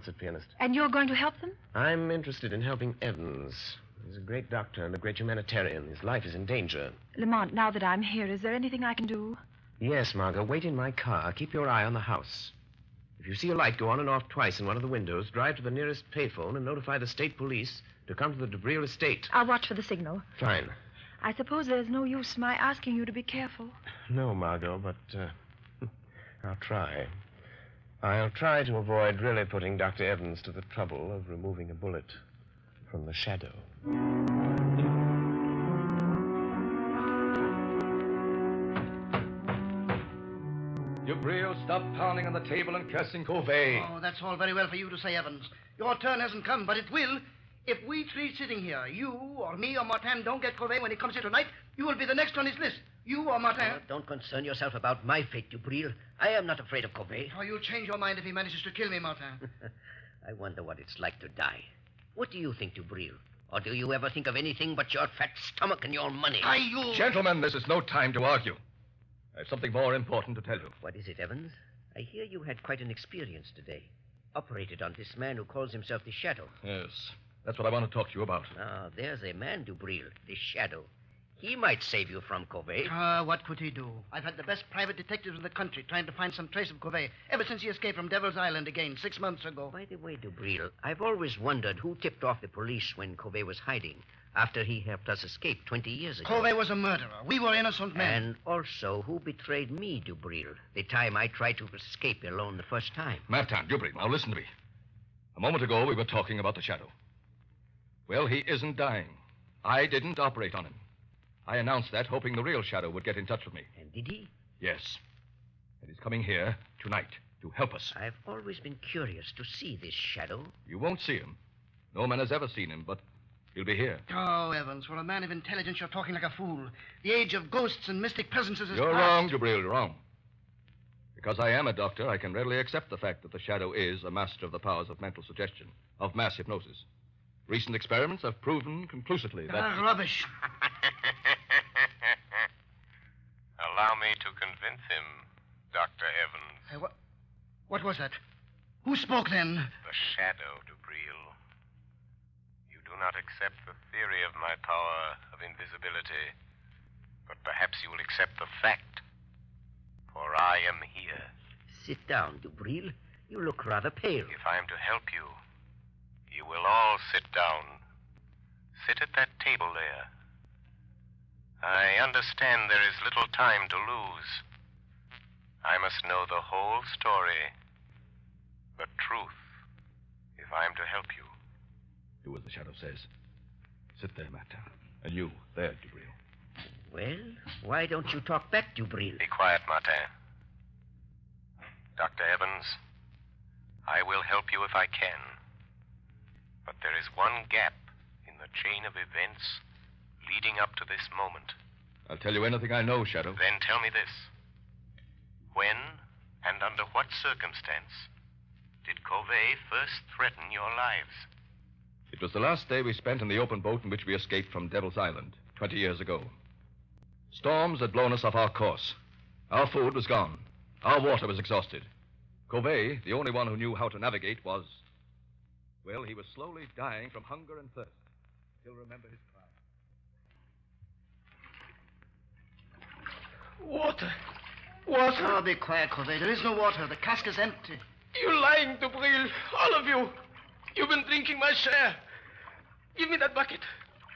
concert pianist. And you're going to help them? I'm interested in helping Evans. He's a great doctor and a great humanitarian. His life is in danger. Lamont, now that I'm here, is there anything I can do? Yes, Margot. Wait in my car. Keep your eye on the house. If you see a light go on and off twice in one of the windows, drive to the nearest payphone and notify the state police to come to the DeBril estate. I'll watch for the signal. Fine. I suppose there's no use my asking you to be careful. No, Margot, but I'll try. I'll try to avoid really putting Dr. Evans to the trouble of removing a bullet from the shadow. DeBril, stop pounding on the table and cursing Covey. Oh, that's all very well for you to say, Evans. Your turn hasn't come, but it will. If we three sitting here, you or me or Martin, don't get Covey when he comes here tonight, you will be the next on his list. You or Martin. Oh, don't concern yourself about my fate, Dubril. I am not afraid of Covey. Oh, you'll change your mind if he manages to kill me, Martin. I wonder what it's like to die. What do you think, Dubril? Or do you ever think of anything but your fat stomach and your money? Gentlemen, this is no time to argue. I have something more important to tell you. What is it, Evans? I hear you had quite an experience today. Operated on this man who calls himself the Shadow. Yes, that's what I want to talk to you about. Ah, there's a man, Dubril, the Shadow. He might save you from Covey. What could he do? I've had the best private detectives in the country trying to find some trace of Covey ever since he escaped from Devil's Island again 6 months ago. By the way, Dubril, I've always wondered who tipped off the police when Covey was hiding after he helped us escape 20 years ago. Covey was a murderer. We were innocent men. And also, who betrayed me, Dubril, the time I tried to escape alone the first time? Martin, Dubril, now listen to me. A moment ago, we were talking about the Shadow. Well, he isn't dying. I didn't operate on him. I announced that, hoping the real Shadow would get in touch with me. And did he? Yes. And he's coming here tonight to help us. I've always been curious to see this Shadow. You won't see him. No man has ever seen him, but he'll be here. Oh, Evans, for a man of intelligence, you're talking like a fool. The age of ghosts and mystic presences is You're past. wrong, Dubril, you're wrong. Because I am a doctor, I can readily accept the fact that the Shadow is a master of the powers of mental suggestion, of mass hypnosis. Recent experiments have proven conclusively that... Rubbish. Allow me to convince him, Dr. Evans. Hey, what was that? Who spoke then? The Shadow, Dubril. You do not accept the theory of my power of invisibility, but perhaps you will accept the fact, for I am here. Sit down, Dubril. You look rather pale. If I am to help you, you will all sit down. Sit at that table there. I understand there is little time to lose. I must know the whole story, the truth, if I am to help you. Do as the Shadow says. Sit there, Martin. And you, there, Dubril. Well, why don't you talk back, Dubril? Be quiet, Martin. Dr. Evans, I will help you if I can. But there is one gap in the chain of events leading up to this moment. I'll tell you anything I know, Shadow. Then tell me this. When and under what circumstance did Covey first threaten your lives? It was the last day we spent in the open boat in which we escaped from Devil's Island 20 years ago. Storms had blown us off our course. Our food was gone. Our water was exhausted. Covey, the only one who knew how to navigate, was... Well, he was slowly dying from hunger and thirst. He'll remember his cry. Water. Water. Oh, be quiet, Covey. There is no water. The cask is empty. You're lying, Dubril. All of you. You've been drinking my share. Give me that bucket.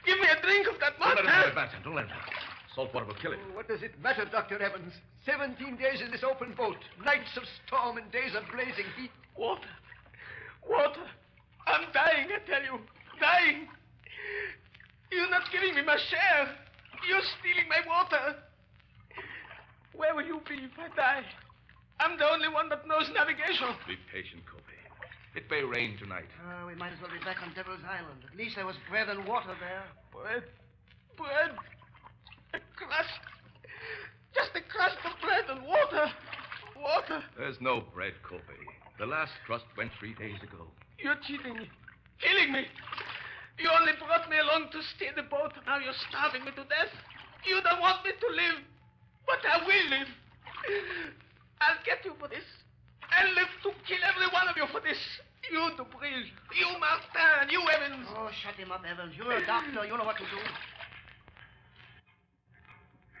Give me a drink of that water. Don't let him Martin. Don't let him Salt water will kill him. What does it matter, Dr. Evans? 17 days in this open boat. Nights of storm and days of blazing heat. Water. Water. I'm dying, I tell you. Dying. You're not giving me my share. You're stealing my water. Where will you be if I die? I'm the only one that knows navigation. Be patient, Covey. It may rain tonight. We might as well be back on Devil's Island. At least there was bread and water there. Bread. Bread. A crust. Just a crust of bread and water. Water. There's no bread, Covey. The last crust went 3 days ago. You're cheating me. Killing me. You only brought me along to steer the boat. Now you're starving me to death. You don't want me to live. But I will live. I'll get you for this. I'll live to kill every one of you for this. You, Dubril. You, Martin. You, Evans. Oh, shut him up, Evans. You're a doctor. You know what to do.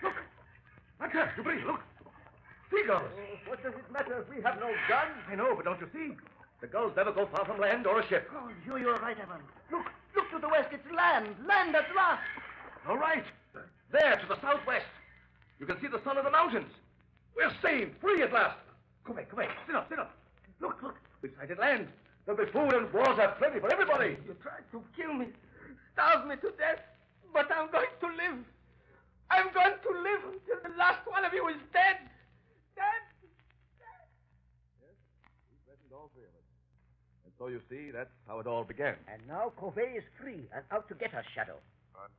Look. Martin, Dubril, look. Seagulls. Oh, what does it matter if we have no gun? I know, but don't you see? The gulls never go far from land or a ship. Oh, you're right, Evans. Look to the west. It's land. Land at last. All right. There, to the southwest. You can see the sun of the mountains. We're saved, free at last. Come here. Sit up. Look. We sighted land. There'll be food and water plenty for everybody. You tried to kill me, starve me to death, but I'm going to live. I'm going to live until the last one of you is dead. Dead. Yes, we threatened all three of us. And so you see, that's how it all began. And now Covey is free and out to get us, Shadow. But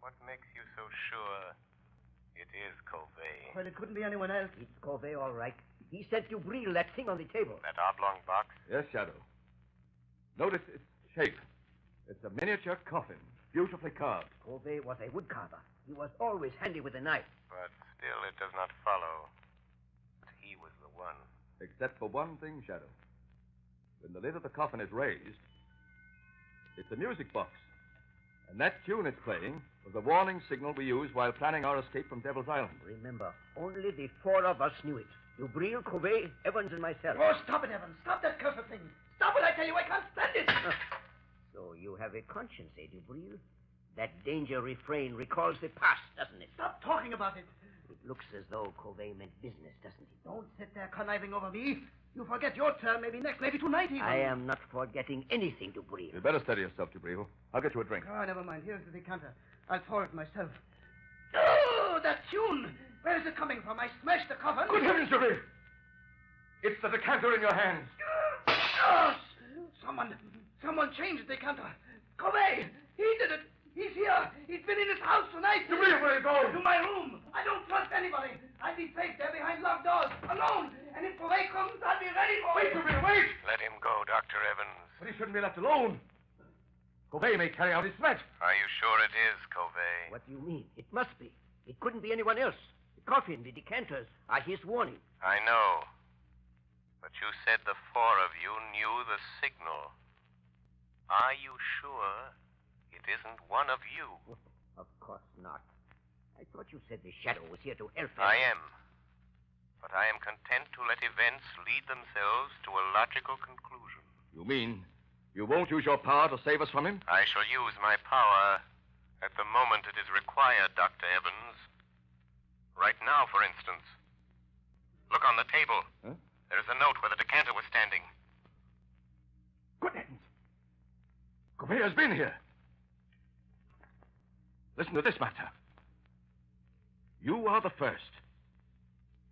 what makes you so sure it is Covey? Well, it couldn't be anyone else. It's Covey, all right. He sent Dubril that thing on the table. That oblong box? Yes, Shadow. Notice its shape. It's a miniature coffin, beautifully carved. Covey was a woodcarver. He was always handy with a knife. But still, it does not follow that he was the one. Except for one thing, Shadow. When the lid of the coffin is raised, it's a music box. And that tune it's playing was the warning signal we used while planning our escape from Devil's Island. Remember, only the four of us knew it. Dubril, Covey, Evans, and myself. Oh, stop it, Evans. Stop that cursed thing. Stop it, I tell you. I can't stand it. So you have a conscience, eh, Dubril? That danger refrain recalls the past, doesn't it? Stop talking about it. It looks as though Covey meant business, doesn't it? Don't sit there conniving over me. You forget your turn, maybe next, maybe tonight even. I am not forgetting anything, Dubril. You'd better steady yourself, Dubril. I'll get you a drink. Oh, never mind. Here's the decanter. I'll pour it myself. Oh, that tune. Where is it coming from? I smashed the coffin. Good heavens, Dubril! It's the decanter in your hands. Oh, someone changed the decanter. Covey, he did it. He's here. He's been in his house tonight. Dubril, where are you going? To my room. I don't trust anybody. I'll be safe there behind locked doors, alone. And if Covey comes, I'll be ready for Wait, him. Dubril, wait! Let him go, Dr. Evans. But he shouldn't be left alone. Covey may carry out his threat. Are you sure it is Covey? What do you mean? It must be. It couldn't be anyone else. The coffin, the decanters are his warning. I know. But you said the four of you knew the signal. Are you sure it isn't one of you? Of course not. I thought you said the Shadow was here to help us. I am. But I am content to let events lead themselves to a logical conclusion. You mean you won't use your power to save us from him? I shall use my power at the moment it is required, Dr. Evans. Right now, for instance. Look on the table. Huh? There is a note where the decanter was standing. Good heavens. Covey has been here. Listen to this matter. You are the first.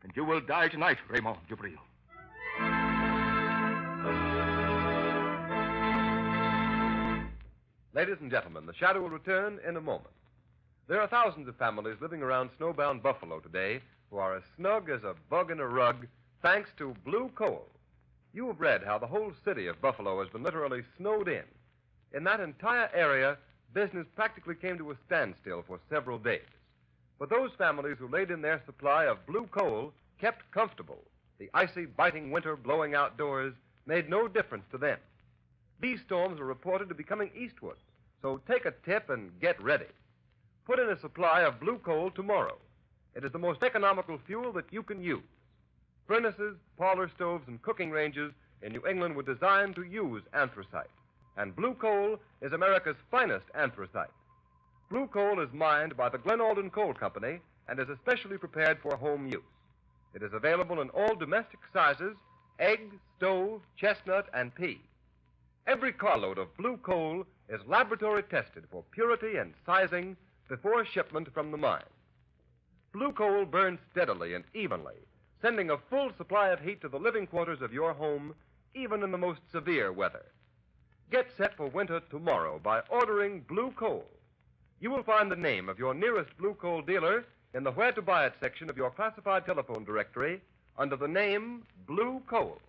And you will die tonight, Raymond Dubril. Ladies and gentlemen, the Shadow will return in a moment. There are thousands of families living around snowbound Buffalo today who are as snug as a bug in a rug thanks to Blue Coal. You have read how the whole city of Buffalo has been literally snowed in. In that entire area, business practically came to a standstill for several days. But those families who laid in their supply of Blue Coal kept comfortable. The icy, biting winter blowing outdoors made no difference to them. These storms are reported to be coming eastward, so take a tip and get ready. Put in a supply of Blue Coal tomorrow. It is the most economical fuel that you can use. Furnaces, parlor stoves, and cooking ranges in New England were designed to use anthracite. And Blue Coal is America's finest anthracite. Blue Coal is mined by the Glen Alden Coal Company and is especially prepared for home use. It is available in all domestic sizes: egg, stove, chestnut, and pea. Every carload of Blue Coal is laboratory tested for purity and sizing before shipment from the mine. Blue Coal burns steadily and evenly, sending a full supply of heat to the living quarters of your home, even in the most severe weather. Get set for winter tomorrow by ordering Blue Coal. You will find the name of your nearest Blue Coal dealer in the Where to Buy It section of your classified telephone directory under the name Blue Coal.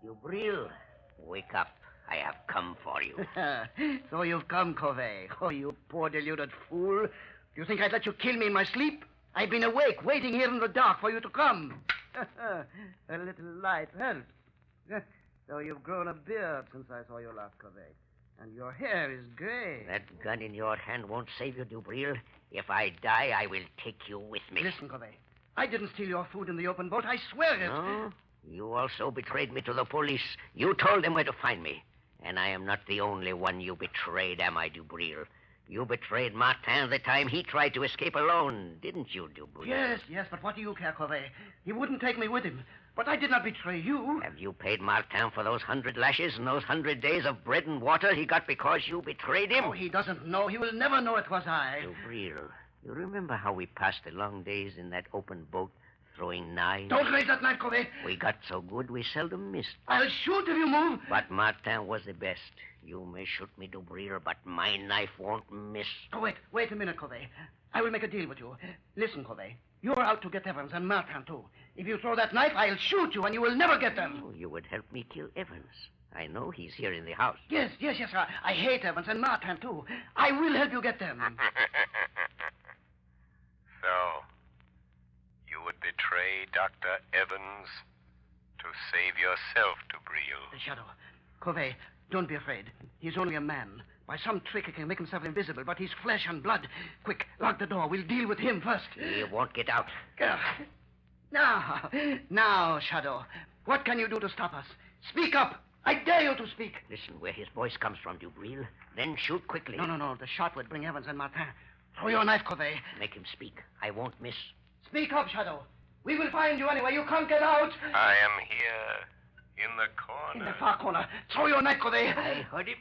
Dubril, wake up. I have come for you. So you've come, Covey. Oh, you poor deluded fool. Do you think I'd let you kill me in my sleep? I've been awake, waiting here in the dark for you to come. A little light helps. So you've grown a beard since I saw you last, Covey. And your hair is gray. That gun in your hand won't save you, Dubril. If I die, I will take you with me. Listen, Covey. I didn't steal your food in the open boat. I swear it. No? You also betrayed me to the police. You told them where to find me. And I am not the only one you betrayed, am I, Dubril? You betrayed Martin the time he tried to escape alone, didn't you, Dubril? Yes, but what do you care, Covey? He wouldn't take me with him. But I did not betray you. Have you paid Martin for those 100 lashes and those 100 days of bread and water he got because you betrayed him? Oh, he doesn't know. He will never know it was I. Dubril, you remember how we passed the long days in that open boat throwing knives? Don't raise that knife, Covey. We got so good we seldom missed. I'll shoot if you move. But Martin was the best. You may shoot me, Dubril, but my knife won't miss. Oh, wait a minute, Covey. I will make a deal with you. Listen, Covey. You're out to get Evans and Martin, too. If you throw that knife, I'll shoot you, and you will never get them. Oh, you would help me kill Evans. I know he's here in the house. Yes. I hate Evans and Martin, too. I will help you get them. So, you would betray Dr. Evans to save yourself, Dubril. Shadow. Covey, don't be afraid. He's only a man. By some trick, he can make himself invisible, but he's flesh and blood. Quick, lock the door. We'll deal with him first. He won't get out. Now, Shadow. What can you do to stop us? Speak up. I dare you to speak. Listen where his voice comes from, Dubril. Then shoot quickly. No. The shot would bring Evans and Martin. Throw your knife, Covey. Make him speak. I won't miss. Speak up, Shadow. We will find you anyway. You can't get out. I am here, in the corner. In the far corner. Throw your knife, Covey. I heard him.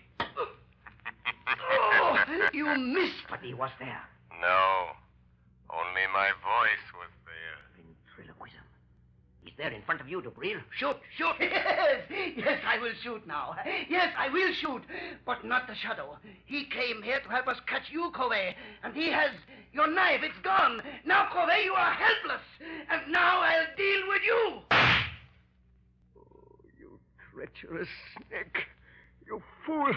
Oh, you missed. But he was there. No, only my voice was there. Ventriloquism. He's there in front of you, Dubril. Shoot. Yes, I will shoot now. Yes, I will shoot. But not the Shadow. He came here to help us catch you, Covey. And he has your knife. It's gone. Now, Covey, you are helpless. And now I'll deal with you. Oh, you treacherous snake. You fool.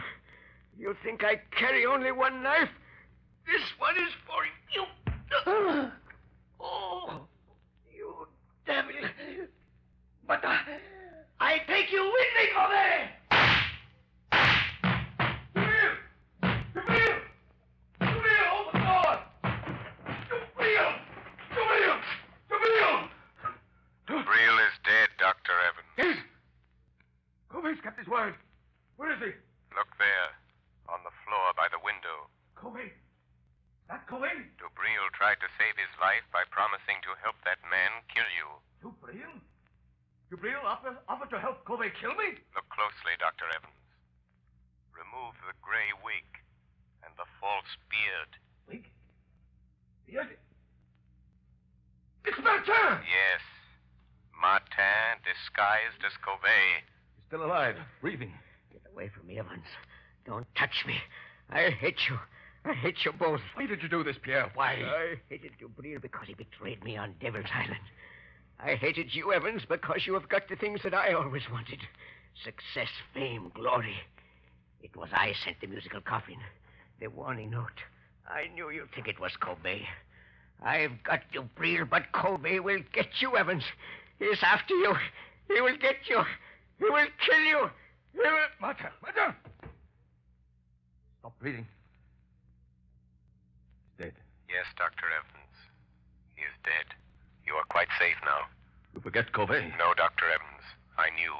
You think I carry only one knife? This one is for you. Oh, you devil. But I take you with me, Covey. Dubril, open the door. Dubril. Dubril is dead, Dr. Evans. Yes. Covey's kept his word. Where is he? Look there, on the floor by the window. Covey? That Covey? Dubril tried to save his life by promising to help that man kill you. Dubril? Dubril offered to help Covey kill me? Look closely, Dr. Evans. Remove the gray wig and the false beard. Wig? Beard? It's Martin! Yes. Martin disguised as Covey. He's still alive, breathing. Get away from me, Evans. Don't touch me. I hate you. I hate you both. Why did you do this, Pierre? Why? I hated Dubril because he betrayed me on Devil's Island. I hated you, Evans, because you have got the things that I always wanted. Success, fame, glory. It was I sent the musical coffin, the warning note. I knew you'd think it was Covey. I've got Dubril, but Covey will get you, Evans. He's after you. He will get you. He will kill you. He will... Martin! Stop breathing. He's dead. Yes, Dr. Evans. He is dead. You are quite safe now. You forget Covey. No, Dr. Evans. I knew,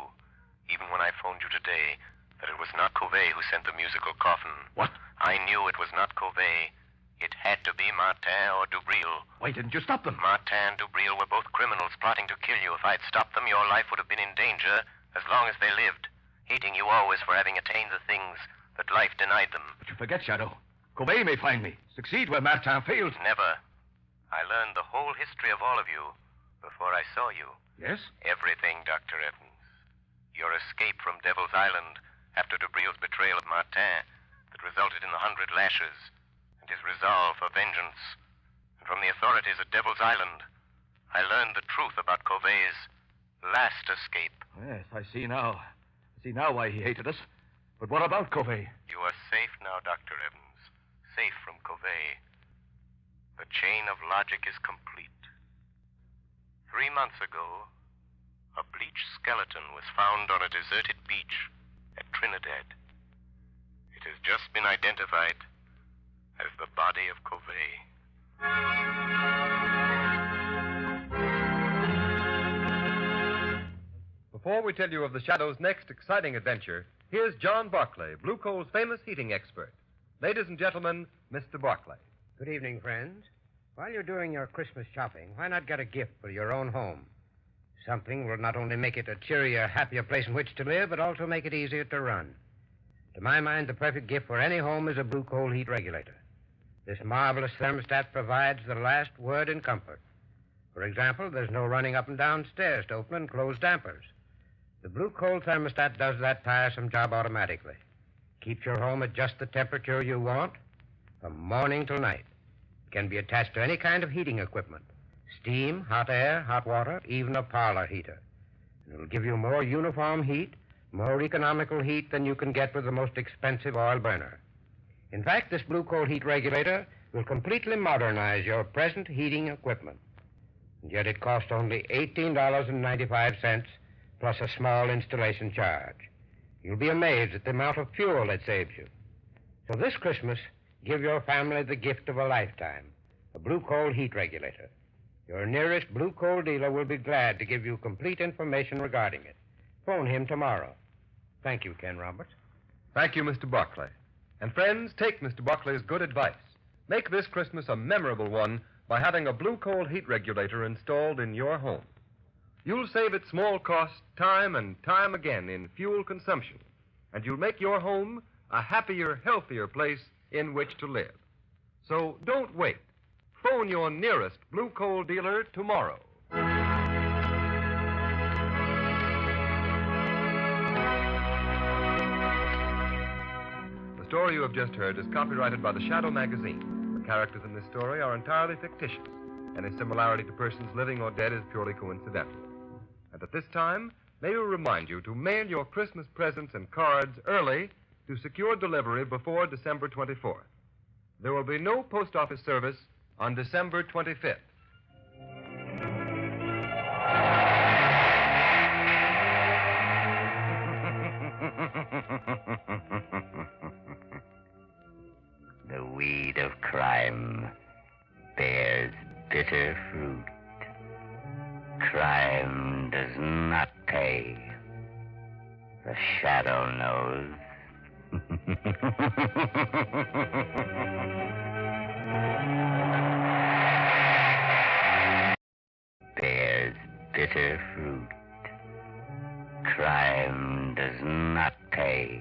even when I phoned you today, that it was not Covey who sent the musical coffin. What? I knew it was not Covey. It had to be Martin or Dubril. Why didn't you stop them? Martin and Dubril were both criminals plotting to kill you. If I'd stopped them, your life would have been in danger as long as they lived, hating you always for having attained the things that life denied them. But you forget, Shadow. Covey may find me, succeed where Martin failed. Never. I learned the whole history of all of you before I saw you. Yes? Everything, Dr. Evans. Your escape from Devil's Island after Dubril's betrayal of Martin that resulted in the 100 lashes, and his resolve for vengeance. And from the authorities at Devil's Island, I learned the truth about Covey's last escape. Yes, I see now. I see now why he hated us. But what about Covey? You are safe now, Dr. Evans. Safe from Covey. The chain of logic is complete. 3 months ago, a bleached skeleton was found on a deserted beach at Trinidad. It has just been identified as the body of Covey. Before we tell you of the Shadow's next exciting adventure, here's John Barclay, Blue Coal's famous heating expert. Ladies and gentlemen, Mr. Barclay. Good evening, friends. While you're doing your Christmas shopping, why not get a gift for your own home? Something will not only make it a cheerier, happier place in which to live, but also make it easier to run. To my mind, the perfect gift for any home is a Blue Coal heat regulator. This marvelous thermostat provides the last word in comfort. For example, there's no running up and down stairs to open and close dampers. The Blue Coal thermostat does that tiresome job automatically. Keeps your home at just the temperature you want from morning till night. It can be attached to any kind of heating equipment. Steam, hot air, hot water, even a parlor heater. It'll give you more uniform heat, more economical heat than you can get with the most expensive oil burner. In fact, this Blue Coal heat regulator will completely modernize your present heating equipment. And yet it costs only $18.95 plus a small installation charge. You'll be amazed at the amount of fuel it saves you. So this Christmas, give your family the gift of a lifetime, a Blue Coal heat regulator. Your nearest Blue Coal dealer will be glad to give you complete information regarding it. Phone him tomorrow. Thank you, Ken Roberts. Thank you, Mr. Barclay. And friends, take Mr. Barclay's good advice. Make this Christmas a memorable one by having a Blue Coal heat regulator installed in your home. You'll save at small cost time and time again in fuel consumption, and you'll make your home a happier, healthier place in which to live. So don't wait. Phone your nearest Blue Coal dealer tomorrow. The story you have just heard is copyrighted by the Shadow magazine. The characters in this story are entirely fictitious. Any similarity to persons living or dead is purely coincidental. And at this time, may we remind you to mail your Christmas presents and cards early to secure delivery before December 24th. There will be no post office service on December 25th. The weed of crime bears bitter fruit. Crime does not pay. The Shadow knows. Bears bitter fruit. Crime does not pay.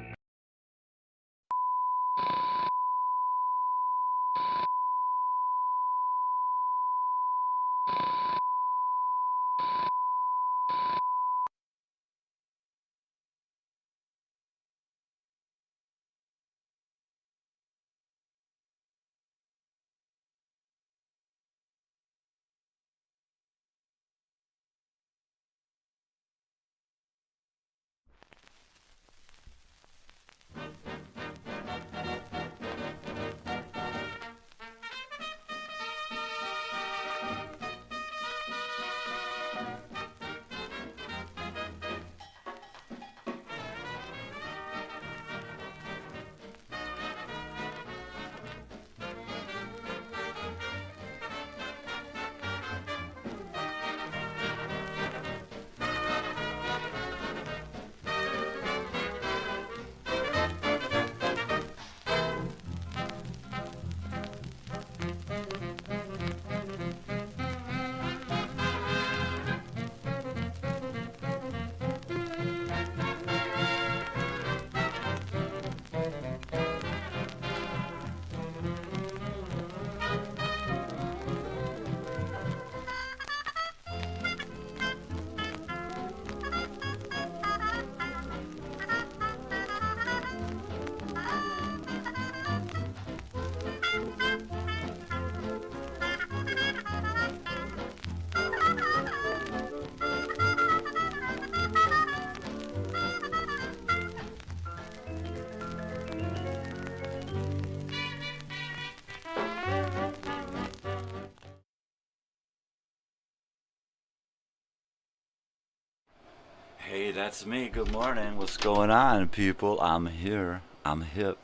Hey, that's me. Good morning. What's going on, people? I'm here. I'm hip.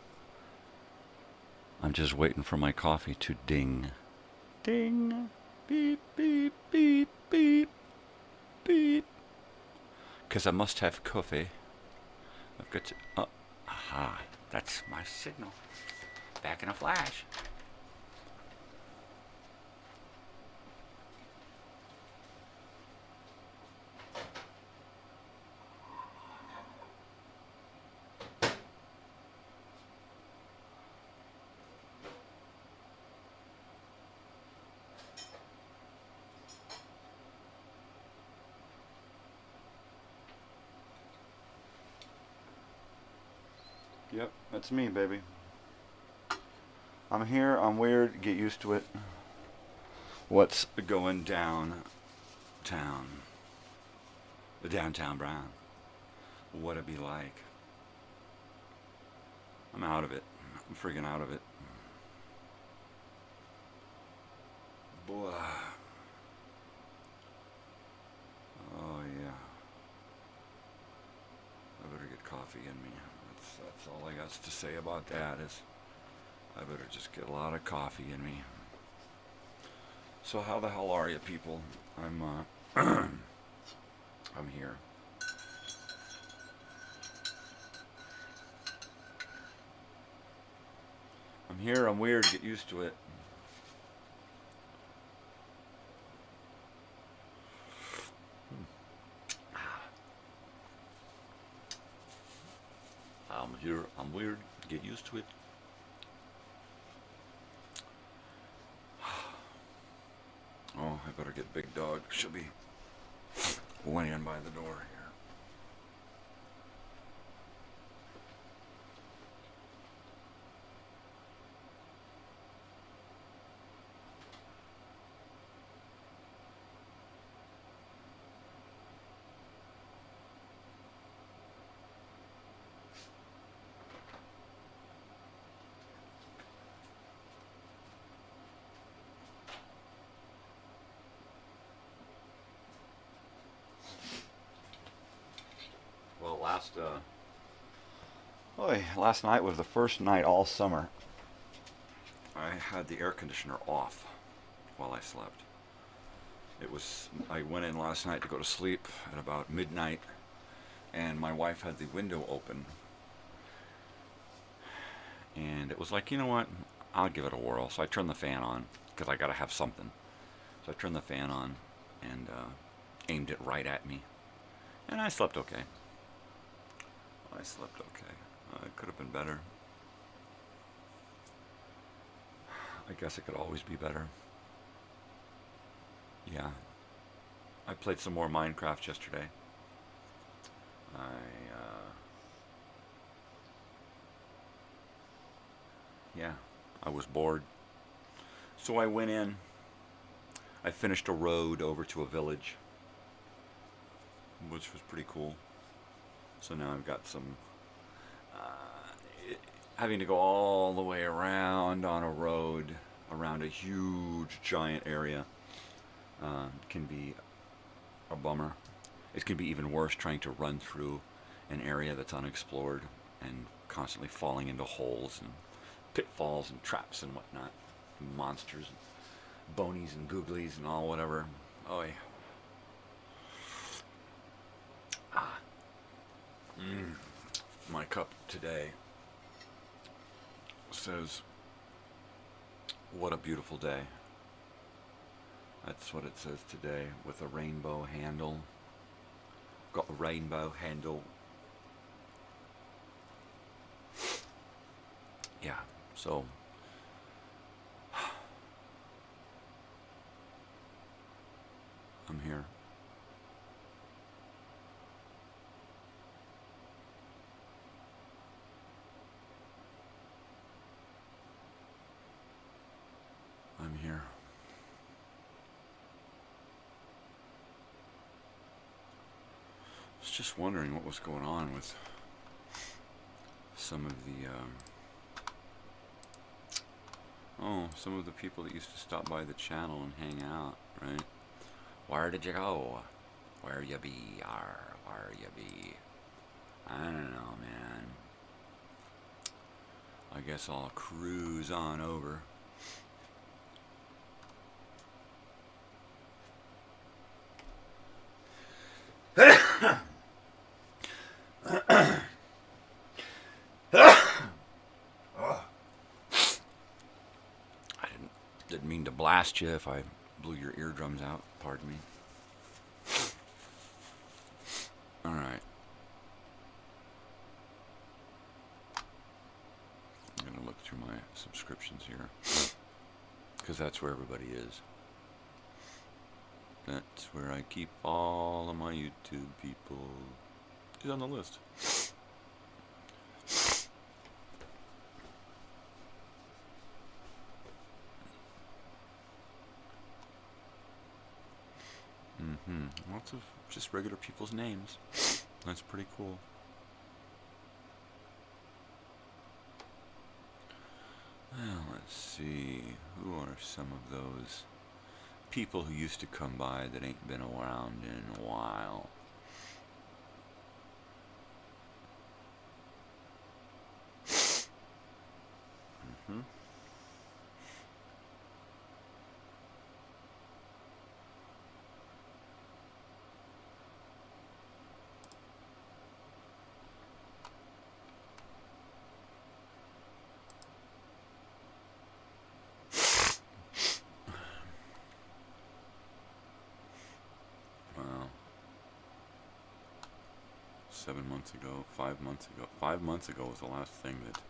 I'm just waiting for my coffee to ding. Ding. Beep, beep, beep, beep, beep. 'Cause I must have coffee. I've got to... aha. That's my signal. Back in a flash. Yep, that's me, baby. I'm here, I'm weird, get used to it. What's going downtown? The downtown Brown. What it be like? I'm out of it. I'm freaking out of it. Boy. Oh, yeah. I better get coffee in me. That's all I got to say about that is I better just get a lot of coffee in me. So how the hell are you, people? I'm I'm here. I'm here, I'm weird, get used to it. I'm here, I'm weird, get used to it. Oh, I better get Big Dog. She'll be waiting by the door here. Last night was the first night all summer I had the air conditioner off while I slept. I went in last night to go to sleep at about midnight, and my wife had the window open, and it was like, you know what, I'll give it a whirl. So I turned the fan on because I gotta have something. So I turned the fan on and aimed it right at me, and I slept okay. I slept okay. It could have been better. I guess it could always be better. Yeah. I played some more Minecraft yesterday. Yeah, I was bored. So I went in. I finished a road over to a village, which was pretty cool. So now I've got some having to go all the way around on a road around a huge giant area can be a bummer. It can be even worse trying to run through an area that's unexplored and constantly falling into holes and pitfalls and traps and whatnot, and monsters and bonies and googlies and all whatever. Oh yeah. My cup today says, "What a beautiful day." That's what it says today, with a rainbow handle. Got a rainbow handle. Yeah, so I'm here. I'm here. I was just wondering what was going on with some of the some of the people that used to stop by the channel and hang out, right? Where did you go? Where you be? Where you be? I don't know, man. I guess I'll cruise on over. Didn't mean to blast you if I blew your eardrums out. Pardon me. All right. I'm going to look through my subscriptions here, because that's where everybody is. That's where I keep all of my YouTube people. He's on the list. Lots of just regular people's names. That's pretty cool. Well, let's see. Who are some of those people who used to come by that ain't been around in a while? Well, 7 months ago, 5 months ago. 5 months ago was the last thing that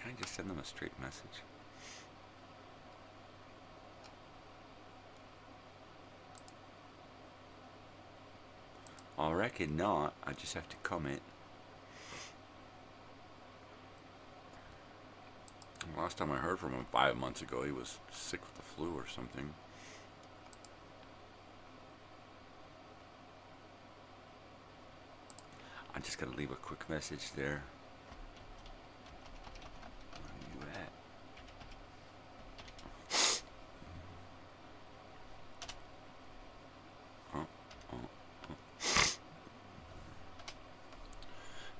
Can I just send them a straight message? I reckon not. I just have to comment. Last time I heard from him 5 months ago, he was sick with the flu or something. I just gotta leave a quick message there. Where are you at?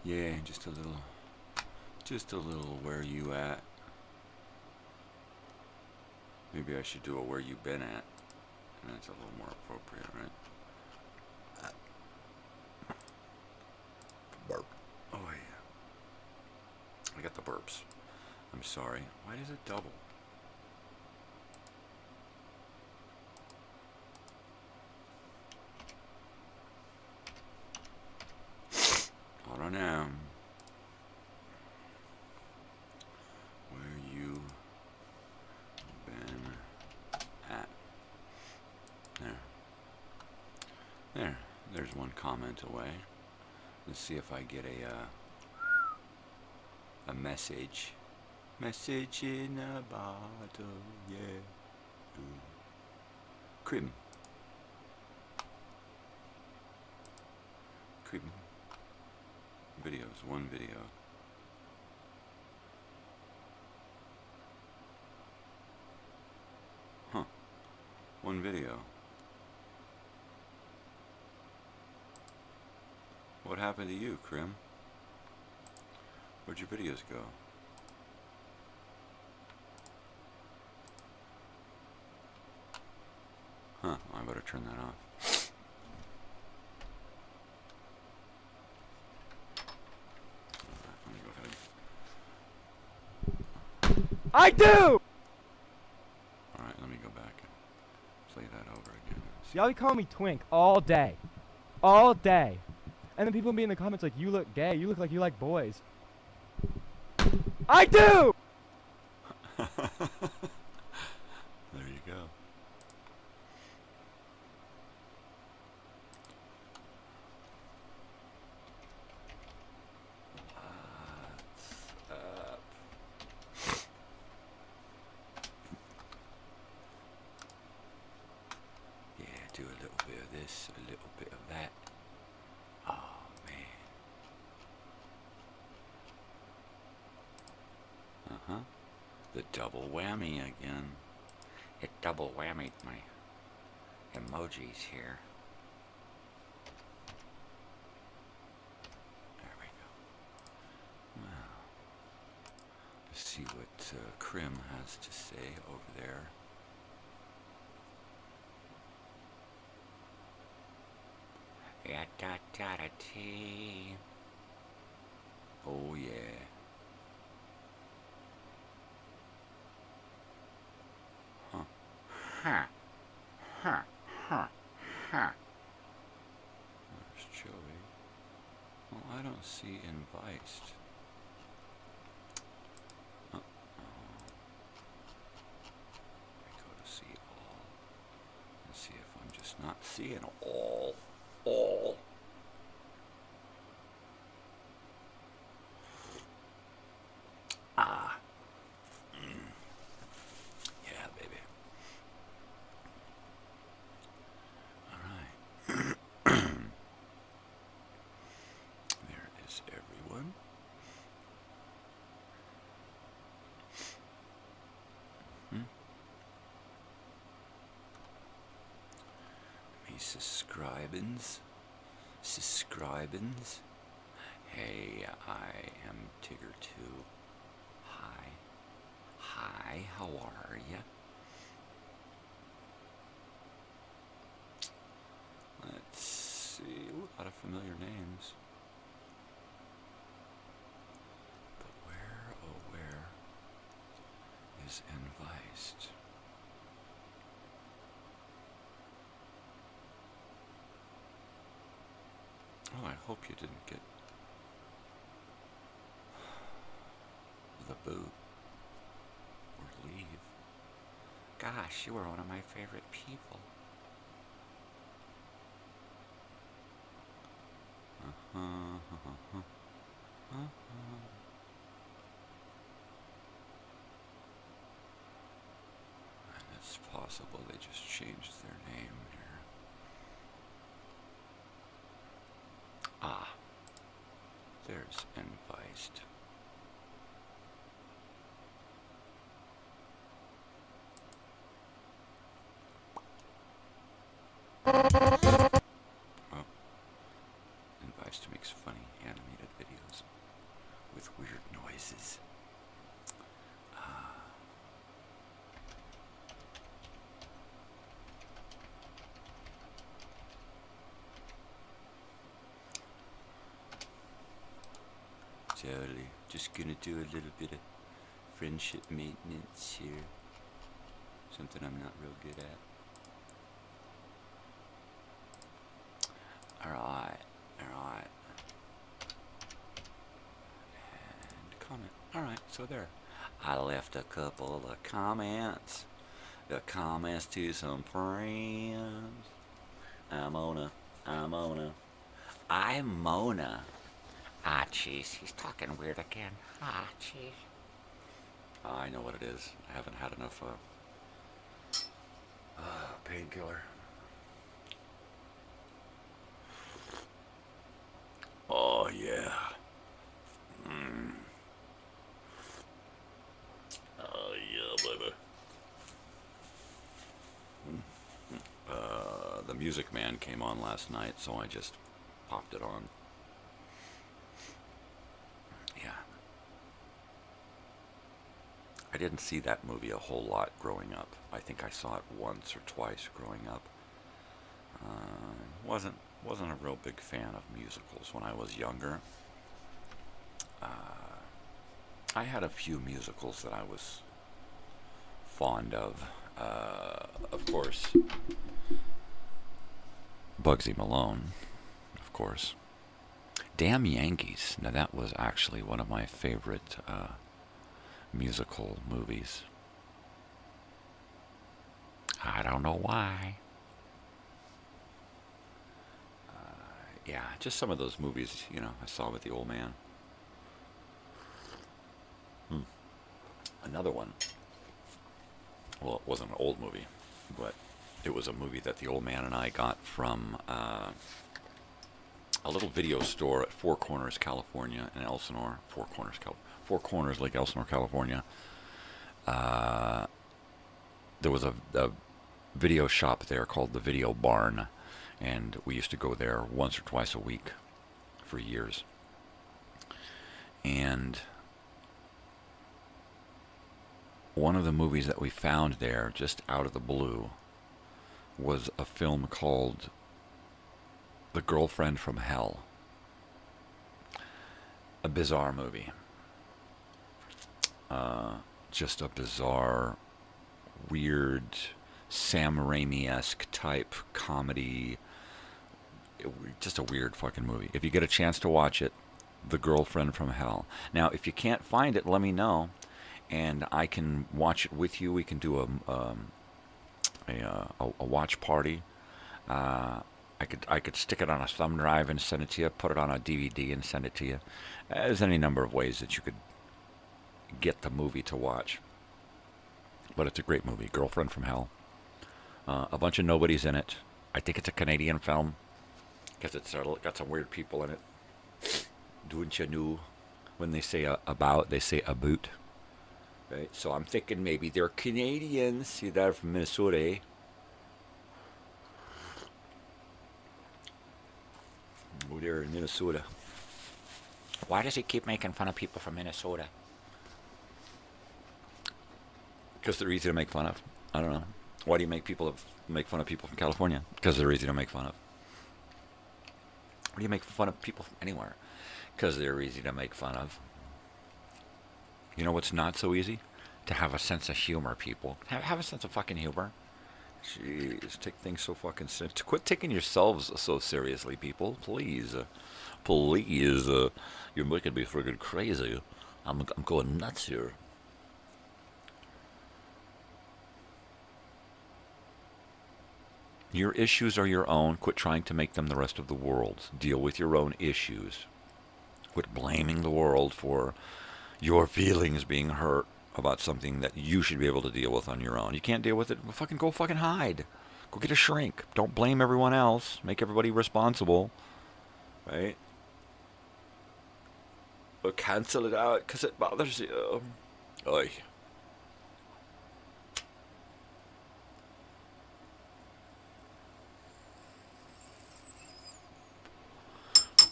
Yeah, just a little where you at. Maybe I should do a where you been at. And that's a little more appropriate, right? Burp. Oh yeah. I got the burps. I'm sorry. Why does it double? I don't know. Where you been at? There. There's one comment away. Let's see if I get a message. Message in a bottle, yeah. Ooh. Crib. Videos, one video. Huh. One video. What happened to you, Krim? Where'd your videos go? Huh, I better turn that off. Let me go ahead. I do! Alright, let me go back and play that over again. Y'all be calling me twink all day. All day. And then people be in the comments like, you look gay, you look like you like boys. I do! There you go. What's up? Yeah, do a little bit of this, a little bit of that. Oh, man. The double whammy again. It double whammied my emojis here. There we go. Wow. Let's see what Krim has to say over there. Ya-da-da-da-tee. Oh, yeah. Huh. Huh. Huh. Huh. Huh. There's Joey. Well, I don't see Invised. I go to see all. Let's see if I'm just not seeing all. All. Ah. Yeah, baby. All right. There is everyone. Me subscribins. Hey, I am Tigger too. Hi. Hi, how are ya? Let's see. Ooh, a lot of familiar names. But where, oh where, is Envised? Oh, I hope you didn't get the boot or leave. Gosh, you were one of my favorite people. And it's possible they just changed their name here. Ah, there's Envised. Oh, Envised makes funny animated videos with weird noises. Totally. Just gonna do a little bit of friendship maintenance here. Something I'm not real good at. Alright. And comment. Alright, so there. I left a couple of comments. The comments to some friends. I'm Mona. Ah, jeez, he's talking weird again. Ah, jeez. I know what it is. I haven't had enough painkiller. Oh, yeah. Oh, yeah, baby. The Music Man came on last night, so I just popped it on. Yeah. I didn't see that movie a whole lot growing up. I think I saw it once or twice growing up. Wasn't a real big fan of musicals when I was younger. I had a few musicals that I was fond of. Of course, Bugsy Malone, of course. Damn Yankees. Now that was actually one of my favorite musical movies. I don't know why. Yeah, just some of those movies, you know, I saw with the old man. Another one. Well, it wasn't an old movie, but it was a movie that the old man and I got from a little video store at Four Corners, California, in Elsinore. Four Corners, Lake Elsinore, California. there was a video shop there called the Video Barn, and we used to go there once or twice a week for years. And one of the movies that we found there, just out of the blue, was a film called The Girlfriend from Hell. A bizarre movie. Just a bizarre, weird, Sam Raimi-esque type comedy. Just a weird fucking movie. If you get a chance to watch it, The Girlfriend from Hell. Now, if you can't find it, let me know, and I can watch it with you. We can do a watch party. I could stick it on a thumb drive and send it to you. Put it on a DVD and send it to you. There's any number of ways that you could get the movie to watch. But it's a great movie, Girlfriend from Hell. A bunch of nobodies in it. I think it's a Canadian film because it's got some weird people in it. Don't you know? When they say about, they say about. Right? So I'm thinking maybe they're Canadians. See, they're from Minnesota, eh? Oh, they're in Minnesota. Why does he keep making fun of people from Minnesota? Because they're easy to make fun of. I don't know. Why do you make fun of people from California? Because they're easy to make fun of. Why do you make fun of people from anywhere? Because they're easy to make fun of. You know what's not so easy? To have a sense of humor, people. Have a sense of fucking humor. Jeez, take things so fucking serious. Quit taking yourselves so seriously, people. Please. Please. You're making me friggin' crazy. I'm going nuts here. Your issues are your own. Quit trying to make them the rest of the world's. Deal with your own issues. Quit blaming the world for your feelings being hurt about something that you should be able to deal with on your own. You can't deal with it? Go fucking hide. Go get a shrink. Don't blame everyone else. Make everybody responsible. Right? But cancel it out because it bothers you. Oy.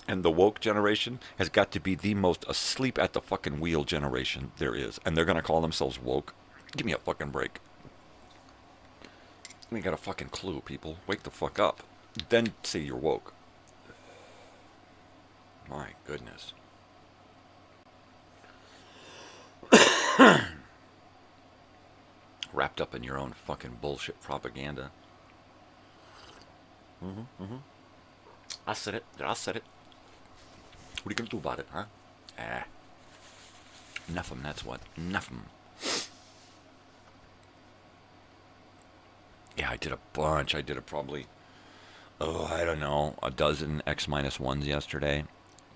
And the woke generation has got to be the most asleep at the fucking wheel generation there is. And they're going to call themselves woke? Give me a fucking break. You ain't got a fucking clue, people. Wake the fuck up. Then say you're woke. My goodness. Wrapped up in your own fucking bullshit propaganda. I said it. I said it. What are you going to do about it, huh? Enough of them, that's what. Enough of them. Yeah, I did a bunch. I did probably, I don't know, a dozen X-1s yesterday.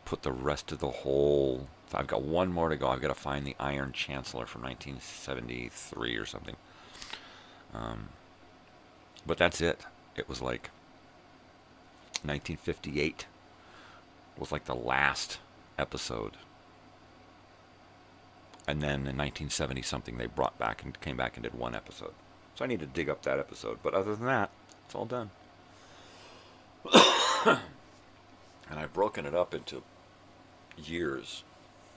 Put the rest of the whole... I've got one more to go. I've got to find the Iron Chancellor from 1973 or something. But that's it. It was like 1958 was like the last episode. And then in 1970 something they brought back and came back and did one episode. So I need to dig up that episode. But other than that, it's all done. And I've broken it up into years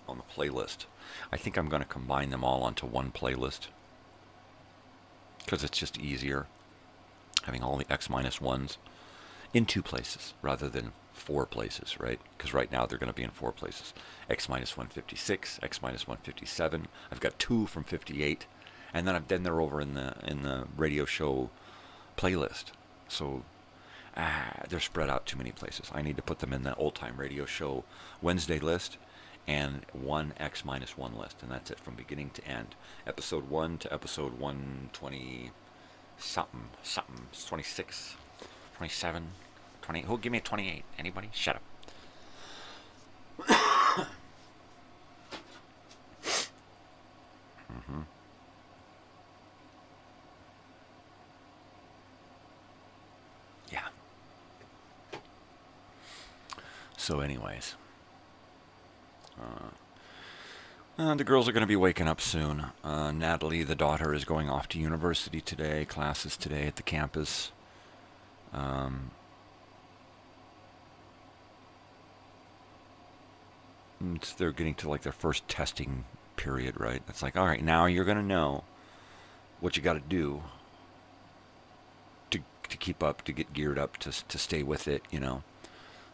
on the playlist. I think I'm going to combine them all onto one playlist. Because it's just easier having all the X-1s in 2 places rather than 4 places, right? Because right now they're going to be in 4 places. X-156, X-157. I've got 2 from 58, and then they're over in the radio show playlist. So they're spread out too many places. I need to put them in the old time radio show Wednesday list and one X-1 list, and that's it from beginning to end. Episode 1 to episode 120 something, 26, 27. 20. Who give me a 28? Anybody? Shut up. Yeah. So anyways. The girls are going to be waking up soon. Natalie, the daughter, is going off to university today, classes today at the campus. They're getting to like their first testing period, right? It's like, all right, now you're going to know what you got to do to keep up, to get geared up, to stay with it, you know.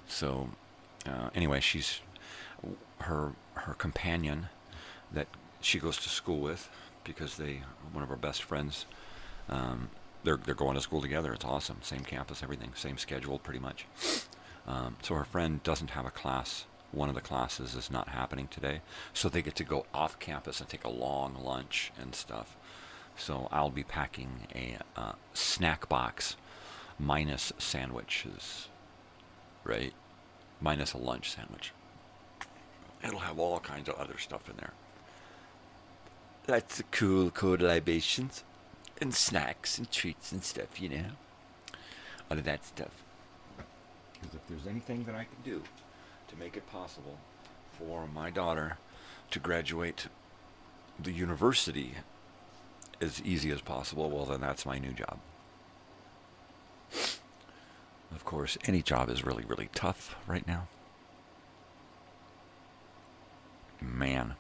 So anyway, she's her companion that she goes to school with, because one of her best friends, they're going to school together. It's awesome. Same campus, everything, same schedule pretty much. So her friend doesn't have a class. One of the classes is not happening today, so they get to go off campus and take a long lunch and stuff. So I'll be packing a snack box minus sandwiches, right? Minus a lunch sandwich. It'll have all kinds of other stuff in there. That's the cool libations and snacks and treats and stuff, you know. All of that stuff. Because if there's anything that I can do to make it possible for my daughter to graduate the university as easy as possible, well, then that's my new job. Of course, any job is really, really tough right now. Man.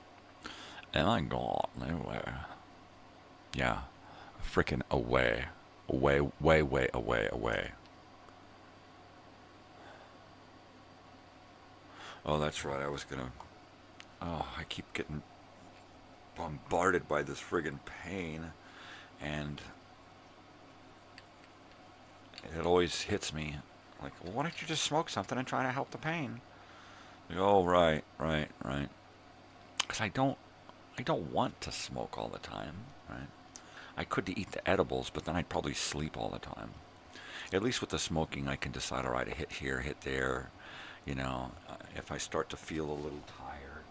And I got nowhere. Yeah. Frickin' away. Away. Oh, that's right. I was gonna... Oh, I keep getting bombarded by this friggin' pain. And it always hits me. Like, well, why don't you just smoke something and try to help the pain? Like, oh, right. Because I don't want to smoke all the time, right? I could eat the edibles, but then I'd probably sleep all the time. At least with the smoking, I can decide, all right, hit here, hit there. You know, if I start to feel a little tired,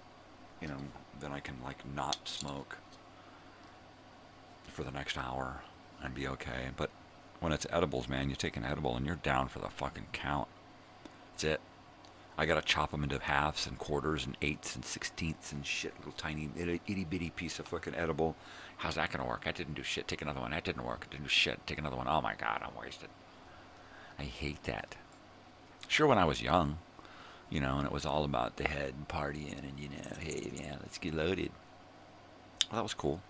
you know, then I can, like, not smoke for the next hour and be okay. But when it's edibles, man, you take an edible and you're down for the fucking count. That's it. I gotta chop them into halves and quarters and eighths and sixteenths and shit. Little tiny itty bitty piece of fucking edible. How's that gonna work? That didn't do shit. Take another one. That didn't work. It didn't do shit. Take another one. Oh my god, I'm wasted. I hate that. Sure, when I was young, you know, and it was all about the head and partying and, you know, hey, man, let's get loaded. Well, that was cool.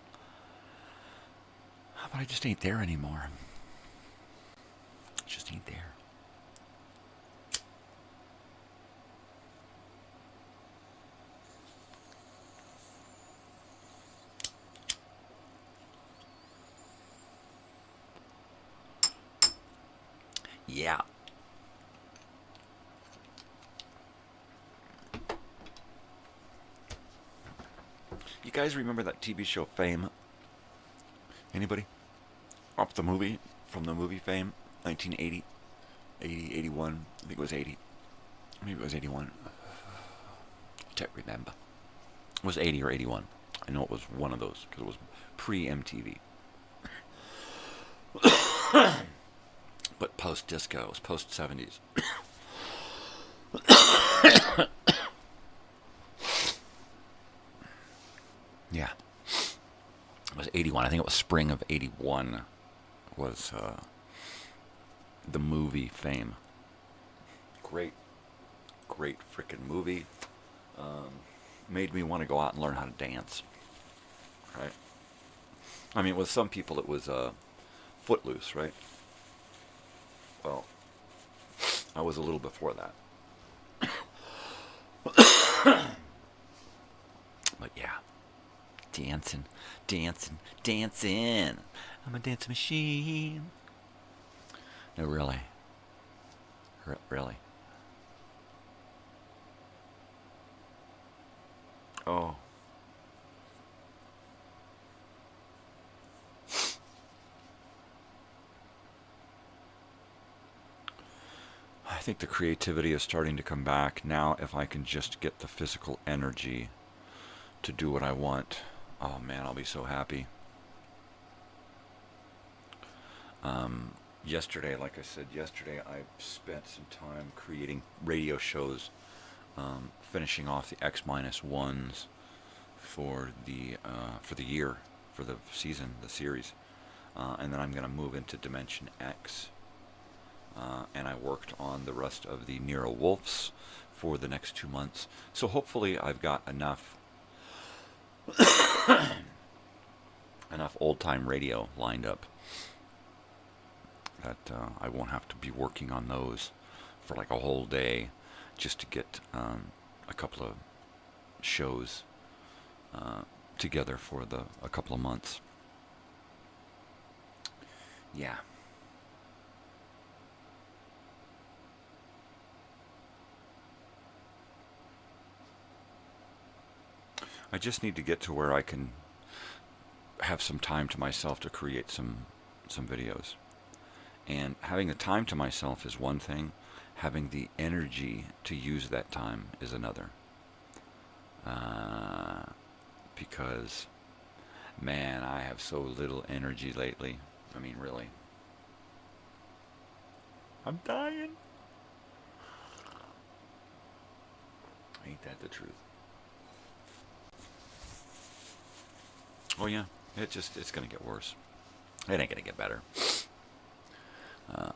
But I just ain't there anymore. Just ain't there. Yeah. You guys remember that TV show Fame? Anybody? Up the movie, from the movie Fame, 1980, 81, I think it was 80. Maybe it was 81. I can't remember. It was 80 or 81. I know it was one of those, because it was pre-MTV. But post-disco, it was post-70s. Yeah. It was 81. I think it was spring of 81 was the movie Fame. Great freaking movie. Made me want to go out and learn how to dance. Right? I mean, with some people it was Footloose, right? Well, I was a little before that. But yeah. Dancing. I'm a dance machine. No, really. Really. Oh. I think the creativity is starting to come back now. If I can just get the physical energy to do what I want, oh man, I'll be so happy. Yesterday, like I said, I spent some time creating radio shows, finishing off the X-1s, for the year, for the season, the series, and then I'm going to move into Dimension X. And I worked on the rest of the Nero Wolves for the next 2 months. So hopefully I've got enough old-time radio lined up that I won't have to be working on those for like a whole day just to get a couple of shows together for a couple of months. Yeah. I just need to get to where I can have some time to myself to create some videos. And having the time to myself is one thing. Having the energy to use that time is another. Because, man, I have so little energy lately. I mean, really. I'm dying. Ain't that the truth? Oh yeah, it's gonna get worse. It ain't gonna get better.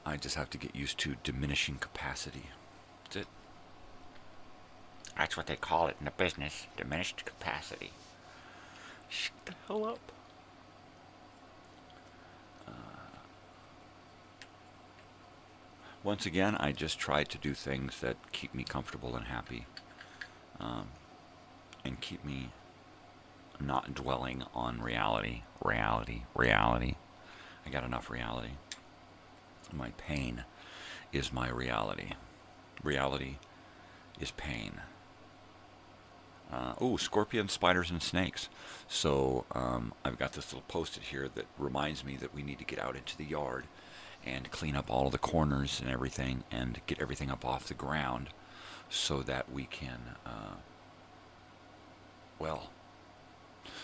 I just have to get used to diminishing capacity. That's it. That's what they call it in the business, diminished capacity. Shut the hell up. Once again, I just try to do things that keep me comfortable and happy, and keep me not dwelling on reality. I got enough reality. My pain is my reality. Reality is pain. Scorpions, spiders, and snakes. So I've got this little post-it here that reminds me that we need to get out into the yard and clean up all of the corners and everything and get everything up off the ground so that we can,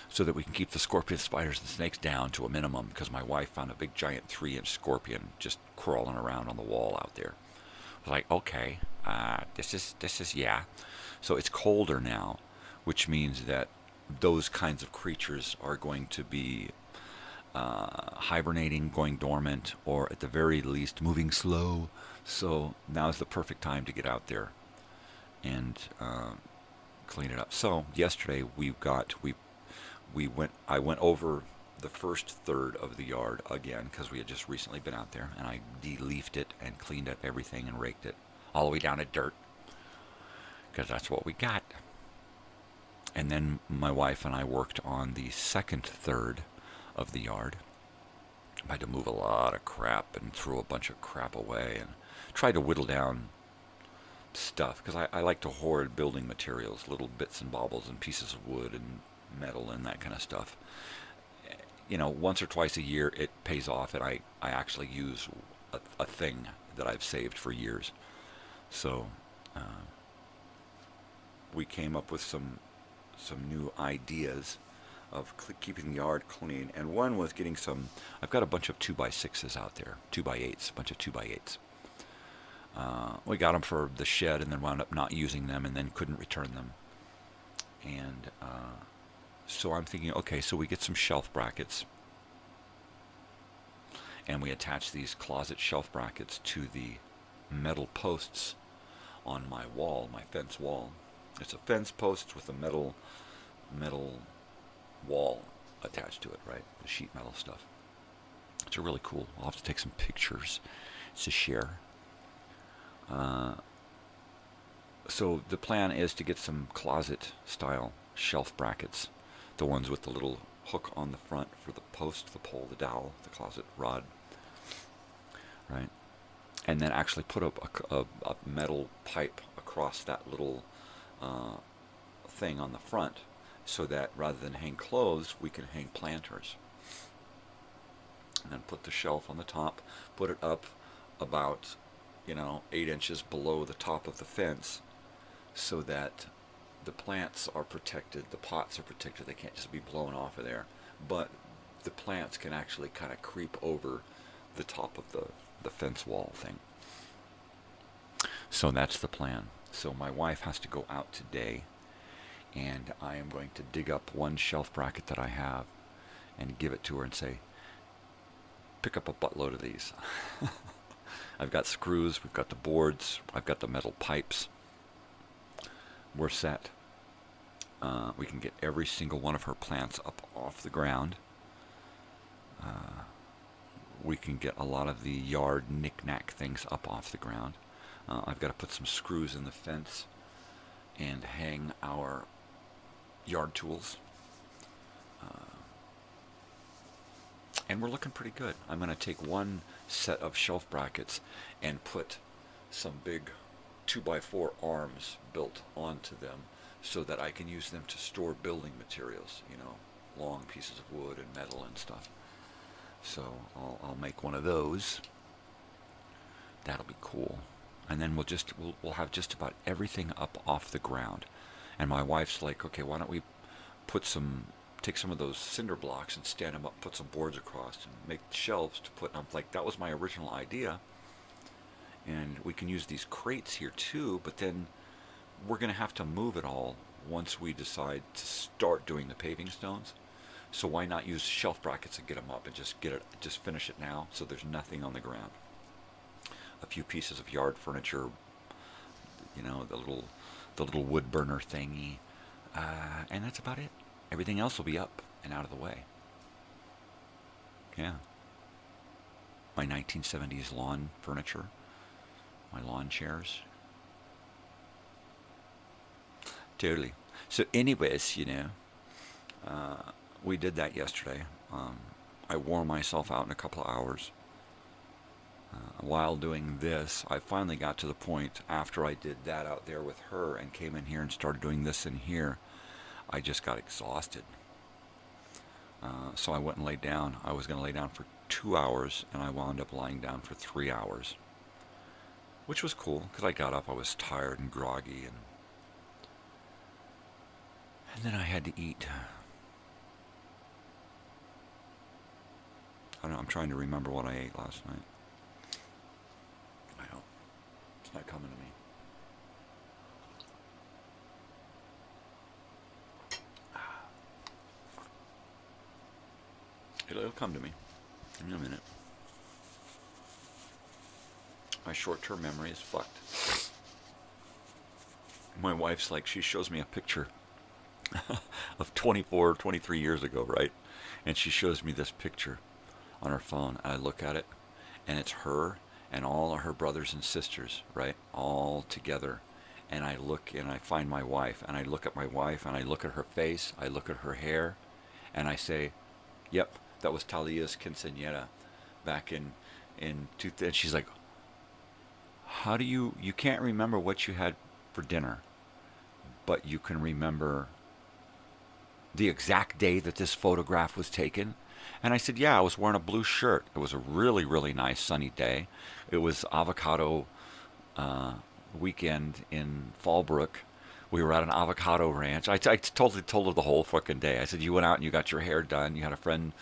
so that we can keep the scorpions, spiders, and snakes down to a minimum, because my wife found a big giant 3-inch scorpion just crawling around on the wall out there. I was like, okay, this is yeah. So it's colder now, which means that those kinds of creatures are going to be hibernating, going dormant, or at the very least moving slow. So now is the perfect time to get out there and clean it up. So yesterday I went over the first third of the yard again, because we had just recently been out there, and I de-leafed it and cleaned up everything and raked it all the way down to dirt, because that's what we got. And then my wife and I worked on the second third of the yard. I had to move a lot of crap and throw a bunch of crap away and try to whittle down stuff, because I like to hoard building materials, little bits and baubles and pieces of wood and metal and that kind of stuff. You know, once or twice a year it pays off, and I actually use a thing that I've saved for years. So we came up with some new ideas of keeping the yard clean, and one was getting some. I've got a bunch of 2x6s out there, 2x8s, a bunch of 2x8s. We got them for the shed and then wound up not using them and then couldn't return them. And so I'm thinking, okay, so we get some shelf brackets and we attach these closet shelf brackets to the metal posts on my wall, my fence wall. It's a fence post with a metal wall attached to it, right? The sheet metal stuff. It's really cool. I'll have to take some pictures to share. So the plan is to get some closet style shelf brackets, the ones with the little hook on the front for the post, the pole, the dowel, the closet rod, right? And then actually put up a metal pipe across that little thing on the front, so that rather than hang clothes, we can hang planters. And then put the shelf on the top, put it up about 8 inches below the top of the fence, so that the plants are protected, the pots are protected, they can't just be blown off of there, but the plants can actually kind of creep over the top of the fence wall thing. So that's the plan. So my wife has to go out today and I am going to dig up one shelf bracket that I have and give it to her and say, pick up a buttload of these. I've got screws, we've got the boards, I've got the metal pipes. We're set. We can get every single one of her plants up off the ground. We can get a lot of the yard knick-knack things up off the ground. I've got to put some screws in the fence and hang our yard tools. And we're looking pretty good. I'm going to take one set of shelf brackets and put some big 2x4 arms built onto them so that I can use them to store building materials, you know, long pieces of wood and metal and stuff. So I'll make one of those. That'll be cool. And then we'll have just about everything up off the ground. And my wife's like, okay, why don't we take some of those cinder blocks and stand them up, put some boards across, and make shelves to put. And I'm like, that was my original idea. And we can use these crates here too, but then we're going to have to move it all once we decide to start doing the paving stones. So why not use shelf brackets and get them up and just finish it now so there's nothing on the ground. A few pieces of yard furniture, you know, the little wood burner thingy, and that's about it. Everything else will be up and out of the way. Yeah. My 1970s lawn furniture, my lawn chairs. Totally. So anyways, you know, we did that yesterday. I wore myself out in a couple of hours. While doing this, I finally got to the point after I did that out there with her and came in here and started doing this in here, I just got exhausted. So I went and laid down. I was going to lay down for 2 hours, and I wound up lying down for 3 hours, which was cool because I got up, I was tired and groggy, and then I had to eat. I don't know, I'm trying to remember what I ate last night. I don't. It's not coming to me. It'll come to me in a minute. My short-term memory is fucked. My wife's like, she shows me a picture of 24, 23 years ago, right? And she shows me this picture on her phone. And I look at it, and it's her and all of her brothers and sisters, right? All together. And I look and I find my wife, and I look at my wife, and I look at her face, I look at her hair, and I say, yep, that was Talia's quinceañera back in and she's like, how do you can't remember what you had for dinner, but you can remember the exact day that this photograph was taken? And I said, yeah, I was wearing a blue shirt. It was a really, really nice sunny day. It was avocado weekend in Fallbrook. We were at an avocado ranch. I totally told her the whole fucking day. I said, you went out and you got your hair done. You had a friend,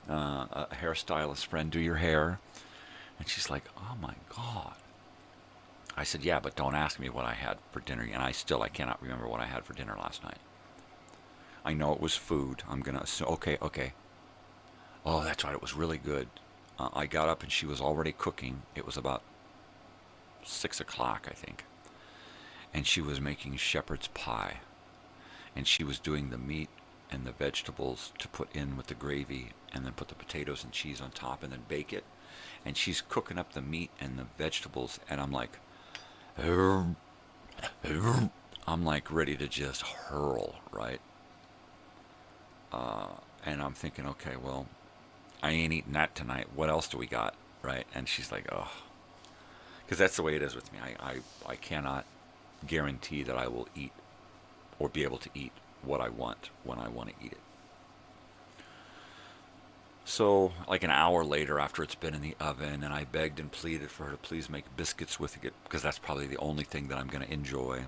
a hairstylist friend, do your hair. And she's like, oh my God. I said, yeah, but don't ask me what I had for dinner. And I cannot remember what I had for dinner last night. I know it was food. I'm going to assume, okay. Oh, that's right. It was really good. I got up and she was already cooking. It was about 6 o'clock, I think. And she was making shepherd's pie. And she was doing the meat and the vegetables to put in with the gravy, and then put the potatoes and cheese on top and then bake it. And she's cooking up the meat and the vegetables, and I'm like ready to just hurl, right? And I'm thinking, okay, well, I ain't eating that tonight. What else do we got, right? And she's like, oh. Because that's the way it is with me. I cannot guarantee that I will eat or be able to eat what I want when I want to eat it. So, like an hour later, after it's been in the oven, and I begged and pleaded for her to please make biscuits with it, because that's probably the only thing that I'm going to enjoy.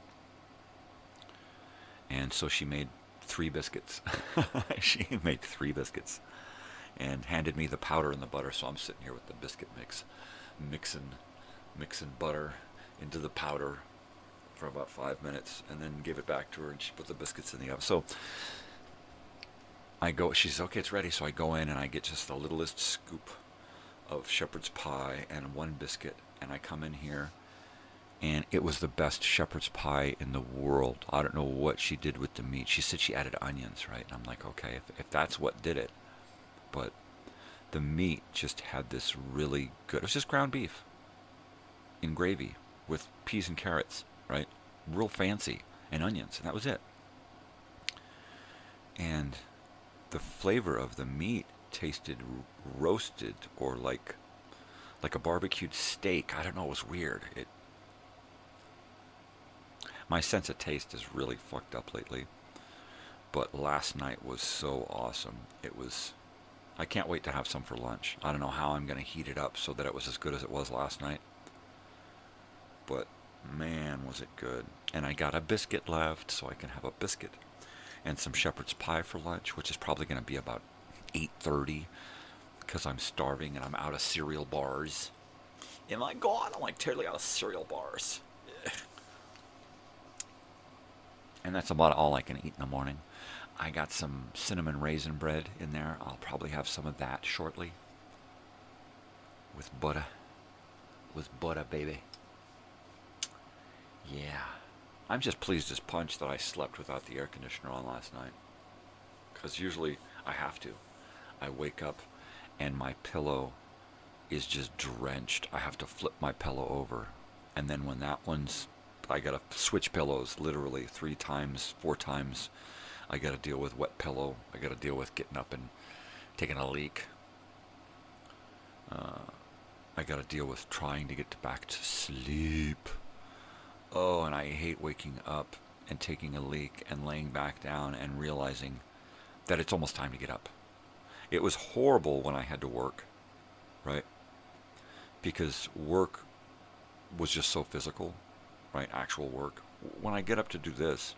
And so she made 3 biscuits. She made 3 biscuits and handed me the powder and the butter. So I'm sitting here with the biscuit mix, mixing butter into the powder, for about 5 minutes and then gave it back to her and she put the biscuits in the oven. So I go, she says, okay, it's ready. So I go in and I get just the littlest scoop of shepherd's pie and 1 biscuit. And I come in here and it was the best shepherd's pie in the world. I don't know what she did with the meat. She said she added onions, right? And I'm like, okay, if that's what did it. But the meat just had this really good, it was just ground beef in gravy with peas and carrots, right? Real fancy, and onions, and that was it. And the flavor of the meat tasted roasted or like a barbecued steak. I don't know, it was weird. My sense of taste is really fucked up lately. But last night was so awesome. I can't wait to have some for lunch. I don't know how I'm going to heat it up so that it was as good as it was last night. But man, was it good. And I got a biscuit left, so I can have a biscuit and some shepherd's pie for lunch, which is probably going to be about 8:30 because I'm starving and I'm out of cereal bars. Am I gone? I'm like totally out of cereal bars. And that's about all I can eat in the morning. I got some cinnamon raisin bread in there. I'll probably have some of that shortly. With butter. With butter, baby. Yeah. I'm just pleased as punch that I slept without the air conditioner on last night. Because usually I have to. I wake up and my pillow is just drenched. I have to flip my pillow over. And then when that one's, I gotta switch pillows literally 3 times, 4 times. I gotta deal with wet pillow. I gotta deal with getting up and taking a leak. I gotta deal with trying to get back to sleep. Oh, and I hate waking up and taking a leak and laying back down and realizing that it's almost time to get up. It was horrible when I had to work, right? Because work was just so physical, right? Actual work. When I get up to do this,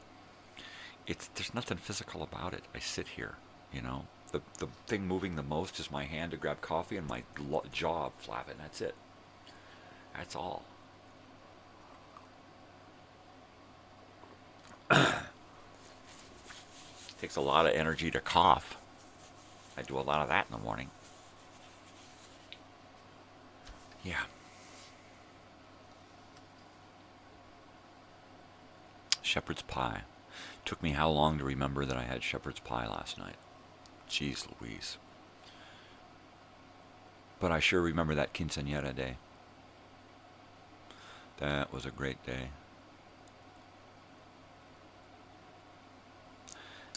there's nothing physical about it. I sit here, you know. The thing moving the most is my hand to grab coffee and my jaw flapping. That's it. That's all. Takes a lot of energy to cough. I do a lot of that in the morning. Yeah. Shepherd's pie. Took me how long to remember that I had shepherd's pie last night? Jeez Louise. But I sure remember that quinceañera day. That was a great day.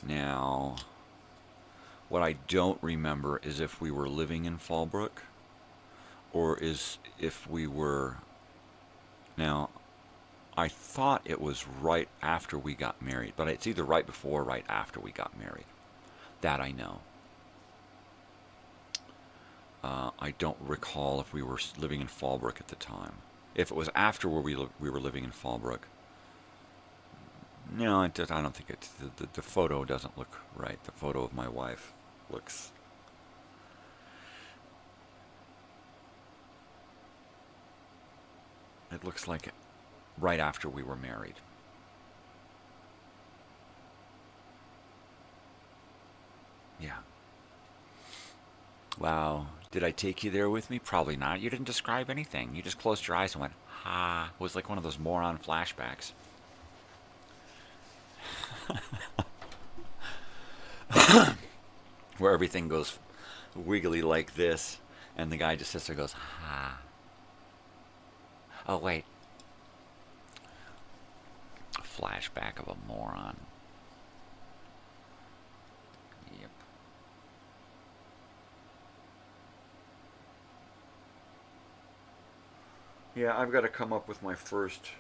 Now, what I don't remember is if we were living in Fallbrook or is if we were... Now, I thought it was right after we got married, but it's either right before or right after we got married. That I know. I don't recall if we were living in Fallbrook at the time. If it was after we were living in Fallbrook, no, I don't think it's... The photo doesn't look right. The photo of my wife looks... It looks like right after we were married. Yeah. Wow. Did I take you there with me? Probably not. You didn't describe anything. You just closed your eyes and went, ha. It was like one of those moron flashbacks. Where everything goes wiggly like this, and the guy just sits there and goes, ha. Oh, wait. A flashback of a moron. Yep. Yeah, I've got to come up with my first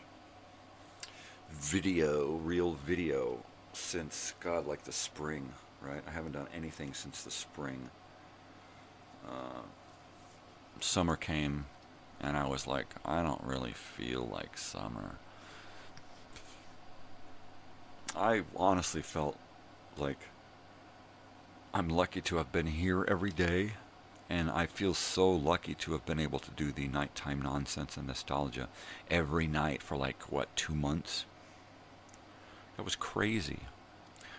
real video, since, God, like the spring, right? I haven't done anything since the spring. Summer came, and I was like, I don't really feel like summer. I honestly felt like I'm lucky to have been here every day, and I feel so lucky to have been able to do the nighttime nonsense and nostalgia every night for like, what, 2 months? That was crazy.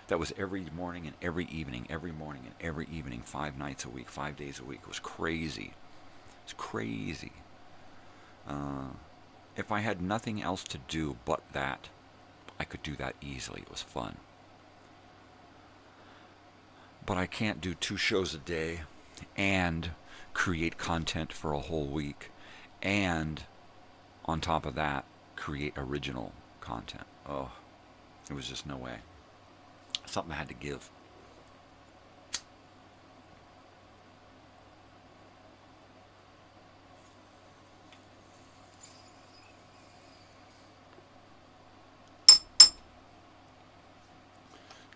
That was every morning and every evening, every morning and every evening, 5 nights a week, 5 days a week. It was crazy. It's crazy. If I had nothing else to do but that, I could do that easily. It was fun. But I can't do 2 shows a day and create content for a whole week and, on top of that, create original content. Oh, there was just no way. Something had to give.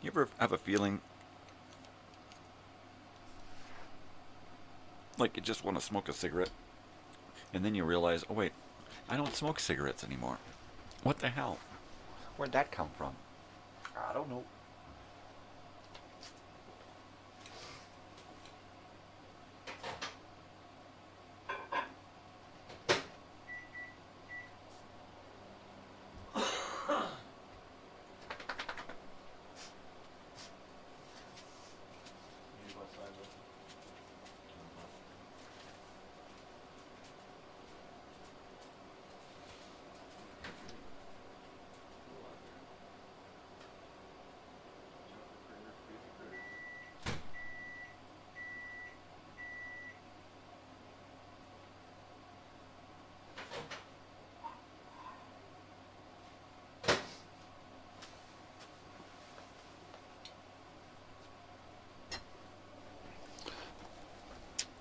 You ever have a feeling like you just want to smoke a cigarette, and then you realize, oh wait, I don't smoke cigarettes anymore. What the hell? Where'd that come from? I don't know.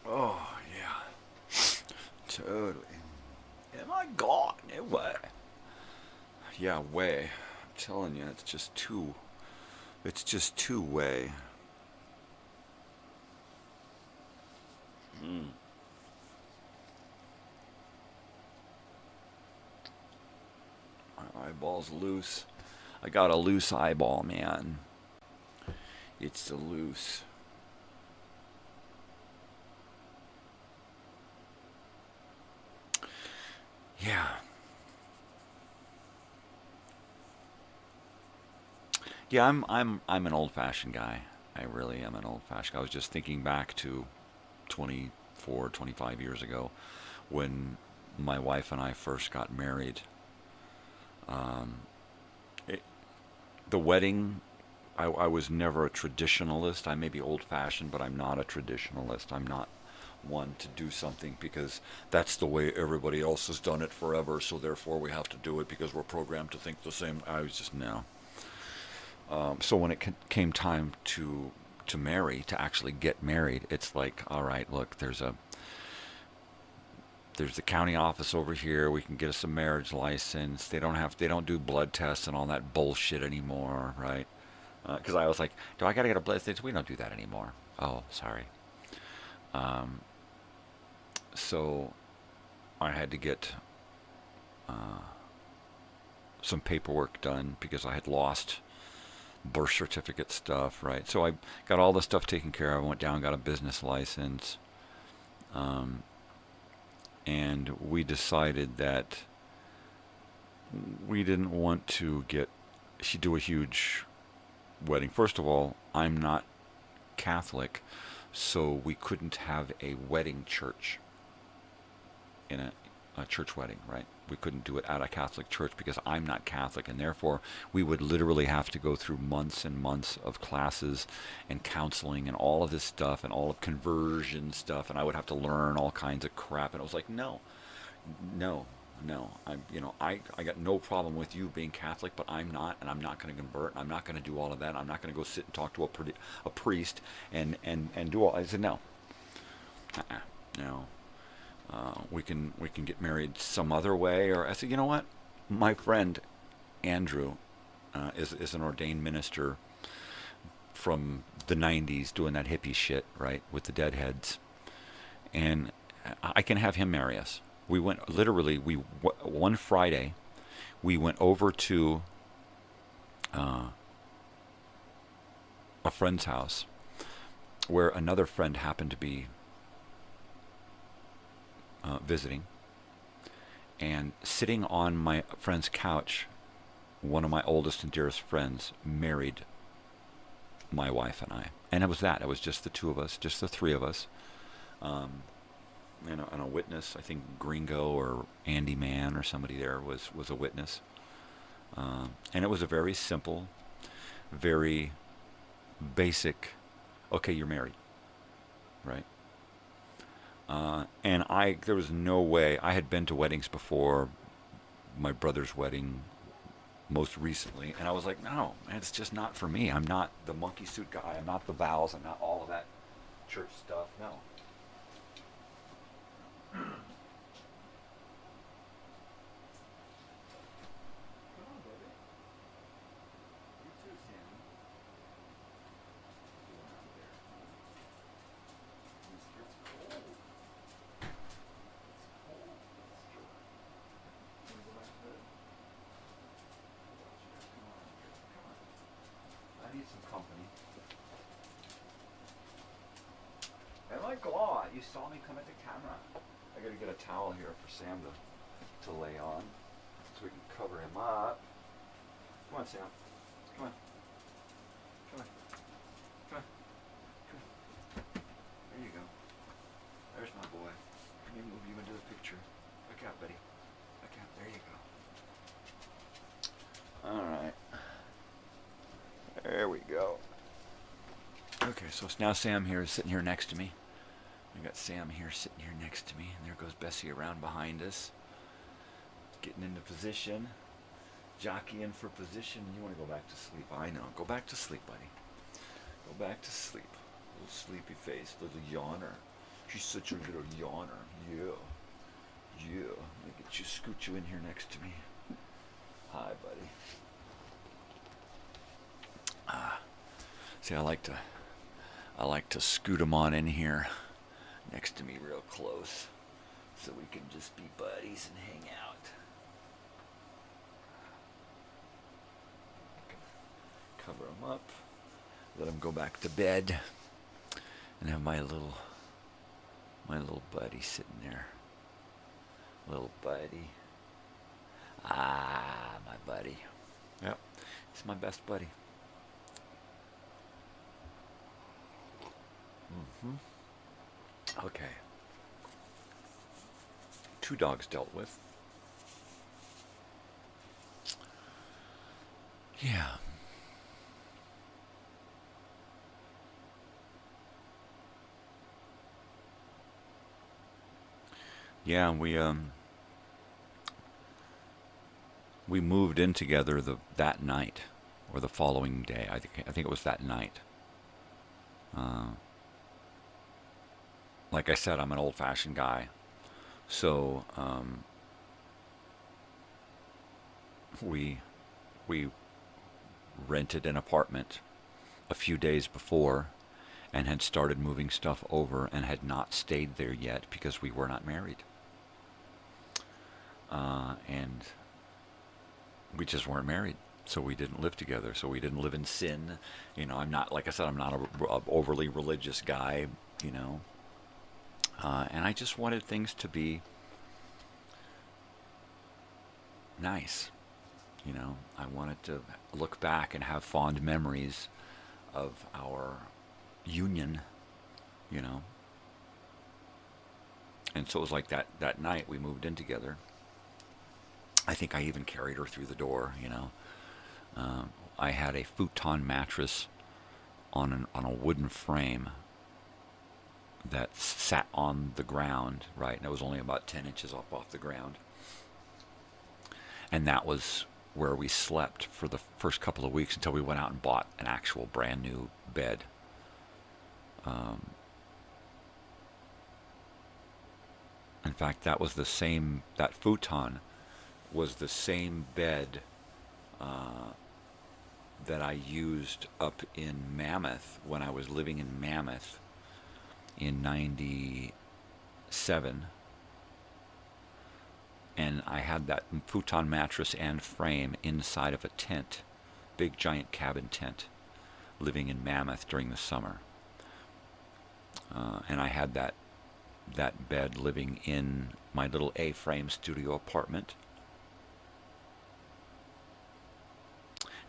Oh, yeah. Totally. Am I gone? Way. Yeah, way. I'm telling you, it's just too way. My eyeball's loose. I got a loose eyeball, man. It's a loose. Yeah. Yeah, I'm an old-fashioned guy. I really am an old-fashioned guy. I was just thinking back to 24, 25 years ago when my wife and I first got married. The wedding, I was never a traditionalist. I may be old-fashioned, but I'm not a traditionalist. I'm not one to do something because that's the way everybody else has done it forever, so therefore we have to do it because we're programmed to think the same. I was just, no. So when it came time to marry, to actually get married, it's like, all right, look, there's the county office over here. We can get us a marriage license. They don't do blood tests and all that bullshit anymore, right? Because I was like, do I got to get a blood test? We don't do that anymore. Oh, sorry. So I had to get some paperwork done because I had lost birth certificate stuff, right? So I got all the stuff taken care of. I went down, got a business license, and we decided that we didn't want to do a huge wedding. First of all, I'm not Catholic, so we couldn't have a wedding church in a church wedding, right? We couldn't do it at a Catholic church because I'm not Catholic, and therefore we would literally have to go through months and months of classes and counseling and all of this stuff and all of conversion stuff, and I would have to learn all kinds of crap, and I was like, no. I got no problem with you being Catholic, but I'm not, and I'm not going to convert. I'm not going to do all of that. I'm not going to go sit and talk to a priest and do all. I said no. No. We can get married some other way. Or I said, you know what? My friend Andrew is an ordained minister from the 90s doing that hippie shit, right, with the Deadheads, and I can have him marry us. We went literally. One Friday, we went over to a friend's house where another friend happened to be visiting, and sitting on my friend's couch one of my oldest and dearest friends married my wife and I. And it was that. It was just the two of us, just the three of us. And a witness, I think Gringo or Andy Mann or somebody there was a witness. And it was a very simple, very basic, okay, you're married, right? And there was no way, I had been to weddings before, my brother's wedding most recently, and I was like, no, man, it's just not for me. I'm not the monkey suit guy. I'm not the vows. I'm not all of that church stuff. No. You saw me come at the camera. I gotta get a towel here for Sam to lay on so we can cover him up. Come on, Sam. Come on. Come on. Come on. Come on. There you go. There's my boy. Let me move you into the picture. Look out, buddy. Look out. There you go. Alright. There we go. Okay, so now Sam here is sitting here next to me. I got Sam here sitting here next to me, and there goes Bessie around behind us, getting into position, jockeying for position. You want to go back to sleep? I know. Go back to sleep, buddy. Go back to sleep. Little sleepy face, little yawner. She's such a little yawner. Yeah. Yeah. Let me get you, scoot you in here next to me. Hi, buddy. See, I like to scoot him on in here next to me real close so we can just be buddies and hang out. Cover him up, let him go back to bed, and have my little buddy sitting there. Little buddy. Ah, my buddy. Yep, he's my best buddy. Okay. 2 dogs dealt with. Yeah. Yeah, we moved in together that night or the following day. I think it was that night. Like I said, I'm an old-fashioned guy, so we rented an apartment a few days before and had started moving stuff over and had not stayed there yet because we were not married. And we just weren't married, so we didn't live together, so we didn't live in sin. You know, I'm not, like I said, I'm not a overly religious guy, you know. And I just wanted things to be nice, you know. I wanted to look back and have fond memories of our union, you know. And so it was like that night we moved in together. I think I even carried her through the door, you know. I had a futon mattress on a wooden frame that sat on the ground, right? And it was only about 10 inches off the ground. And that was where we slept for the first couple of weeks until we went out and bought an actual brand new bed. In fact, that futon was the same bed that I used up in Mammoth when I was living in Mammoth in 97. And I had that futon mattress and frame inside of a tent, big giant cabin tent, living in Mammoth during the summer. And I had that bed living in my little A-frame studio apartment.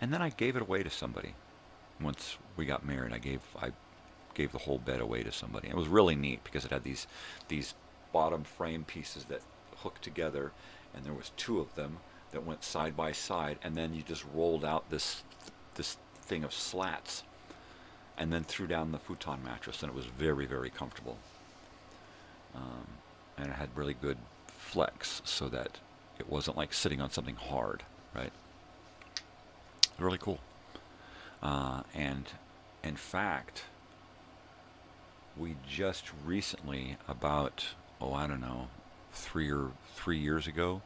And then I gave it away to somebody. Once we got married, I gave the whole bed away to somebody. It was really neat because it had these bottom frame pieces that hooked together, and there was 2 of them that went side by side, and then you just rolled out this thing of slats and then threw down the futon mattress, and it was very, very comfortable. And it had really good flex so that it wasn't like sitting on something hard, right? Really cool. And in fact, we just recently, about, I don't know, 4 years ago,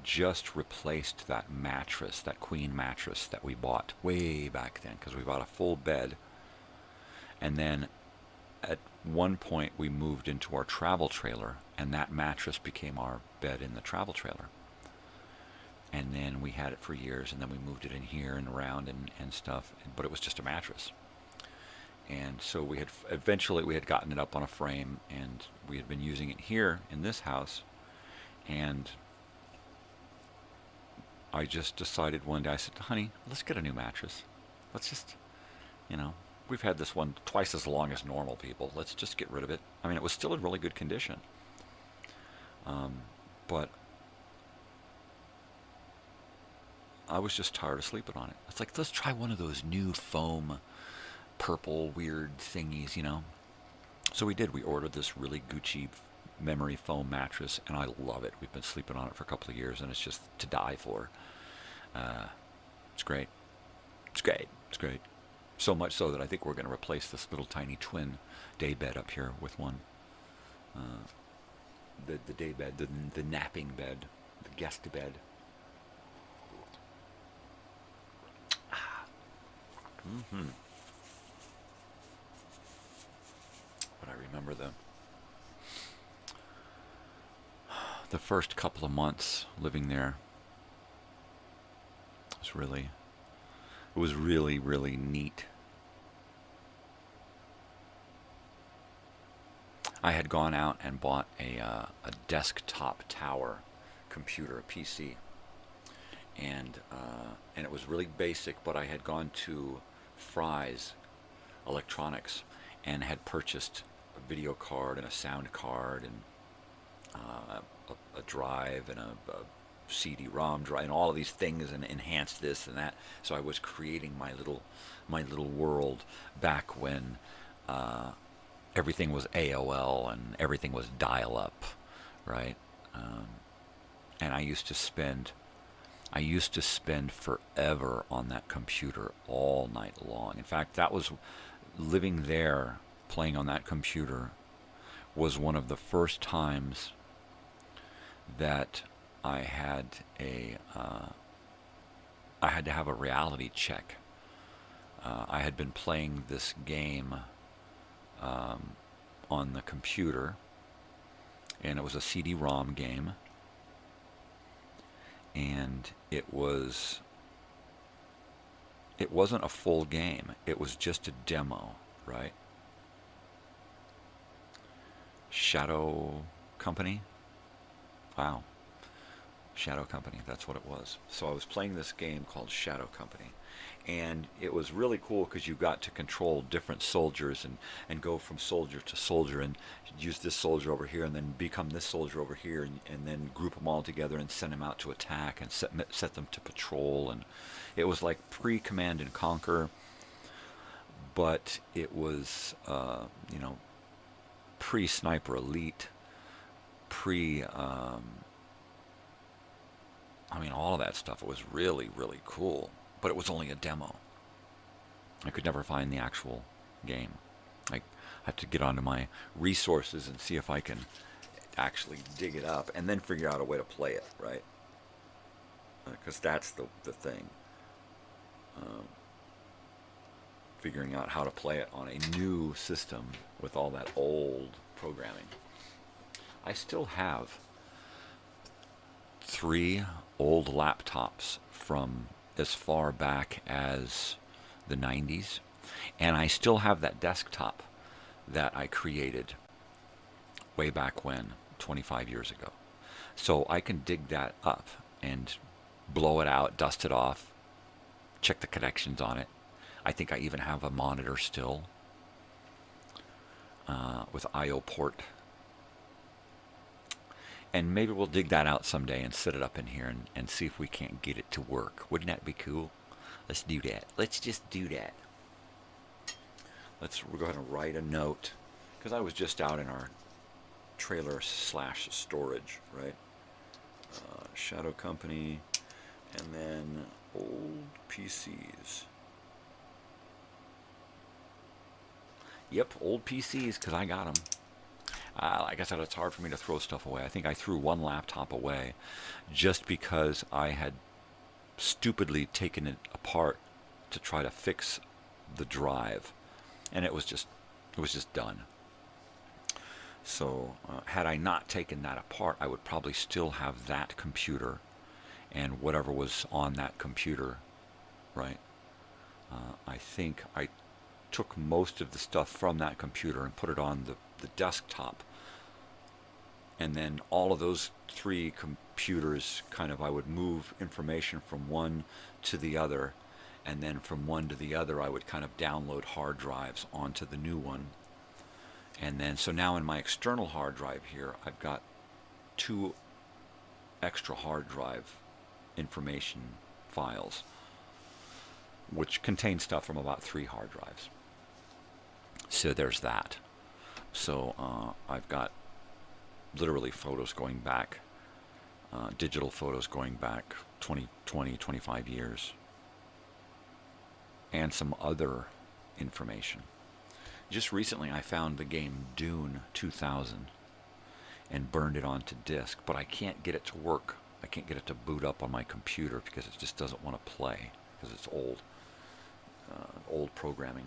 just replaced that mattress, that queen mattress that we bought way back then, because we bought a full bed. And then at one point we moved into our travel trailer, and that mattress became our bed in the travel trailer. And then we had it for years, and then we moved it in here and around and stuff, but it was just a mattress. And so we had eventually gotten it up on a frame, and we had been using it here in this house. And I just decided one day, I said, honey, let's get a new mattress. Let's just, we've had this one twice as long as normal people. Let's just get rid of it. I mean, it was still in really good condition. But I was just tired of sleeping on it. It's like, let's try one of those new foam, purple, weird thingies, So we did. We ordered this really Gucci memory foam mattress, and I love it. We've been sleeping on it for a couple of years, and it's just to die for. It's great. It's great. It's great. So much so that I think we're going to replace this little tiny twin day bed up here with one. The day bed, the napping bed, the guest bed. Mm-hmm. But I remember the first couple of months living there. It was really, really neat. I had gone out and bought a desktop tower computer, a PC, and it was really basic. But I had gone to Fry's Electronics and had purchased a video card and a sound card and a drive and a CD-ROM drive and all of these things, and enhanced this and that. So I was creating my little world back when everything was AOL and everything was dial-up, right? And I used to spend forever on that computer all night long. In fact, that was living there, playing on that computer, was one of the first times that I had to have a reality check. I had been playing this game on the computer, and it was a CD-ROM game, and it wasn't a full game. It was just a demo, right? Shadow Company? Wow. Shadow Company, that's what it was. So I was playing this game called Shadow Company, and it was really cool because you got to control different soldiers and go from soldier to soldier and use this soldier over here and then become this soldier over here, and then group them all together and send them out to attack and set them to patrol. And it was like pre-Command and Conquer, but it was pre-Sniper Elite, all of that stuff. It was really, really cool, but it was only a demo. I could never find the actual game. I have to get onto my resources and see if I can actually dig it up and then figure out a way to play it, right? Because that's the thing. Figuring out how to play it on a new system with all that old programming. I still have 3 old laptops from as far back as the 90s, and I still have that desktop that I created way back when, 25 years ago. So I can dig that up and blow it out, dust it off, check the connections on it. I think I even have a monitor still with I/O port. And maybe we'll dig that out someday and set it up in here and see if we can't get it to work. Wouldn't that be cool? Let's do that. Let's just do that. We'll go ahead and write a note, because I was just out in our trailer / storage, right? Shadow Company, and then old PCs. Yep, old PCs, because I got them. Like I said, it's hard for me to throw stuff away. I think I threw one laptop away just because I had stupidly taken it apart to try to fix the drive, and it was just done. So had I not taken that apart, I would probably still have that computer and whatever was on that computer, right? I think I took most of the stuff from that computer and put it on the desktop, and then all of those 3 computers I would move information from one to the other, and then from one to the other I would kind of download hard drives onto the new one. And then so now in my external hard drive here, I've got 2 extra hard drive information files, which contain stuff from about 3 hard drives. So there's that. So I've got literally photos going back, digital photos going back 25 years, and some other information. Just recently I found the game Dune 2000 and burned it onto disk, but I can't get it to work. I can't get it to boot up on my computer because it just doesn't want to play, because it's old programming.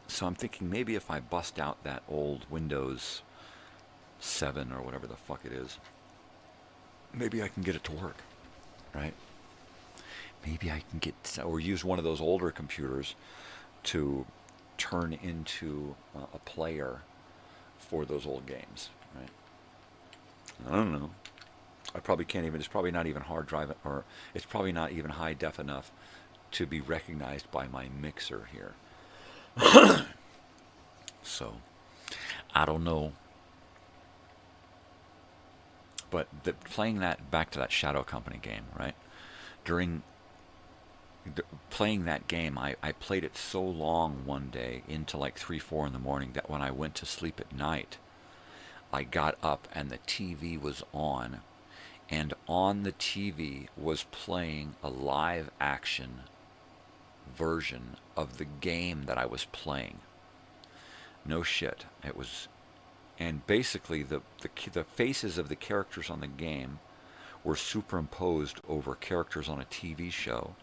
So I'm thinking maybe if I bust out that old Windows 7 or whatever the fuck it is, maybe I can get it to work, right? Maybe I can or use one of those older computers to turn into a player for those old games, right? I don't know. I probably can't even, it's probably not even hard drive, or it's probably not even high def enough to be recognized by my mixer here. So, I don't know. But playing that, back to that Shadow Company game, right? Playing that game, I played it so long one day, into like 3, 4 in the morning, that when I went to sleep at night, I got up and the TV was on, and on the TV was playing a live action version of the game that I was playing. No shit. It was, and basically the faces of the characters on the game were superimposed over characters on a TV show,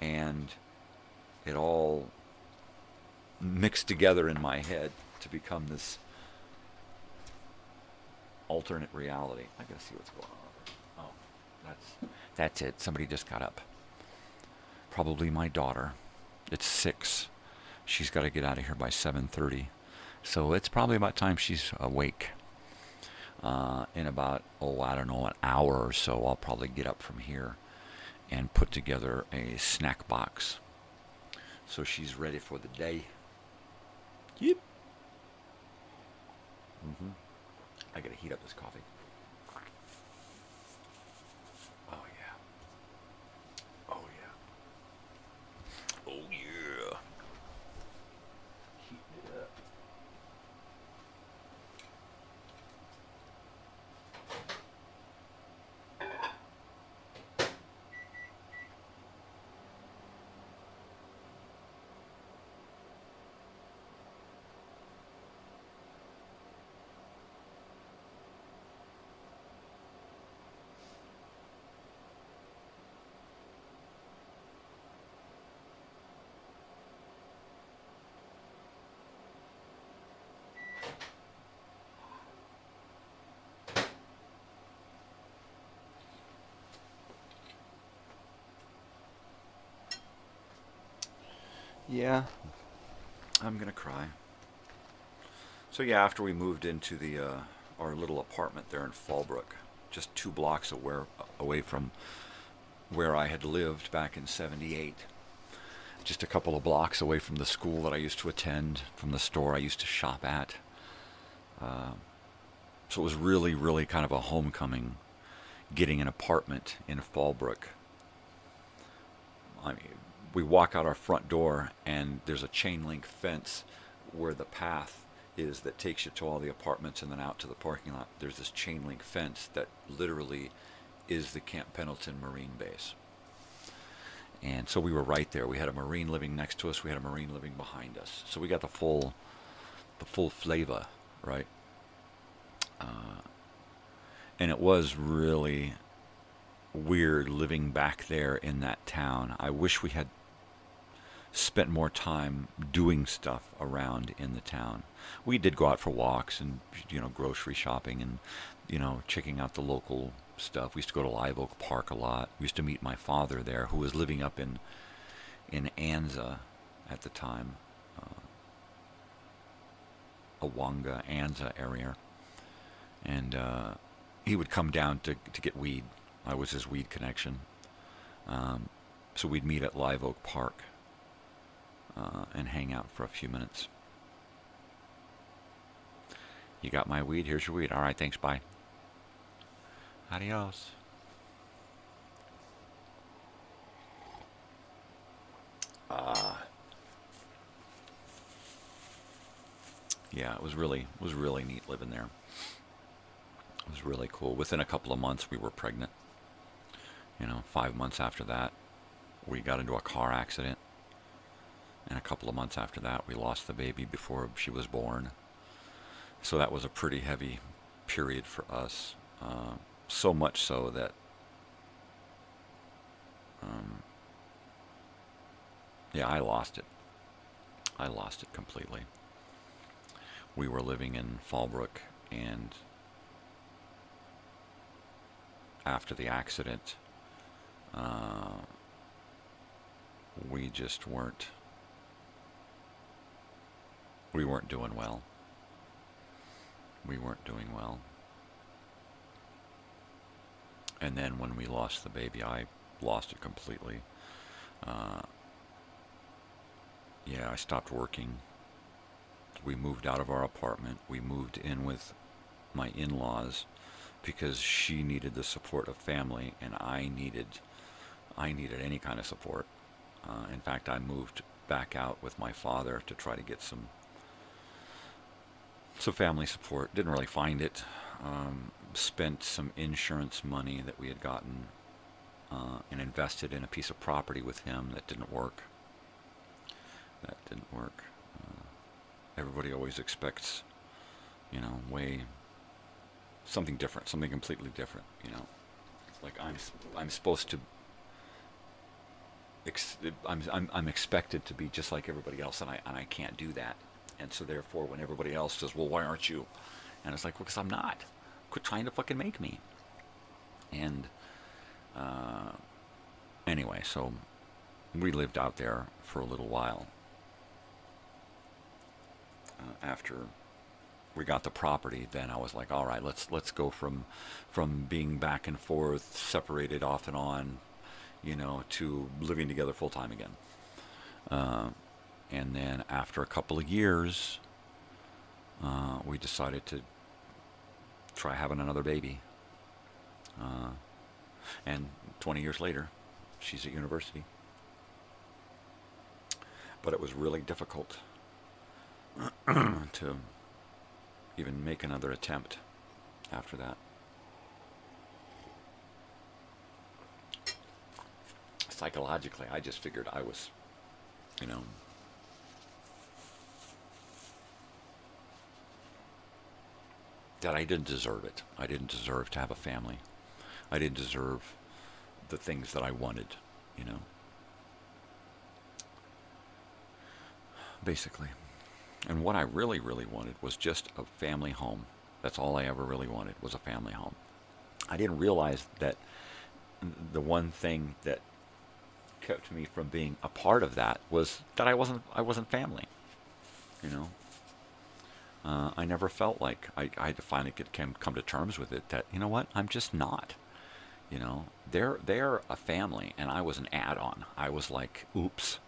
and it all mixed together in my head to become this alternate reality. I gotta see what's going on. Oh, that's it. Somebody just got up. Probably my daughter. It's 6. She's got to get out of here by 7:30. So it's probably about time she's awake. In about, I don't know, an hour or so, I'll probably get up from here and put together a snack box so she's ready for the day. Yep. I gotta heat up this coffee. Oh yeah. Oh yeah. Oh yeah. Heat it up. Yeah, I'm gonna cry. So yeah, after we moved into the our little apartment there in Fallbrook, just 2 blocks away from where I had lived back in '78. Just a couple of blocks away from the school that I used to attend, from the store I used to shop at. So it was really, really kind of a homecoming, getting an apartment in Fallbrook. I mean, we walk out our front door, and there's a chain link fence where the path is that takes you to all the apartments and then out to the parking lot. There's this chain link fence that literally is the Camp Pendleton Marine Base. And so we were right there. We had a Marine living next to us. We had a Marine living behind us. So we got the full flavor, right? And it was really weird living back there in that town. I wish we had spent more time doing stuff around in the town. We did go out for walks and, grocery shopping and, checking out the local stuff. We used to go to Live Oak Park a lot. We used to meet my father there, who was living up in Anza at the time, Awanga, Anza area. And he would come down to get weed. I was his weed connection. So we'd meet at Live Oak Park and hang out for a few minutes. You got my weed? Here's your weed. All right, thanks, bye. Adios. Yeah, it was really neat living there. It was really cool. Within a couple of months, we were pregnant. 5 months after that, we got into a car accident. And a couple of months after that, we lost the baby before she was born. So that was a pretty heavy period for us. So much so that I lost it. I lost it completely. We were living in Fallbrook, and after the accident, we just weren't doing well. We weren't doing well. And then when we lost the baby, I lost it completely. I stopped working. We moved out of our apartment. We moved in with my in-laws because she needed the support of family, and I needed any kind of support. In fact, I moved back out with my father to try to get some family support. Didn't really find it. Spent some insurance money that we had gotten and invested in a piece of property with him. That didn't work. Everybody always expects, something different, something completely different. Like I'm supposed to. I'm expected to be just like everybody else, and I can't do that. And so therefore, when everybody else says, "Well, why aren't you?" And it's like, "Well, because I'm not. Quit trying to fucking make me." And anyway, so we lived out there for a little while. After we got the property, then I was like, "All right, let's go from being back and forth, separated off and on, to living together full time again." And then after a couple of years, we decided to try having another baby. And 20 years later, she's at university. But it was really difficult to even make another attempt after that. Psychologically, I just figured I was, that I didn't deserve it. I didn't deserve to have a family. I didn't deserve the things that I wanted, basically. And what I really, really wanted was just a family home. That's all I ever really wanted, was a family home. I didn't realize that the one thing that kept me from being a part of that was that I wasn't family. I never felt like I had to finally come to terms with it that, I'm just not. You know, they're a family, and I was an add-on. I was like, oops,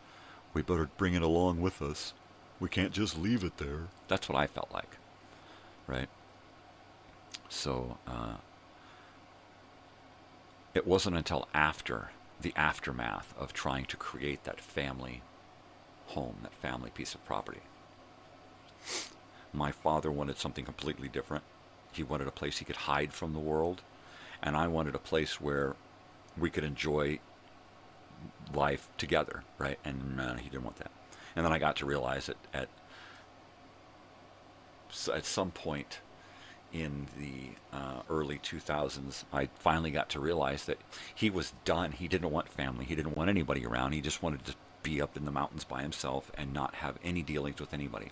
we better bring it along with us. We can't just leave it there. That's what I felt like, right? So it wasn't until after the aftermath of trying to create that family home, that family piece of property. My father wanted something completely different. He wanted a place he could hide from the world, and I wanted a place where we could enjoy life together, right? And he didn't want that. And then I got to realize that at some point in the early 2000s, I finally got to realize that he was done. He didn't want family. He didn't want anybody around. He just wanted to be up in the mountains by himself and not have any dealings with anybody.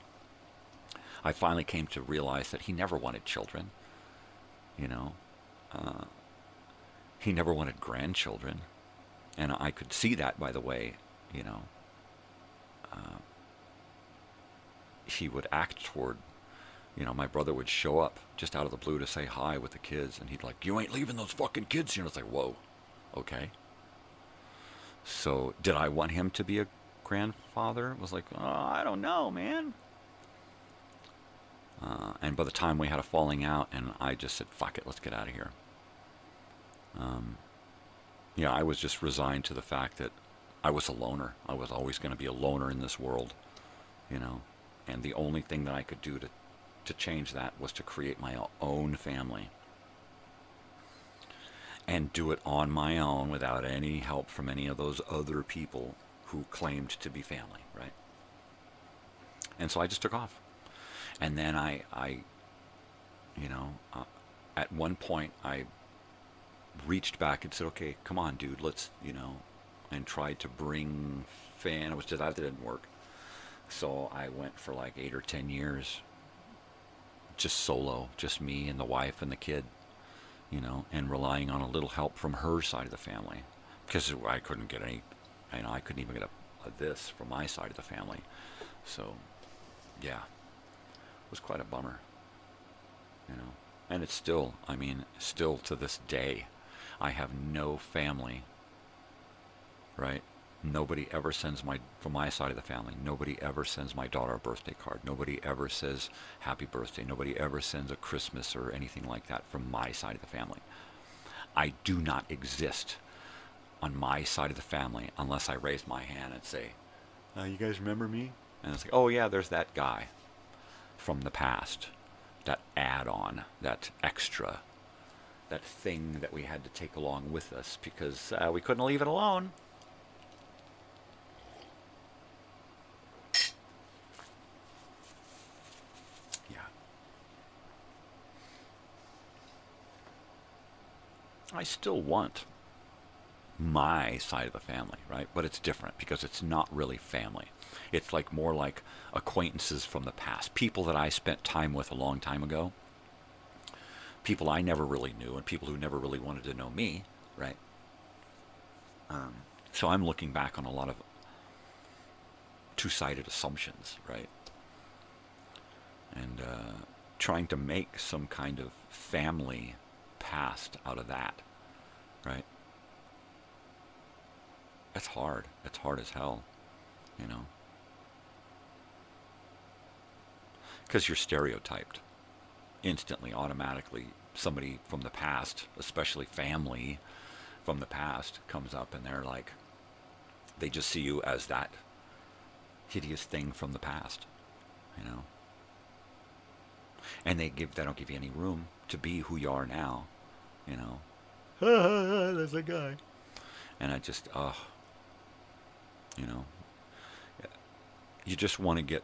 I finally came to realize that he never wanted children, you know. He never wanted grandchildren. And I could see that, by the way, you know. He would act toward, you know, my brother would show up just out of the blue to say hi with the kids, and he'd like, you ain't leaving those fucking kids. You know, it's like, whoa, okay. So did I want him to be a grandfather? It was like, oh, I don't know, man. And by the time we had a falling out, and I just said, fuck it, let's get out of here. Yeah, I was just resigned to the fact that I was a loner. I was always going to be a loner in this world, you know. And the only thing that I could do to change that was to create my own family. And do it on my own without any help from any of those other people who claimed to be family, right? And so I just took off. And then I you know, at one point I reached back and said, okay, come on, dude, let's, you know, and tried to bring that didn't work. So I went for like 8 or 10 years just solo, just me and the wife and the kid, you know, and relying on a little help from her side of the family, because I couldn't get any, you know, I couldn't even get a this from my side of the family. So yeah, it was quite a bummer, you know. And it's still, I mean, still to this day, I have no family, right? Nobody ever sends from my side of the family, nobody ever sends my daughter a birthday card. Nobody ever says happy birthday. Nobody ever sends a Christmas or anything like that from my side of the family. I do not exist on my side of the family unless I raise my hand and say, you guys remember me? And it's like, oh yeah, there's that guy from the past, that add-on, that extra, that thing that we had to take along with us because we couldn't leave it alone. I still want my side of the family, right? But it's different because it's not really family. It's like more like acquaintances from the past, people that I spent time with a long time ago, people I never really knew, and people who never really wanted to know me, right? So I'm looking back on a lot of two-sided assumptions, right? And trying to make some kind of family past out of that, right? It's hard. It's hard as hell, you know? Because you're stereotyped instantly, automatically. Somebody from the past, especially family from the past, comes up and they're like, they just see you as that hideous thing from the past, you know? And they don't give you any room to be who you are now, you know. There's a guy. And I just, you know, you just want to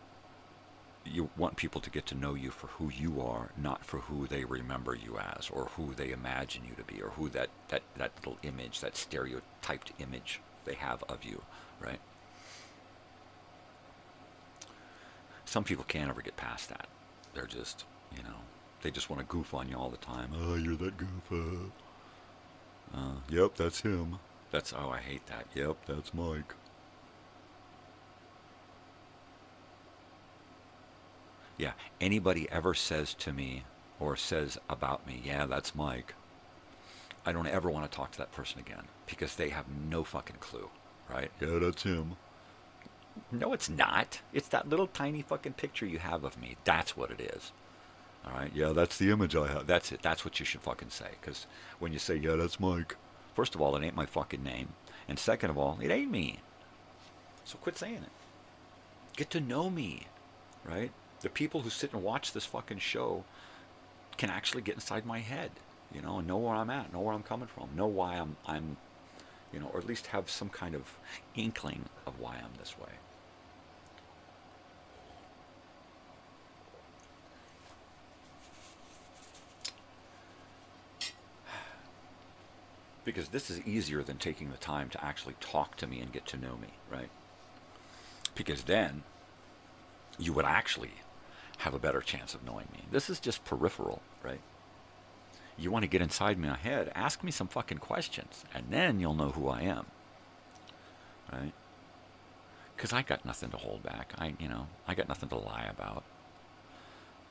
you want people to get to know you for who you are, not for who they remember you as, or who they imagine you to be, or who that little image, that stereotyped image they have of you, right? Some people can't ever get past that. They're just, you know, they just want to goof on you all the time. Oh, you're that goof. Yep, that's him. Oh, I hate that. Yep, that's Mike. Yeah, anybody ever says to me or says about me, yeah, that's Mike, I don't ever want to talk to that person again because they have no fucking clue, right? Yeah, that's him. No, it's not. It's that little tiny fucking picture you have of me. That's what it is. All right? Yeah, that's the image I have. That's it. That's what you should fucking say. Because when you say, yeah, that's Mike, first of all, it ain't my fucking name. And second of all, it ain't me. So quit saying it. Get to know me, right? The people who sit and watch this fucking show can actually get inside my head, you know, and know where I'm at, know where I'm coming from, know why I'm, you know, or at least have some kind of inkling of why I'm this way. Because this is easier than taking the time to actually talk to me and get to know me, right? Because then you would actually have a better chance of knowing me. This is just peripheral, right? You want to get inside my head, ask me some fucking questions, and then you'll know who I am, right? Because I got nothing to hold back. I got nothing to lie about.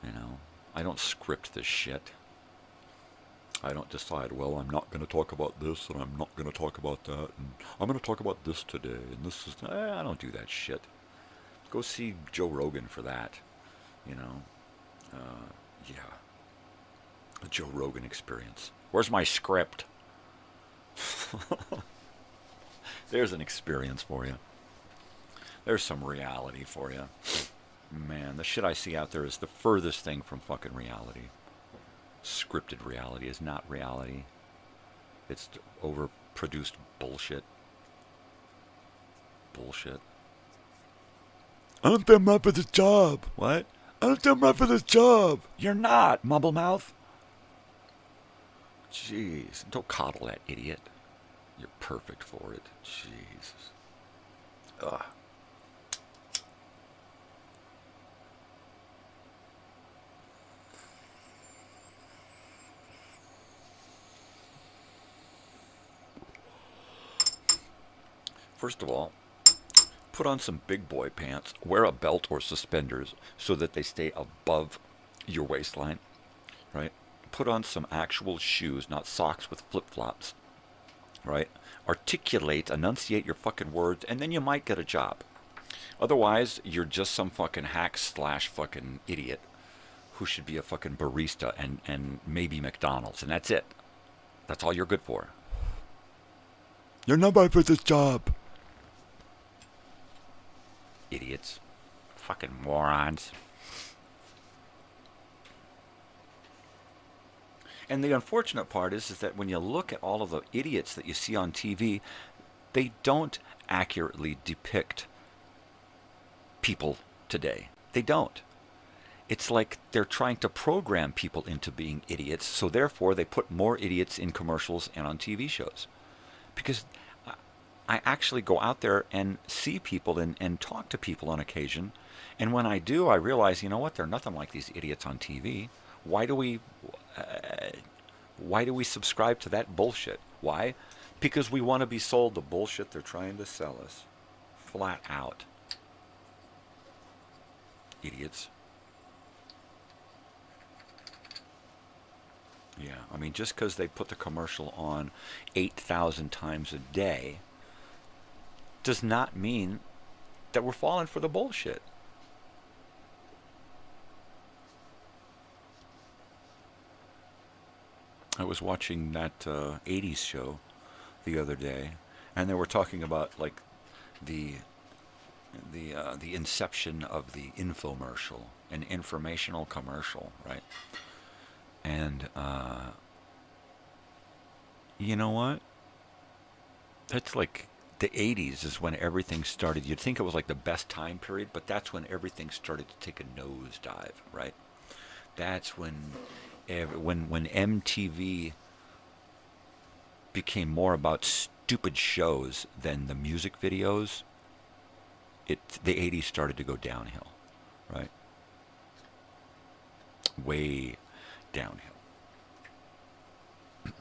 You know, I don't script this shit. I don't decide, well, I'm not going to talk about this, and I'm not going to talk about that, and I'm going to talk about this today, and this is... I don't do that shit. Go see Joe Rogan for that, you know. Yeah. The Joe Rogan experience. Where's my script? There's an experience for you. There's some reality for you. Man, the shit I see out there is the furthest thing from fucking reality. Scripted reality is not reality. It's overproduced bullshit. Bullshit. I don't think I'm right for this job. What? I don't think I'm right for this job. You're not, mumblemouth. Jeez, don't coddle that idiot. You're perfect for it. Jesus. Ugh. First of all, put on some big boy pants, wear a belt or suspenders so that they stay above your waistline, right? Put on some actual shoes, not socks with flip-flops, right? Articulate, enunciate your fucking words, and then you might get a job. Otherwise, you're just some fucking hack / fucking idiot who should be a fucking barista and maybe McDonald's, and that's it. That's all you're good for. You're not right for this job. Idiots. Fucking morons. And the unfortunate part is that when you look at all of the idiots that you see on TV, they don't accurately depict people today. They don't. It's like they're trying to program people into being idiots, so therefore they put more idiots in commercials and on TV shows. Because I actually go out there and see people and talk to people on occasion. And when I do, I realize, you know what? They're nothing like these idiots on TV. Why do we subscribe to that bullshit? Why? Because we want to be sold the bullshit they're trying to sell us. Flat out. Idiots. Yeah, I mean, just because they put the commercial on 8,000 times a day does not mean that we're falling for the bullshit. I was watching that 80s show the other day, and they were talking about like the inception of the infomercial, an informational commercial, right? And you know what? That's like the 80s is when everything started. You'd think it was like the best time period, but that's when everything started to take a nosedive, right? That's when MTV became more about stupid shows than the music videos. The 80s started to go downhill, right? Way downhill. There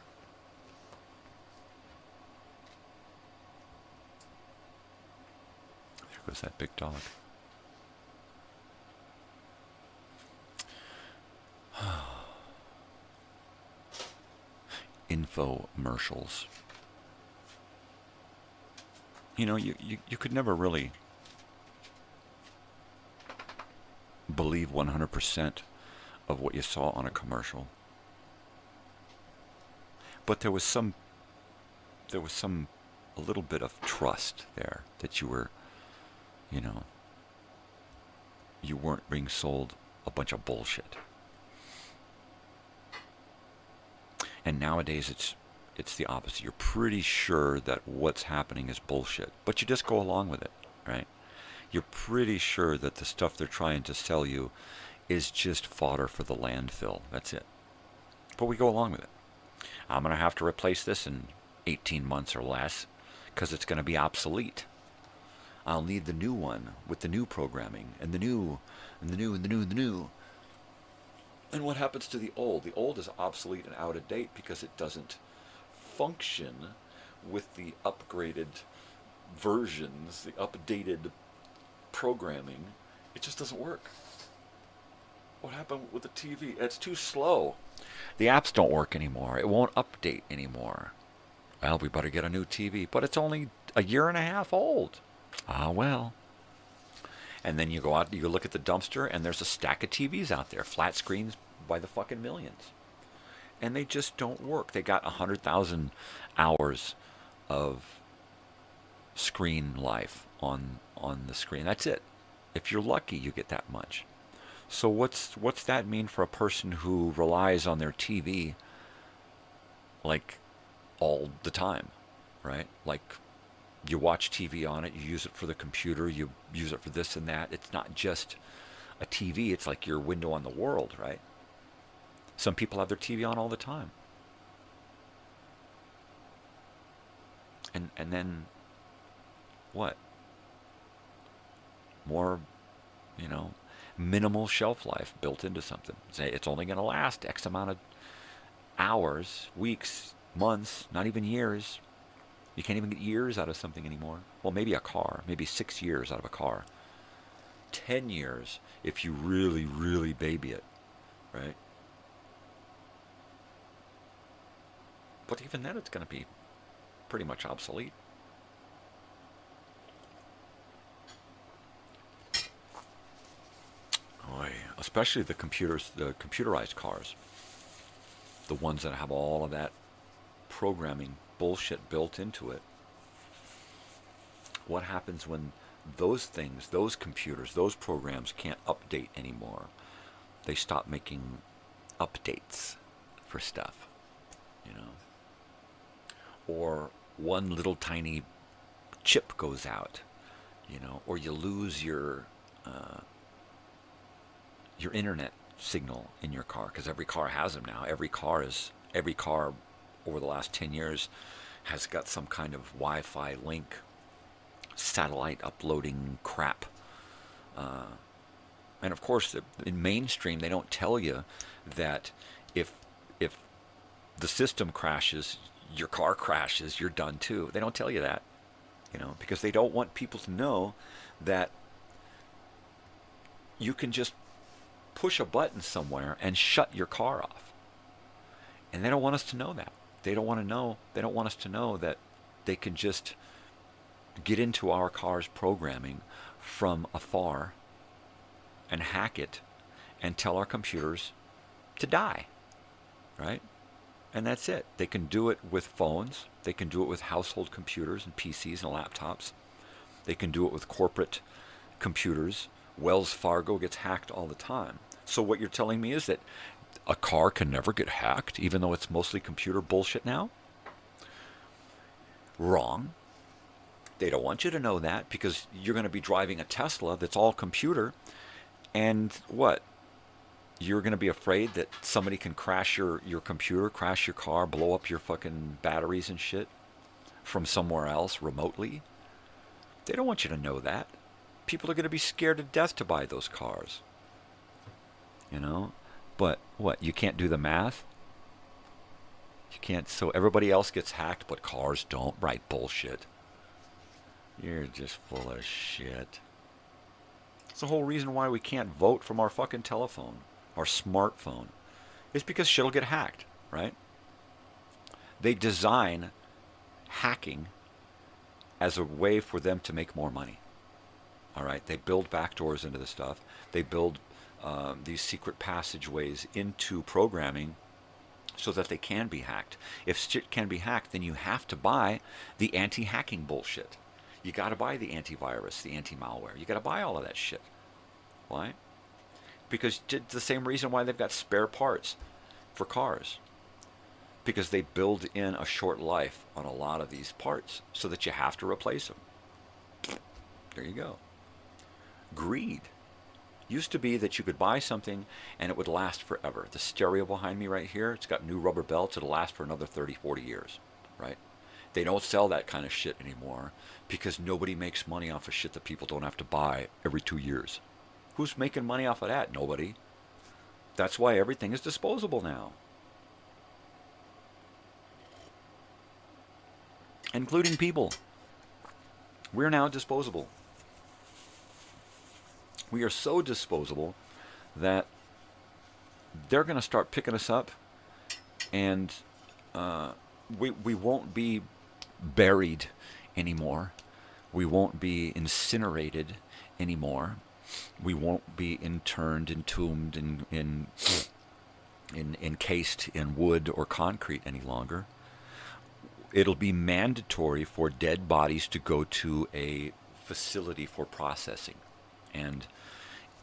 goes that big dog. infomercials. You know, you could never really believe 100% of what you saw on a commercial. But there was a little bit of trust there that you were, you know, you weren't being sold a bunch of bullshit. And nowadays it's the opposite. You're pretty sure that what's happening is bullshit, but you just go along with it, right? You're pretty sure that the stuff they're trying to sell you is just fodder for the landfill. That's it. But we go along with it. I'm going to have to replace this in 18 months or less because it's going to be obsolete. I'll need the new one with the new programming and the new and the new and the new and the new. And what happens to the old? The old is obsolete and out of date because it doesn't function with the upgraded versions, the updated programming. It just doesn't work. What happened with the TV? It's too slow. The apps don't work anymore. It won't update anymore. Well, we better get a new TV. But it's only a year and a half old. Ah, well. And then you go out, you look at the dumpster, and there's a stack of TVs out there, flat screens by the fucking millions. And they just don't work. They got 100,000 hours of screen life on the screen. That's it. If you're lucky, you get that much. So what's that mean for a person who relies on their TV like all the time, right? Like you watch TV on it, you use it for the computer, you use it for this and that. It's not just a TV, it's like your window on the world, right? Some people have their TV on all the time. And then what? More, you know, minimal shelf life built into something. Say it's only going to last X amount of hours, weeks, months, not even years. You can't even get years out of something anymore. Well, maybe a car, maybe 6 years out of a car. 10 years if you really, really baby it, right? But even then it's going to be pretty much obsolete. Especially the computerized cars. The ones that have all of that programming bullshit built into it. What happens when those things, those computers, those programs can't update anymore? They stop making updates for stuff, you know. Or one little tiny chip goes out, you know, or you lose your internet signal in your car, because every car has them now. Every car over the last 10 years has got some kind of Wi-Fi link, satellite uploading crap. And of course, in mainstream, they don't tell you that if the system crashes, your car crashes, you're done too. They don't tell you that, you know, because they don't want people to know that you can just push a button somewhere and shut your car off. And they don't want us to know that. They don't want us to know that they can just get into our car's programming from afar and hack it and tell our computers to die, right? And that's it. They can do it with phones. They can do it with household computers and PCs and laptops. They can do it with corporate computers. Wells Fargo gets hacked all the time. So what you're telling me is that a car can never get hacked, even though it's mostly computer bullshit now? Wrong. They don't want you to know that, because you're going to be driving a Tesla that's all computer, and what? You're going to be afraid that somebody can crash your computer, crash your car, blow up your fucking batteries and shit from somewhere else remotely? They don't want you to know that. People are going to be scared to death to buy those cars. You know? But what? You can't do the math? You can't. So everybody else gets hacked, but cars don't? Right, bullshit. You're just full of shit. It's the whole reason why we can't vote from our fucking telephone, our smartphone. It's because shit'll get hacked, right? They design hacking as a way for them to make more money. All right, they build backdoors into the stuff. They build these secret passageways into programming so that they can be hacked. If shit can be hacked, then you have to buy the anti-hacking bullshit. You got to buy the antivirus, the anti-malware. You got to buy all of that shit. Why? Because it's the same reason why they've got spare parts for cars. Because they build in a short life on a lot of these parts so that you have to replace them. There you go. Greed. Used to be that you could buy something and it would last forever. The stereo behind me right here, it's got new rubber belts. It'll last for another 30, 40 years, right? They don't sell that kind of shit anymore because nobody makes money off of shit that people don't have to buy every 2 years. Who's making money off of that? Nobody. That's why everything is disposable now. Including people. We're now disposable. We are so disposable that they're going to start picking us up, and we won't be buried anymore. We won't be incinerated anymore. We won't be interned, entombed, encased in wood or concrete any longer. It'll be mandatory for dead bodies to go to a facility for processing and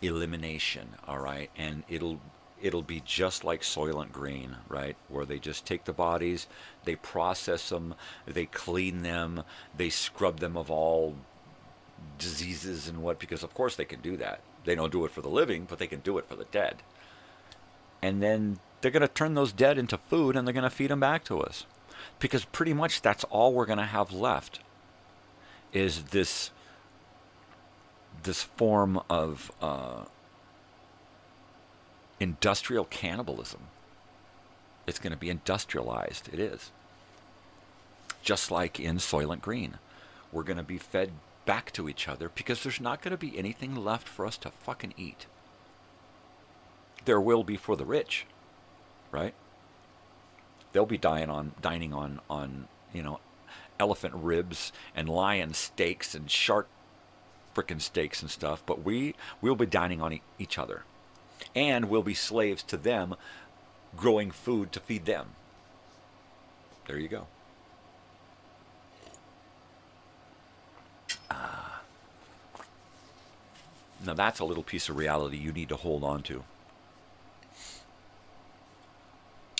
elimination, all right? And it'll be just like Soylent Green, right? Where they just take the bodies, they process them, they clean them, they scrub them of all diseases and what, because of course they can do that. They don't do it for the living, but they can do it for the dead. And then they're going to turn those dead into food and they're going to feed them back to us. Because pretty much that's all we're going to have left is this form of industrial cannibalism. It's going to be industrialized. It is. Just like in Soylent Green. We're going to be fed back to each other because there's not going to be anything left for us to fucking eat. There will be for the rich, right? They'll be dining on elephant ribs and lion steaks and shark frickin' steaks and stuff, but we'll be dining on each other. And we'll be slaves to them, growing food to feed them. There you go. Now that's a little piece of reality you need to hold on to.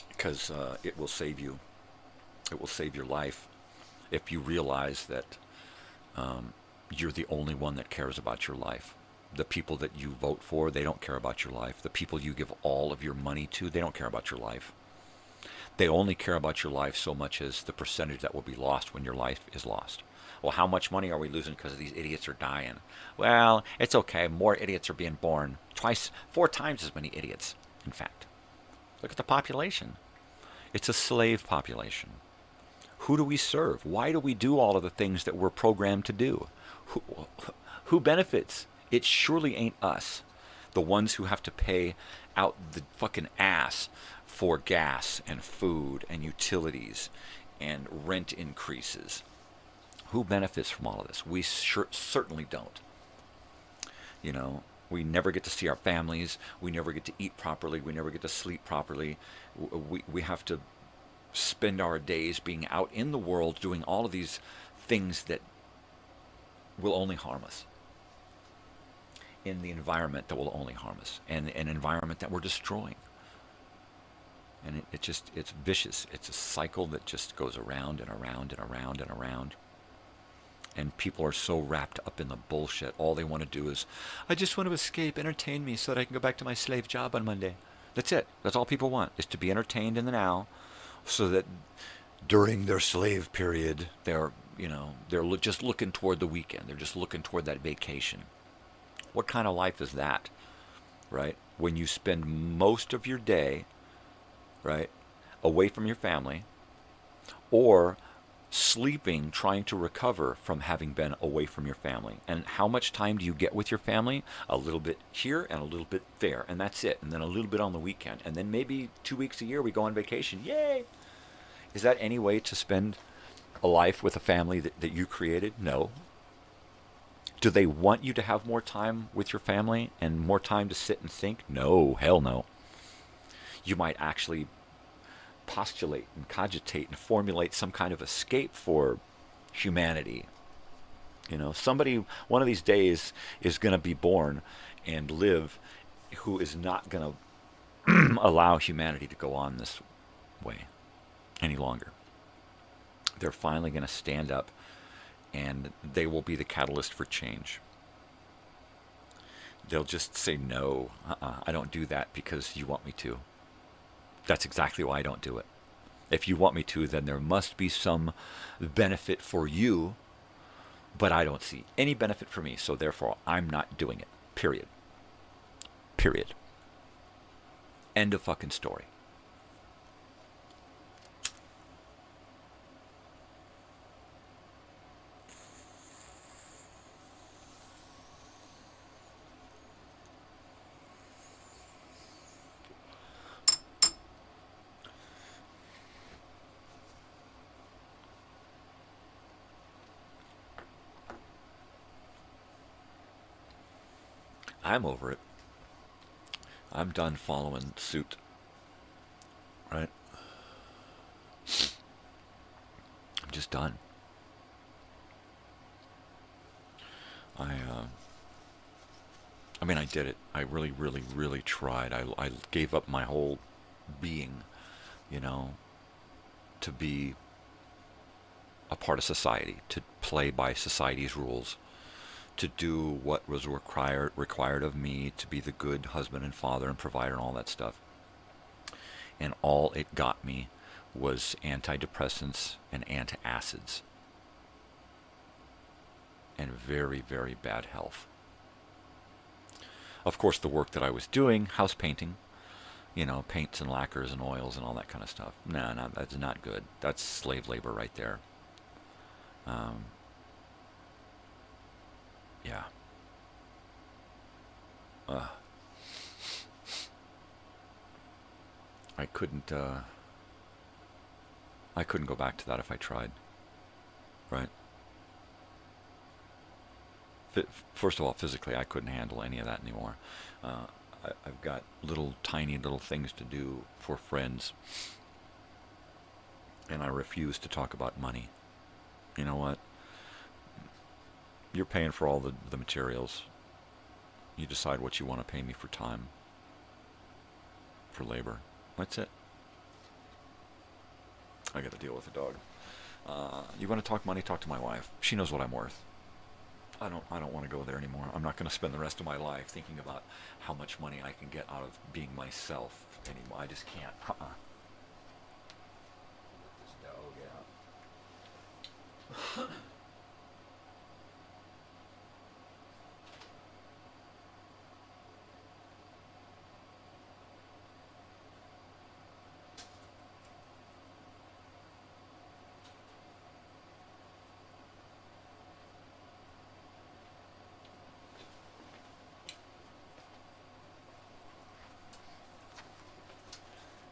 Because it will save you. It will save your life if you realize that you're the only one that cares about your life. The people that you vote for, they don't care about your life. The people you give all of your money to, they don't care about your life. They only care about your life so much as the percentage that will be lost when your life is lost. Well, how much money are we losing because these idiots are dying? Well, it's okay. More idiots are being born. 4 times as many idiots, in fact. Look at the population. It's a slave population. Who do we serve? Why do we do all of the things that we're programmed to do? Who benefits? It surely ain't us, the ones who have to pay out the fucking ass for gas and food and utilities and rent increases. Who benefits from all of this? We certainly don't. You know, we never get to see our families. We never get to eat properly. We never get to sleep properly. We have to spend our days being out in the world doing all of these things that will only harm us. In the environment that will only harm us. And an environment that we're destroying. And it's vicious. It's a cycle that just goes around and around and around and around. And people are so wrapped up in the bullshit. All they want to do is, I just want to escape, entertain me so that I can go back to my slave job on Monday. That's it. That's all people want, is to be entertained in the now so that during their slave period, they're just looking toward the weekend. They're just looking toward that vacation. What kind of life is that, right? When you spend most of your day, right, away from your family, or sleeping, trying to recover from having been away from your family. And how much time do you get with your family? A little bit here and a little bit there, and that's it. And then a little bit on the weekend. And then maybe 2 weeks a year we go on vacation. Yay! Is that any way to spend a life with a family that you created? No. Do they want you to have more time with your family and more time to sit and think? No, hell no. You might actually postulate and cogitate and formulate some kind of escape for humanity. You know, somebody one of these days is going to be born and live who is not going to allow humanity to go on this way any longer. They're finally going to stand up, and they will be the catalyst for change. They'll just say, no, I don't do that because you want me to. That's exactly why I don't do it. If you want me to, then there must be some benefit for you, but I don't see any benefit for me, so therefore I'm not doing it. Period. Period. End of fucking story. I'm over it. I'm done following suit. Right? I'm just done. I mean, I did it. I really, really, really tried. I gave up my whole being, you know, to be a part of society, to play by society's rules, to do what was required of me, to be the good husband and father and provider and all that stuff. And all it got me was antidepressants and antacids. And very, very bad health. Of course, the work that I was doing, house painting, you know, paints and lacquers and oils and all that kind of stuff. No, that's not good. That's slave labor right there. Yeah. I couldn't go back to that if I tried. Right? First of all, physically, I couldn't handle any of that anymore. I've got tiny little things to do for friends, and I refuse to talk about money. You know what? You're paying for all the materials. You decide what you want to pay me for time, for labor. That's it. I got to deal with the dog. You want to talk money? Talk to my wife. She knows what I'm worth. I don't want to go there anymore. I'm not going to spend the rest of my life thinking about how much money I can get out of being myself anymore. I just can't. This dog, yeah.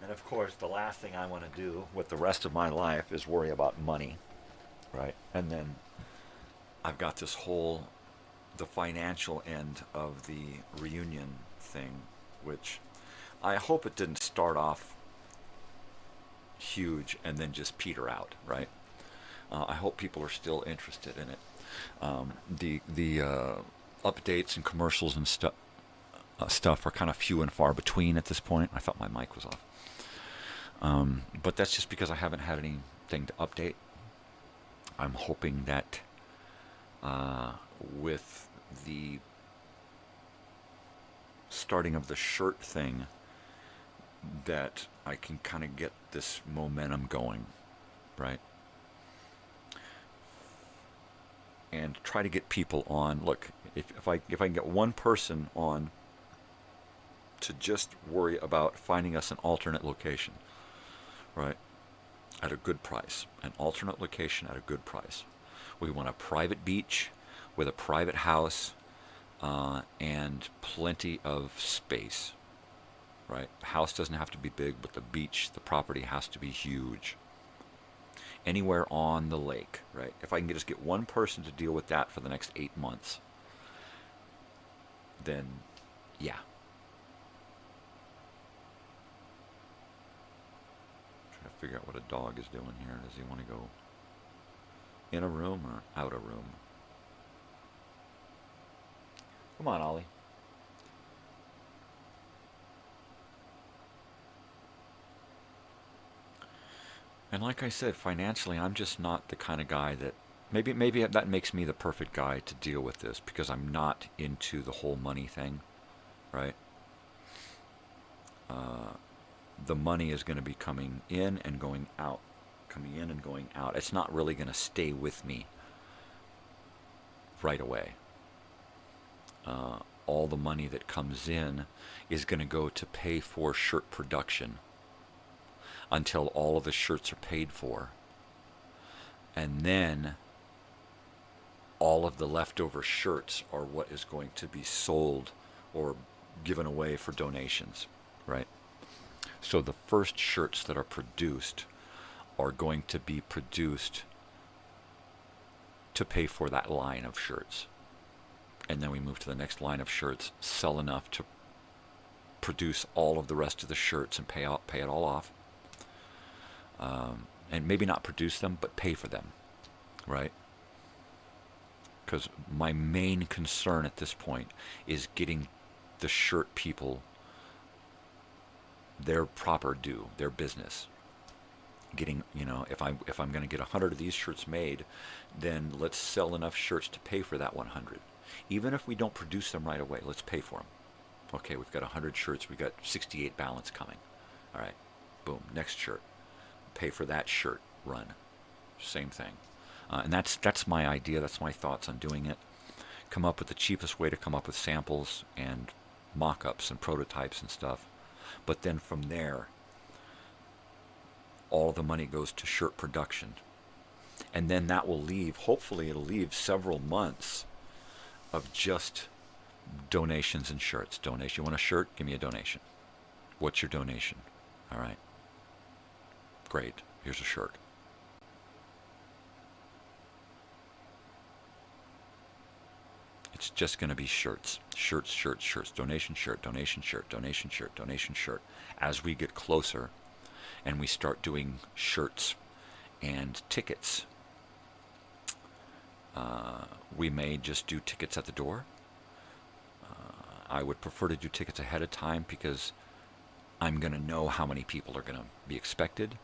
And of course, the last thing I want to do with the rest of my life is worry about money, right? And then I've got this the financial end of the reunion thing, which I hope it didn't start off huge and then just peter out, right? I hope people are still interested in it. The updates and commercials and stuff are kind of few and far between at this point. I thought my mic was off. But that's just because I haven't had anything to update. I'm hoping that with the starting of the shirt thing, that I can kind of get this momentum going, right? And try to get people on. Look, if I can get one person on to just worry about finding us an alternate location, right, at a good price, an alternate location at a good price. We want a private beach with a private house and plenty of space, right? The house doesn't have to be big, but the beach, the property has to be huge, anywhere on the lake, right? If I can just get one person to deal with that for the next 8 months, then yeah. Trying to figure out what a dog is doing here. Does he want to go in a room or out a room? Come on, Ollie. And like I said, financially, I'm just not the kind of guy that... Maybe that makes me the perfect guy to deal with this, because I'm not into the whole money thing, right? The money is going to be coming in and going out. Coming in and going out. It's not really going to stay with me right away. All the money that comes in is going to go to pay for shirt production until all of the shirts are paid for. And then all of the leftover shirts are what is going to be sold or given away for donations, right? So the first shirts that are produced are going to be produced to pay for that line of shirts. And then we move to the next line of shirts, sell enough to produce all of the rest of the shirts and pay it all off. And maybe not produce them, but pay for them, right? Because my main concern at this point is getting the shirt people their proper due, their business. Getting, if I'm going to get 100 of these shirts made, then let's sell enough shirts to pay for that 100. Even if we don't produce them right away, let's pay for them. Okay, we've got 100 shirts, we've got 68 balance coming. All right, boom, next shirt. Pay for that shirt run. Same thing. And that's my idea, that's my thoughts on doing it. Come up with the cheapest way to come up with samples and mock-ups and prototypes and stuff. But then from there, all the money goes to shirt production. And then that will leave, hopefully it'll leave several months of just donations and shirts. Donation. You want a shirt? Give me a donation. What's your donation? All right. Great. Here's a shirt. It's just going to be shirts. Shirts, shirts, shirts. Donation shirt, donation shirt, donation shirt, donation shirt. As we get closer and we start doing shirts and tickets, we may just do tickets at the door. I would prefer to do tickets ahead of time because I'm going to know how many people are going to be expected.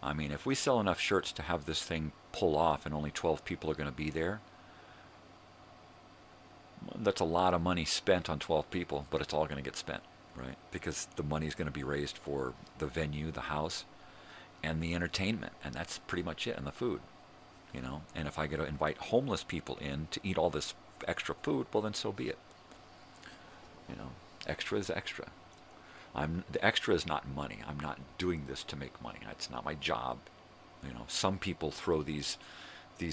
I mean, if we sell enough shirts to have this thing pull off and only 12 people are going to be there, that's a lot of money spent on 12 people, but it's all going to get spent, right? Because the money is going to be raised for the venue, the house, and the entertainment, and that's pretty much it, and the food, And if I get to invite homeless people in to eat all this extra food, well, then so be it. Extra is extra. The extra is not money. I'm not doing this to make money. It's not my job. Some people throw these,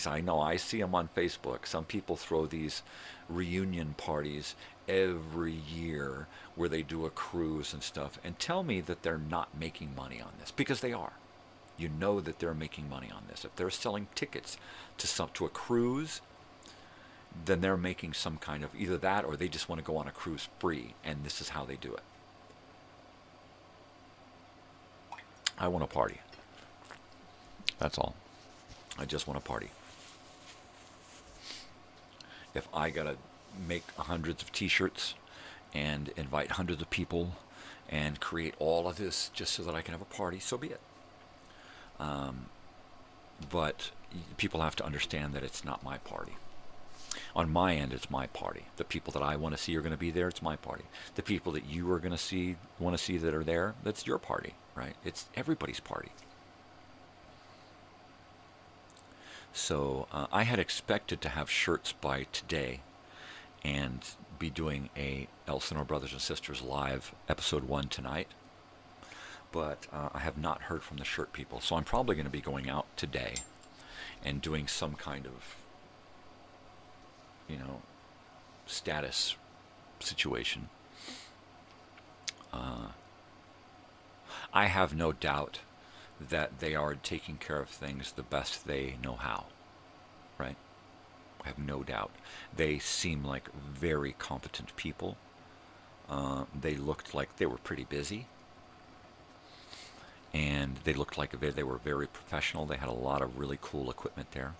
I know, I see them on Facebook. Some people throw these reunion parties every year where they do a cruise and stuff and tell me that they're not making money on this, because they are. You know that they're making money on this. If they're selling tickets to a cruise, then they're making some kind of either that or they just want to go on a cruise free, and this is how they do it. I want to party. That's all. I just want to party. If I got to make hundreds of t-shirts and invite hundreds of people and create all of this just so that I can have a party, so be it. But people have to understand that it's not my party. On my end, it's my party. The people that I want to see are going to be there, it's my party. The people that you are going to want to see that are there, that's your party, right? It's everybody's party. So I had expected to have shirts by today and be doing a Elsinore Brothers and Sisters live episode 1 tonight. But I have not heard from the shirt people. So I'm probably going to be going out today and doing some kind of, status situation. I have no doubt that they are taking care of things the best they know how, right? I have no doubt. They seem like very competent people. They looked like they were pretty busy. And they looked like they were very professional. They had a lot of really cool equipment there.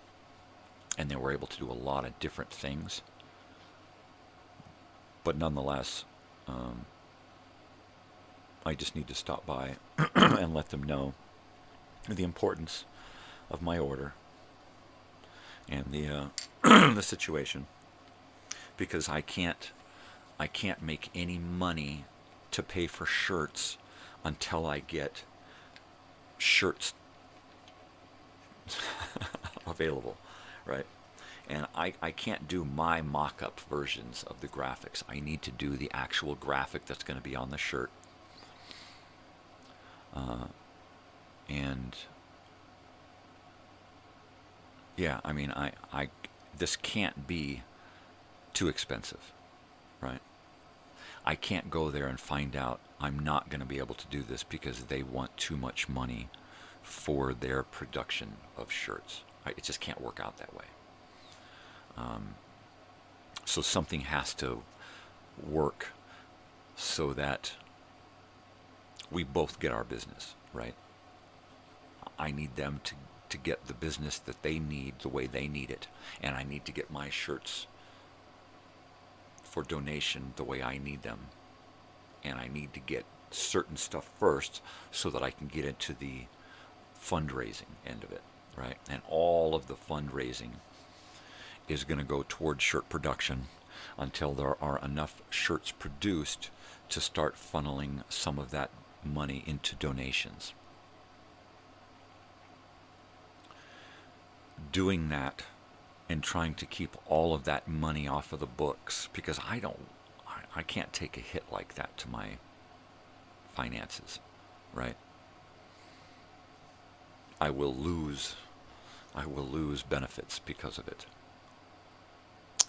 And they were able to do a lot of different things. But nonetheless, I just need to stop by and let them know the importance of my order and the the situation, because I can't make any money to pay for shirts until I get shirts available, right? And I can't do my mock-up versions of the graphics. I need to do the actual graphic that's going to be on the shirt. And yeah, I mean, this can't be too expensive, right? I can't go there and find out I'm not going to be able to do this because they want too much money for their production of shirts. It just can't work out that way. So something has to work so that we both get our business, right? I need them to get the business that they need the way they need it, and I need to get my shirts for donation the way I need them, and I need to get certain stuff first so that I can get into the fundraising end of it, right? And all of the fundraising is going to go towards shirt production until there are enough shirts produced to start funneling some of that money into donations. Doing that and trying to keep all of that money off of the books, because I can't take a hit like that to my finances, right? I will lose benefits because of it.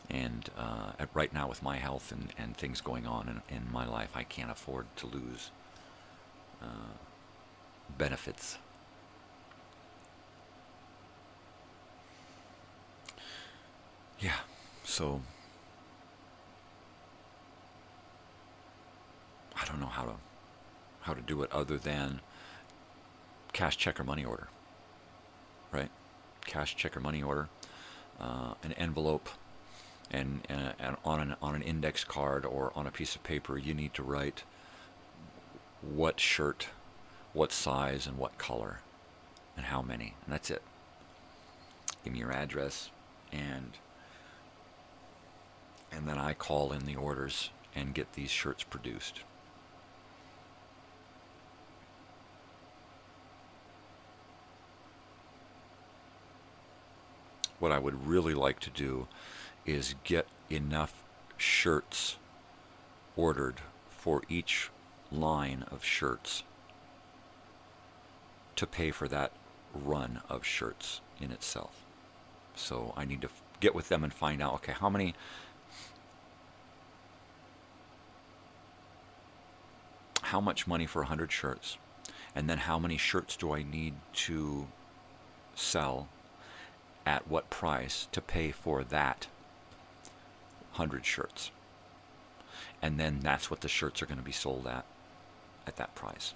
And right now with my health and things going on in my life, I can't afford to lose benefits. Yeah, so I don't know how to do it other than cash, check, or money order, right? Cash, check, or money order, an envelope, and on an index card or on a piece of paper, you need to write what shirt, what size, and what color, and how many, and that's it. Give me your address, and then I call in the orders and get these shirts produced. What I would really like to do is get enough shirts ordered for each line of shirts to pay for that run of shirts in itself. So I need to get with them and find out, okay, how much money for 100 shirts, and then how many shirts do I need to sell at what price to pay for that 100 shirts. And then that's what the shirts are going to be sold at that price.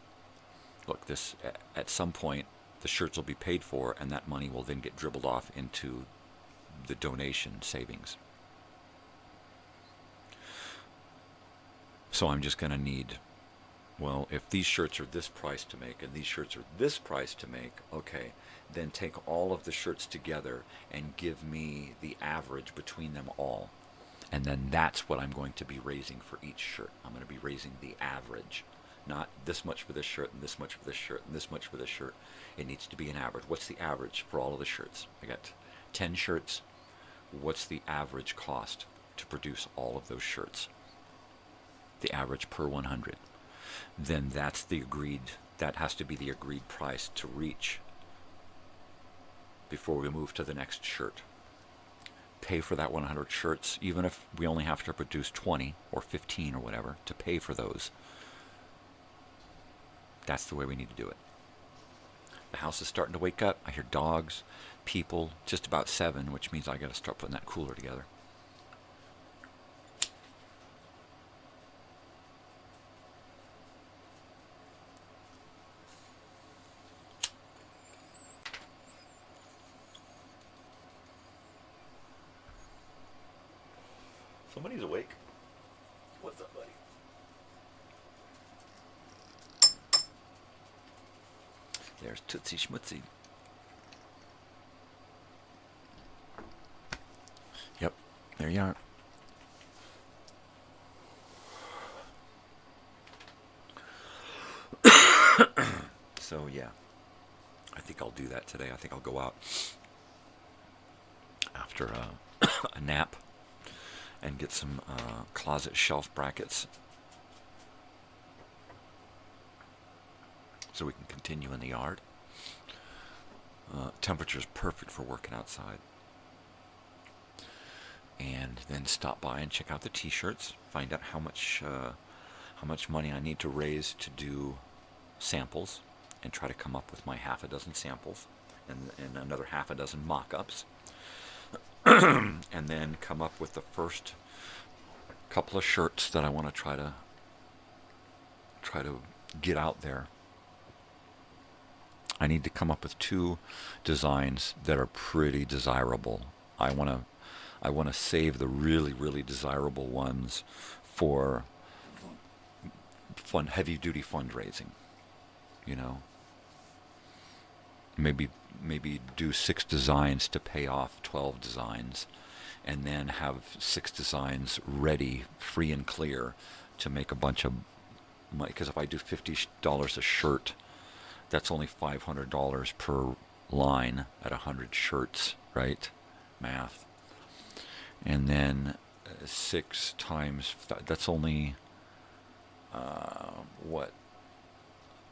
Look, this at some point the shirts will be paid for, and that money will then get dribbled off into the donation savings. So I'm just going to need, well, if these shirts are this price to make and these shirts are this price to make, okay, then take all of the shirts together and give me the average between them all. And then that's what I'm going to be raising for each shirt. I'm going to be raising the average, not this much for this shirt and this much for this shirt and this much for this shirt. It needs to be an average. What's the average for all of the shirts? I got 10 shirts. What's the average cost to produce all of those shirts? The average per 100. Then that has to be the agreed price to reach before we move to the next shirt. Pay for that 100 shirts, even if we only have to produce 20 or 15 or whatever, to pay for those. That's the way we need to do it. The house is starting to wake up. I hear dogs, people, just about 7, which means I got to start putting that cooler together. Somebody's awake. What's up, buddy? There's Tootsie Schmutzie. Yep, there you are. So, yeah. I think I'll do that today. I think I'll go out after a nap and get some closet shelf brackets so we can continue in the yard. Temperature's perfect for working outside. And then stop by and check out the t-shirts, find out how much money I need to raise to do samples, and try to come up with my half a dozen samples and another half a dozen mock-ups. And then come up with the first couple of shirts that I want to try to get out there. I need to come up with 2 designs that are pretty desirable. I want to save the really, really desirable ones for heavy-duty fundraising. You know, maybe do 6 designs to pay off 12 designs, and then have 6 designs ready, free and clear, to make a bunch of money. Because if I do $50 a shirt, that's only $500 per line at 100 shirts, right? Math. And then 6 times, that's only, what,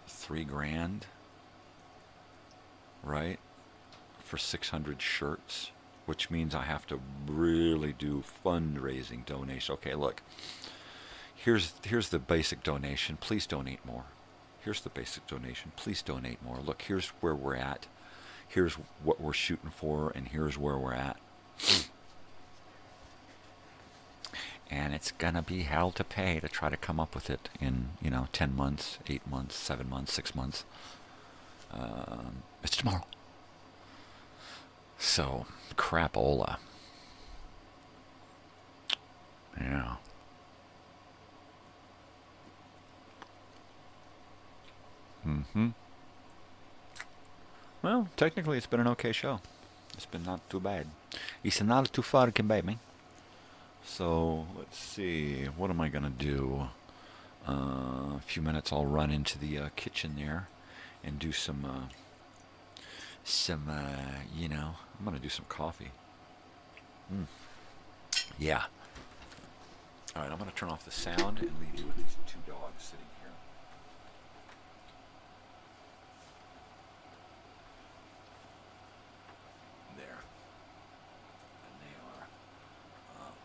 $3,000, right? For 600 shirts, which means I have to really do fundraising donation. Okay, look, here's the basic donation. Please donate more. Here's the basic donation. Please donate more. Look, here's where we're at. Here's what we're shooting for, and here's where we're at. And it's gonna be hell to pay to try to come up with it in 10 months, 8 months, 7 months, 6 months. It's tomorrow. So, crapola. Yeah. Well, technically it's been an okay show. It's been not too bad. It's not too far, baby. So, let's see. What am I going to do? A few minutes I'll run into the kitchen there and do some I'm going to do some coffee. Yeah. Alright, I'm going to turn off the sound and leave you with these 2 dogs sitting here. There. And they are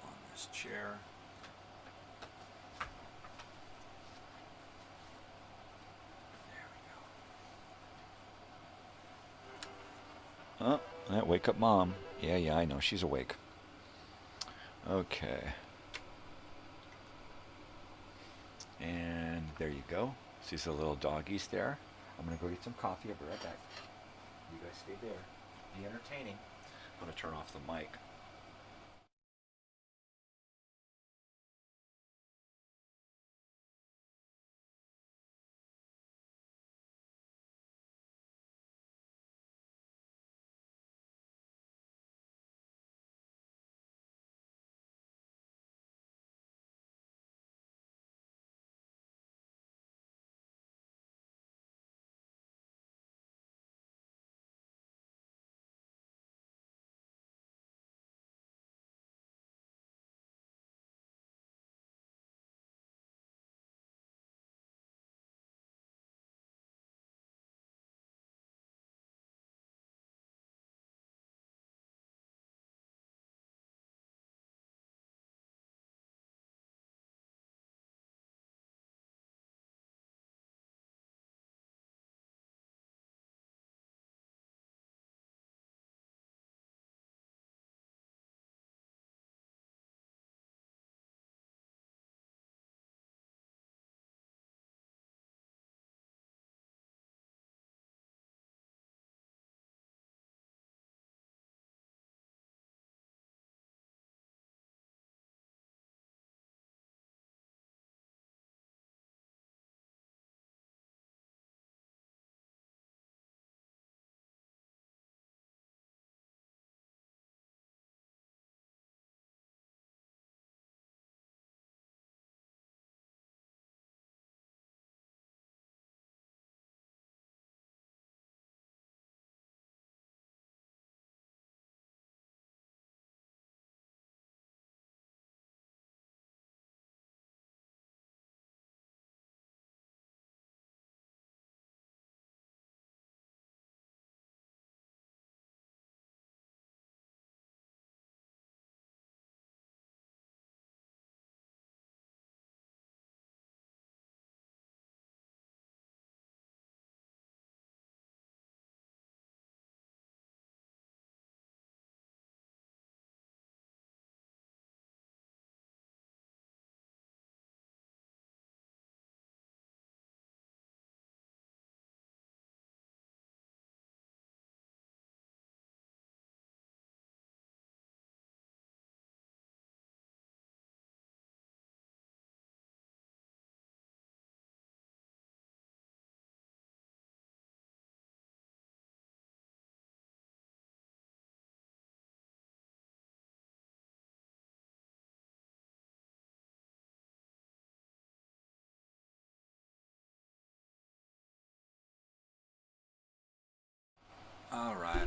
on this chair. Oh, that wake up mom. Yeah, I know. She's awake. Okay. And there you go. See the little doggies there? I'm going to go get some coffee. I'll be right back. You guys stay there. Be entertaining. I'm going to turn off the mic.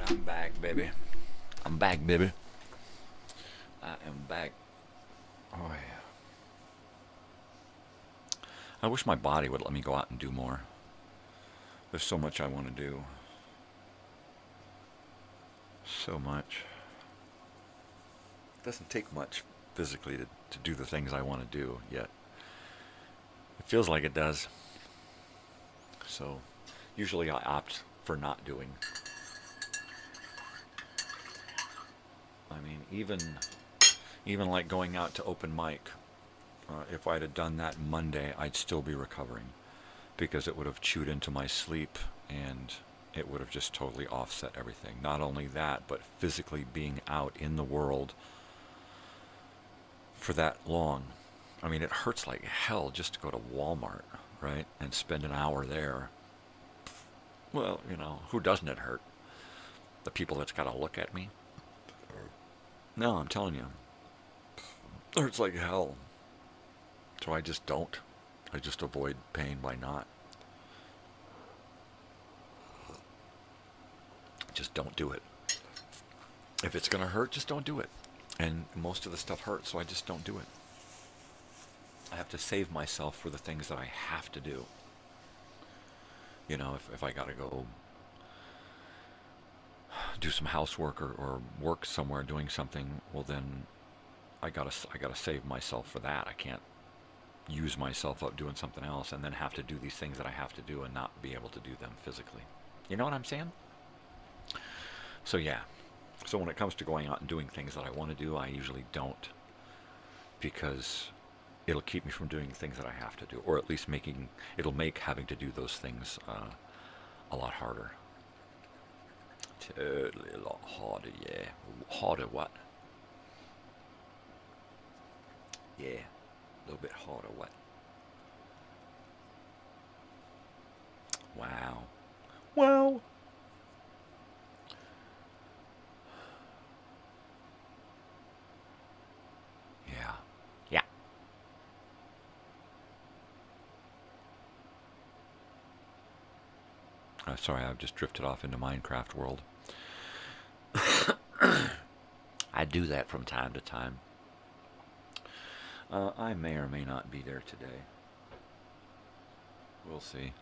I'm back, baby. I'm back, baby. I am back. Oh, yeah. I wish my body would let me go out and do more. There's so much I want to do. So much. It doesn't take much physically to do the things I want to do, yet it feels like it does. So usually I opt for not doing. I mean, even like going out to open mic, if I'd have done that Monday, I'd still be recovering because it would have chewed into my sleep and it would have just totally offset everything. Not only that, but physically being out in the world for that long. I mean, it hurts like hell just to go to Walmart, right, and spend an hour there. Well, you know, who doesn't it hurt? The people that's got to look at me? No, I'm telling you. It hurts like hell. So I just don't. I just avoid pain by not. Just don't do it. If it's going to hurt, just don't do it. And most of the stuff hurts, so I just don't do it. I have to save myself for the things that I have to do. You know, if I got to go do some housework or work somewhere doing something, well then I gotta save myself for that. I can't use myself up doing something else and then have to do these things that I have to do and not be able to do them physically. You know what I'm saying? So yeah. So when it comes to going out and doing things that I want to do, I usually don't, because it'll keep me from doing things that I have to do, or at least it'll make having to do those things a lot harder. Totally a lot harder, yeah. Harder what? Yeah, a little bit harder what? Wow. Wow. Yeah. Yeah. Sorry, I've just drifted off into Minecraft world. I do that from time to time. I may or may not be there today. We'll see.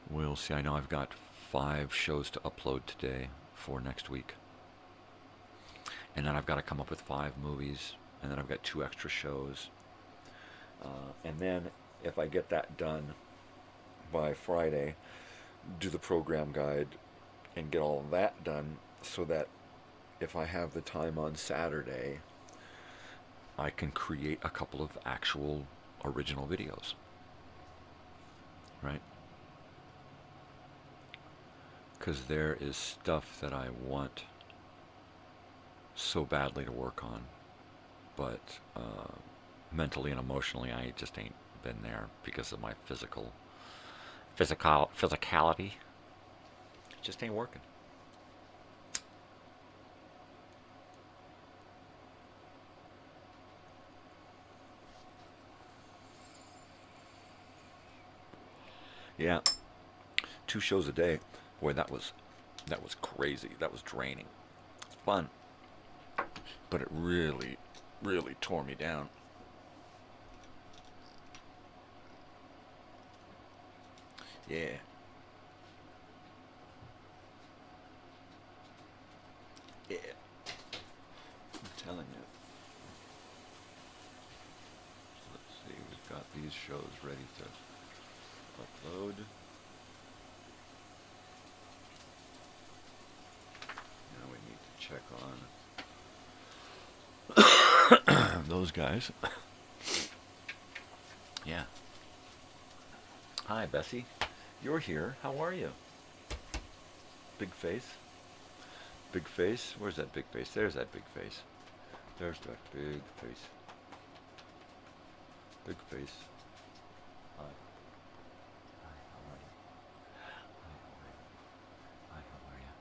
We'll see. I know I've got 5 shows to upload today for next week. And then I've got to come up with 5 movies. And then I've got 2 extra shows. And then if I get that done by Friday, do the program guide and get all of that done so that if I have the time on Saturday, I can create a couple of actual original videos. Right? Because there is stuff that I want so badly to work on, but mentally and emotionally I just ain't been there because of my physicality. It just ain't working. Yeah, 2 shows a day. Boy, that was crazy. That was draining. It's fun, but it really, really tore me down. Yeah. Yeah. I'm telling you. So let's see, we've got these shows ready to upload. Now we need to check on those guys. Yeah. Hi, Bessie. You're here. How are you? Big face. Big face. Where's that big face? There's that big face. There's that big face. Big face. Hi. Hi, how are you? Hi, how are you? Hi, how are you?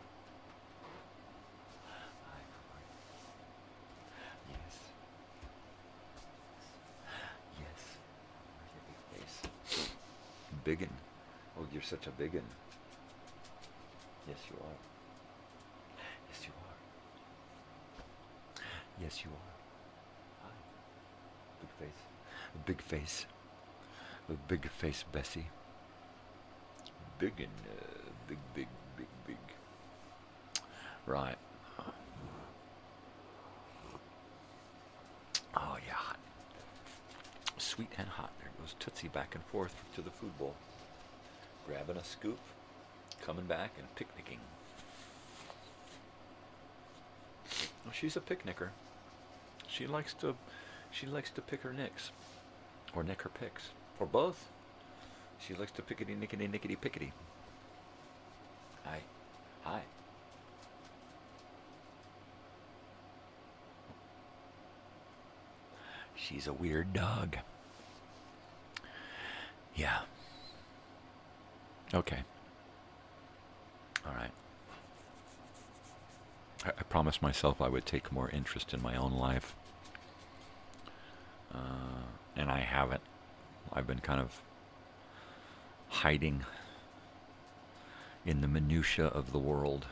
Hi, how are you? Yes. Yes. Where's your big face? Biggin. Oh, you're such a biggin. Yes, you are. Yes, you are. Hi. Big face. A big face. A big face, Bessie. Big and big. Right. Oh, yeah, hot. Sweet and hot. There goes Tootsie back and forth to the food bowl. Grabbing a scoop, coming back and picnicking. Well, she's a picnicker. She likes to pick her nicks. Or nick her picks. Or both. She likes to pickety nickety nickety pickety. Hi. Hi. She's a weird dog. Yeah. Okay. All right. I promised myself I would take more interest in my own life. And I haven't. I've been kind of hiding in the minutia of the world.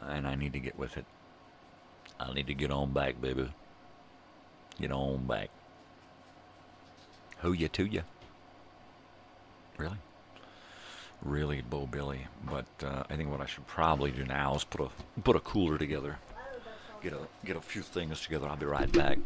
And I need to get with it. I need to get on back, baby. Get on back. Who ya to ya? Really? Really, Bo Billy. But I think what I should probably do now is put a cooler together. Get a few things together. I'll be right back.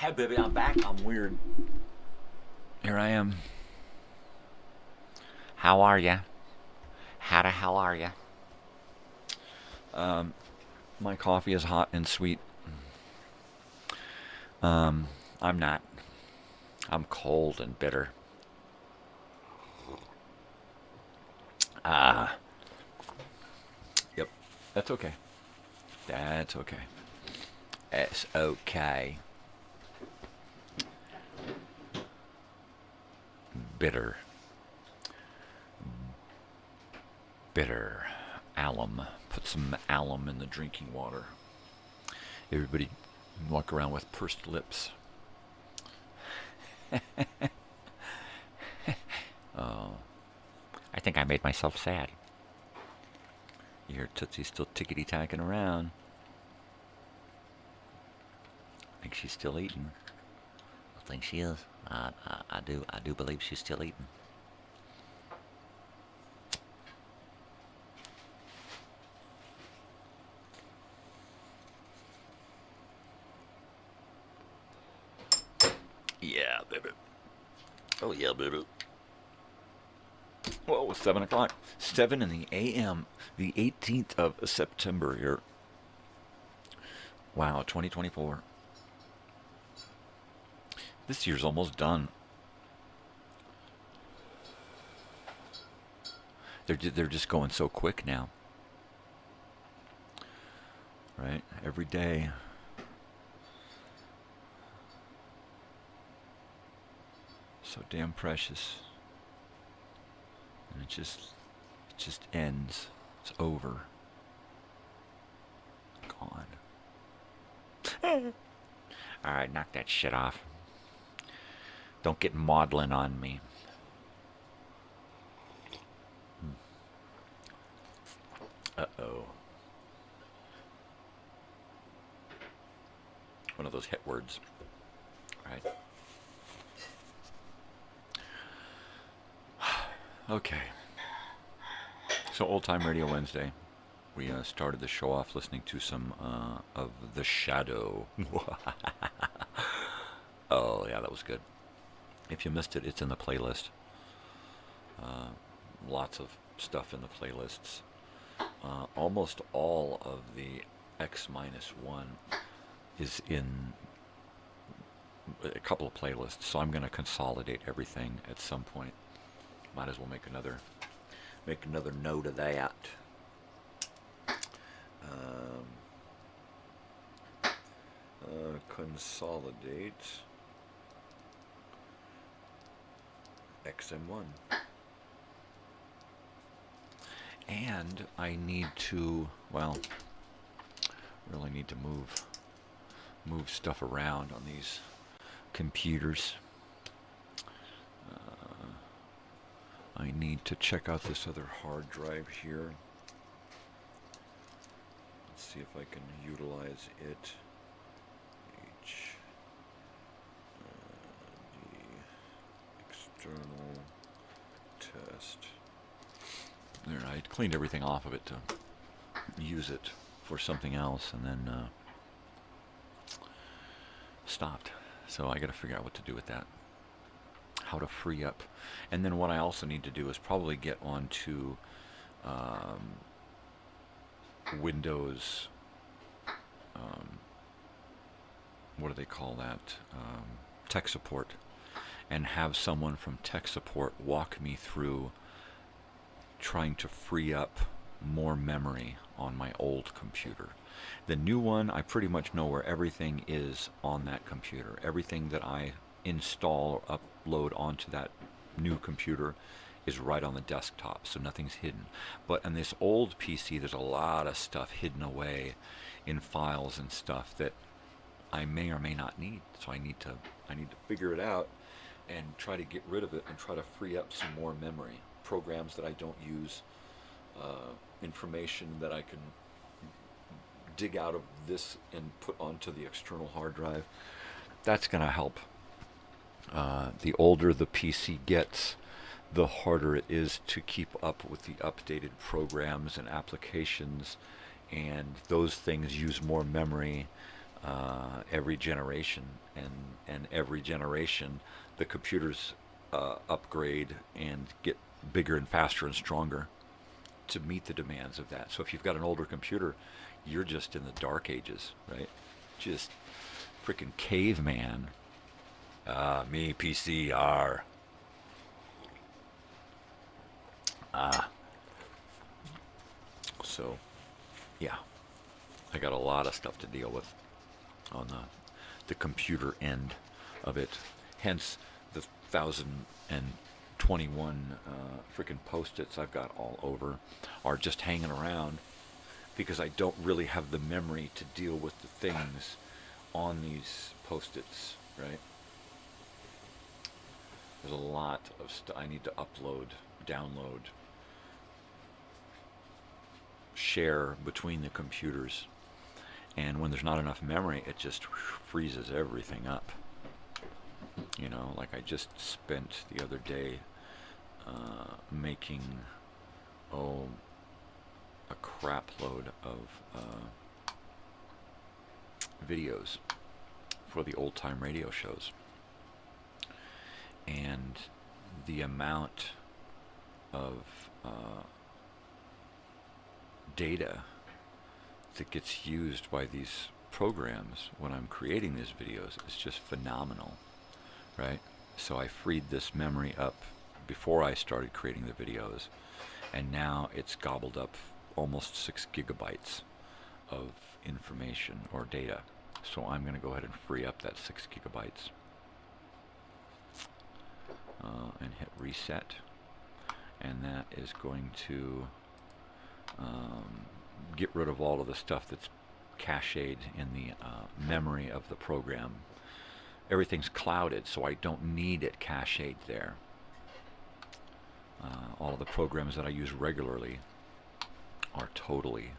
Hey, baby, I'm back. I'm weird. Here I am. How are ya? How the hell are ya? My coffee is hot and sweet. I'm not. I'm cold and bitter. Yep. That's okay. That's okay. It's okay. Bitter. Bitter. Alum. Put some alum in the drinking water. Everybody walk around with pursed lips. Oh. I think I made myself sad. You hear Tootsie still tickety-tacking around. I think she's still eating. I think she is. I do believe she's still eating. Yeah, baby. Oh, yeah, baby. Well, it's 7 o'clock. 7 in the a.m. The 18th of September here. Wow, 2024. This year's almost done. They're just going so quick now. Right? Every day. So damn precious. And it just ends. It's over. Gone. Alright, knock that shit off. Don't get maudlin on me. Uh-oh. One of those hit words. Right. Okay. So Old Time Radio Wednesday. We started the show off listening to some of The Shadow. Oh, yeah, that was good. If you missed it, it's in the playlist. Lots of stuff in the playlists. Almost all of the X-1 is in a couple of playlists, so I'm going to consolidate everything at some point. Might as well make another note of that. Consolidate XM1. And I need to, well, really need to move stuff around on these computers. I need to check out this other hard drive here. Let's see if I can utilize it. The external test. There, I cleaned everything off of it to use it for something else, and then stopped. So I got to figure out what to do with that. How to free up. And then what I also need to do is probably get onto Windows, what do they call that? Tech support. And have someone from tech support walk me through trying to free up more memory on my old computer. The new one, I pretty much know where everything is on that computer. Everything that I install or upload onto that new computer is right on the desktop, so nothing's hidden. But on this old PC, there's a lot of stuff hidden away in files and stuff that I may or may not need. So I need to figure it out and try to get rid of it and try to free up some more memory. Programs that I don't use, information that I can dig out of this and put onto the external hard drive. That's going to help. The older the PC gets, the harder it is to keep up with the updated programs and applications, and those things use more memory. every generation, and every generation the computers upgrade and get bigger and faster and stronger to meet the demands of that. So if you've got an older computer, you're just in the dark ages, right? Just freaking caveman. Me PCR. So, yeah, I got a lot of stuff to deal with on the computer end of it. Hence the 1,021 freaking Post-its I've got all over are just hanging around because I don't really have the memory to deal with the things on these Post-its, right? There's a lot of stuff I need to upload, download, share between the computers. And when there's not enough memory, it just freezes everything up. You know, like I just spent the other day making, a crap load of videos for the old time radio shows. And the amount of data that gets used by these programs when I'm creating these videos is just phenomenal, right? So I freed this memory up before I started creating the videos, and now it's gobbled up almost 6 gigabytes of information or data. So I'm going to go ahead and free up that 6 gigabytes and hit reset, and that is going to get rid of all of the stuff that's cached in the memory of the program. Everything's clouded, so I don't need it cached there. All of the programs that I use regularly are totally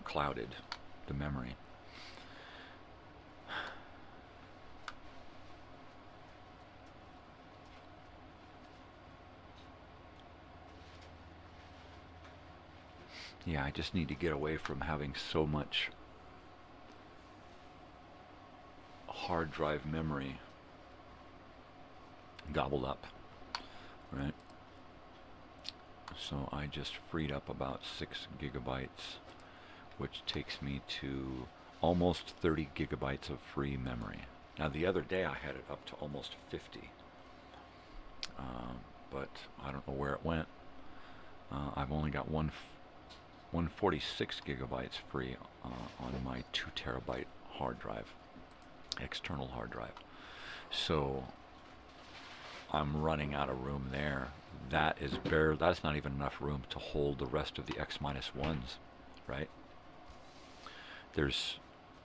clouded, the memory. Yeah, I just need to get away from having so much hard drive memory gobbled up, right? So I just freed up about 6 gigabytes, which takes me to almost 30 gigabytes of free memory. Now the other day I had it up to almost 50, but I don't know where it went. I've only got 146 gigabytes free on my 2 terabyte hard drive, external hard drive. So I'm running out of room there. That's not even enough room to hold the rest of the X-1s, right? There's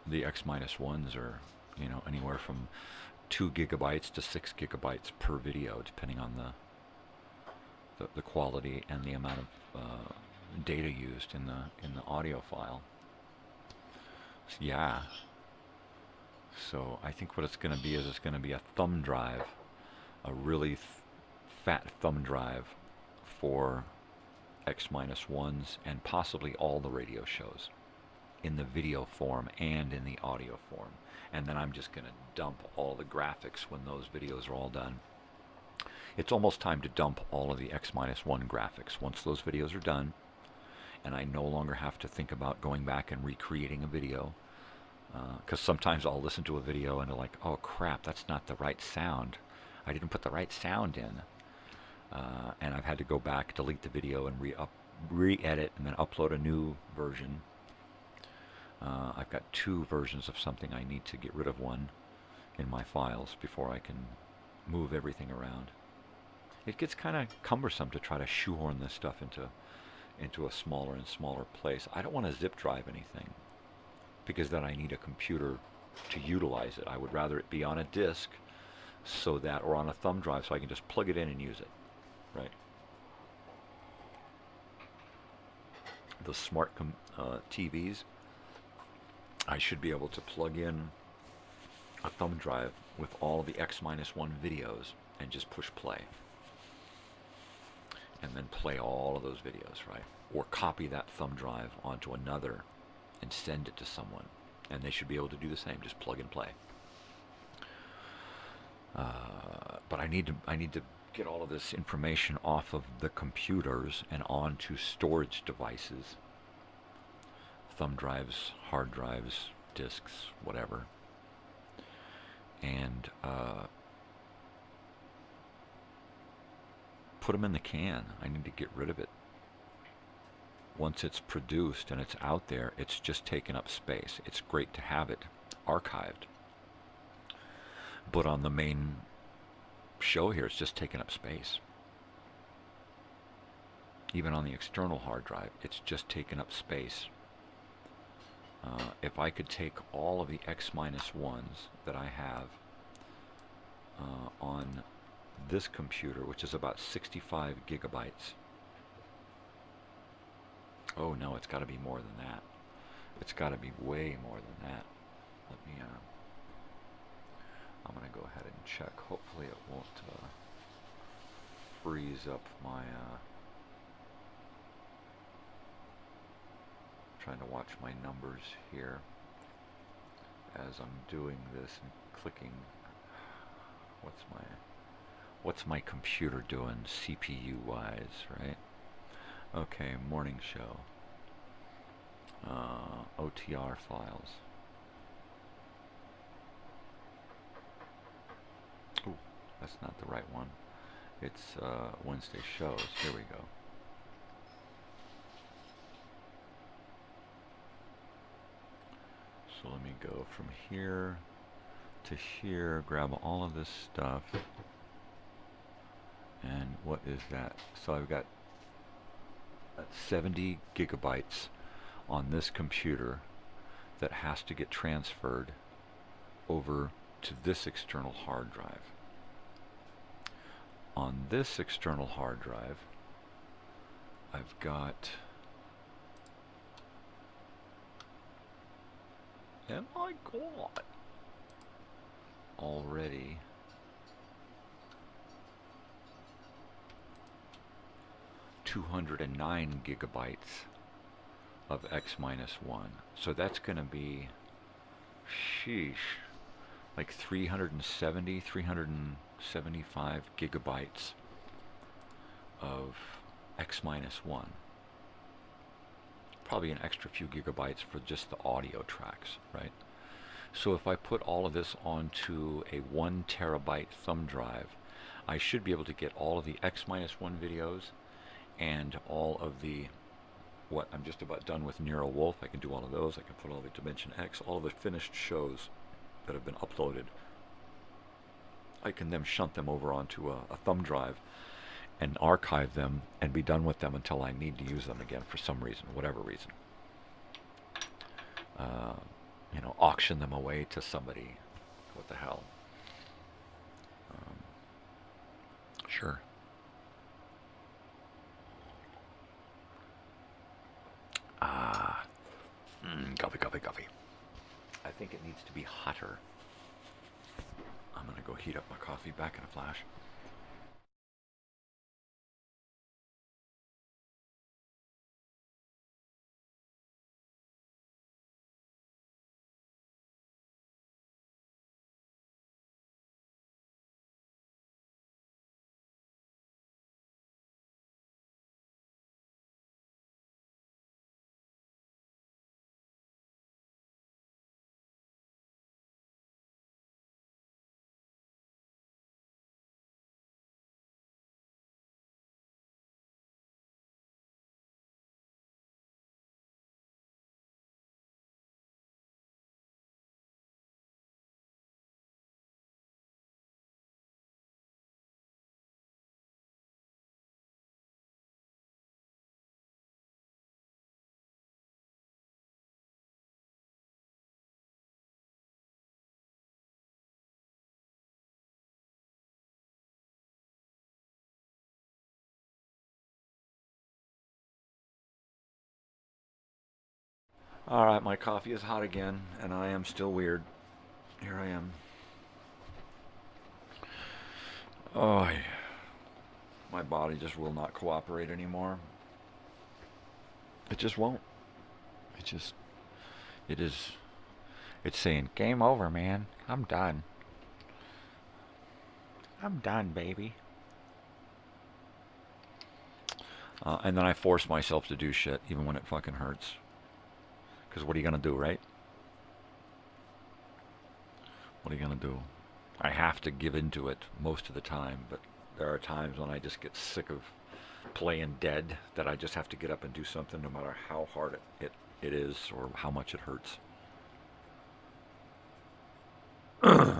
the X-1s are, anywhere from 2 gigabytes to 6 gigabytes per video, depending on the quality and the amount of data used in the audio file. Yeah. So I think what it's going to be is it's going to be a thumb drive, a really fat thumb drive for X-1s and possibly all the radio shows in the video form and in the audio form. And then I'm just going to dump all the graphics when those videos are all done. It's almost time to dump all of the X-1 graphics once those videos are done, and I no longer have to think about going back and recreating a video, because sometimes I'll listen to a video and I'm like, oh crap, that's not the right sound. I didn't put the right sound in. And I've had to go back, delete the video, and re-edit, and then upload a new version. I've got 2 versions of something. I need to get rid of one in my files before I can move everything around. It gets kind of cumbersome to try to shoehorn this stuff into a smaller and smaller place. I don't want to zip drive anything, because then I need a computer to utilize it. I would rather it be on a disk, or on a thumb drive, so I can just plug it in and use it, right? The smart TVs, I should be able to plug in a thumb drive with all of the X-1 videos and just push play. and then play all of those videos, right? Or copy that thumb drive onto another and send it to someone, and they should be able to do the same, just plug and play. But I need to get all of this information off of the computers and onto storage devices, thumb drives, hard drives, disks, whatever, and put them in the can. I need to get rid of it. Once it's produced and it's out there, it's just taking up space. It's great to have it archived, but on the main show here, it's just taking up space. Even on the external hard drive, it's just taking up space. If I could take all of the X-1s that I have on this computer, which is about 65 gigabytes. Oh no, it's got to be more than that. It's got to be way more than that. Let me I'm going to go ahead and check. Hopefully it won't freeze up my trying to watch my numbers here as I'm doing this and clicking. What's my computer doing CPU wise, right? Okay, morning show. OTR files. Ooh, that's not the right one. It's Wednesday shows. Here we go. So let me go from here to here, grab all of this stuff. And what is that? So I've got 70 gigabytes on this computer that has to get transferred over to this external hard drive. On this external hard drive, I've got, and I got already (209 gigabytes of X-1). So that's going to be, sheesh, like 375 gigabytes of X-1. Probably an extra few gigabytes for just the audio tracks, right? So if I put all of this onto a 1 terabyte thumb drive, I should be able to get all of the X-1 videos and all of the, what I'm just about done with Nero Wolf. I can do all of those. I can put all the Dimension X, all of the finished shows that have been uploaded. I can then shunt them over onto a thumb drive and archive them and be done with them until I need to use them again for some reason, whatever reason. You know, auction them away to somebody. What the hell? Sure. Coffee. I think it needs to be hotter. I'm going to go heat up my coffee back in a flash. Alright, my coffee is hot again, and I am still weird. Here I am. Oh, My body just will not cooperate anymore. It just won't. It's saying, game over, man. I'm done. I'm done, baby. And then I force myself to do shit, even when it fucking hurts. Because what are you going to do, right? What are you going to do? I have to give into it most of the time, but there are times when I just get sick of playing dead that I just have to get up and do something no matter how hard it is or how much it hurts.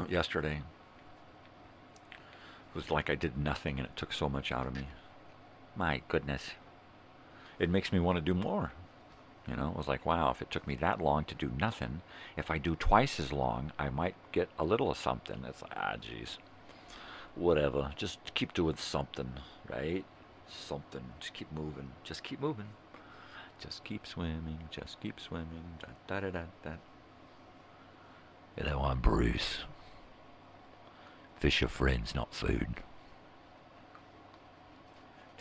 Yesterday it was like I did nothing and it took so much out of me. My goodness. It makes me want to do more. You know, it was like, wow, if it took me that long to do nothing, if I do twice as long, I might get a little of something. It's like, geez. Whatever. Just keep doing something, right? Something. Just keep moving. Just keep moving. Just keep swimming. Just keep swimming. Da da da da. Hello, I'm Bruce. Fish are friends, not food.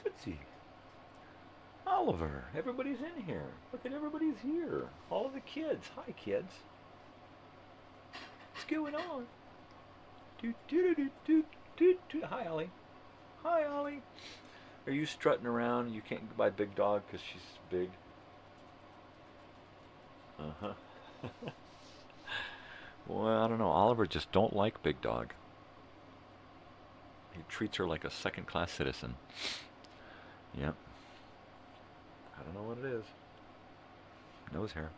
Tootsie. Oliver, everybody's in here. Look at everybody's here. All of the kids. Hi, kids. What's going on? Doot, doot, doot, doot, doot, doot. Hi, Ollie. Hi, Ollie. Are you strutting around? You can't buy Big Dog because she's big. Uh-huh. Well, I don't know. Oliver just don't like Big Dog. He treats her like a second-class citizen. Yep. I don't know what it is. Nose hair.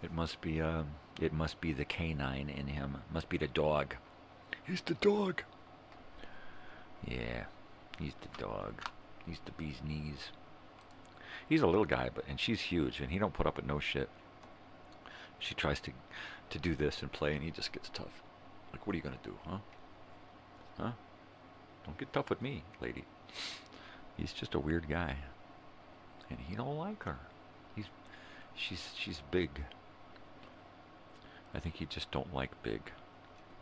It must be the canine in him. It must be the dog. He's the dog. Yeah, he's the dog. He's the bee's knees. He's a little guy, and she's huge, and he don't put up with no shit. She tries to do this and play, and he just gets tough. Like, what are you gonna do, huh? Huh? Don't get tough with me, lady. He's just a weird guy. And he don't like her. She's big. I think he just don't like big.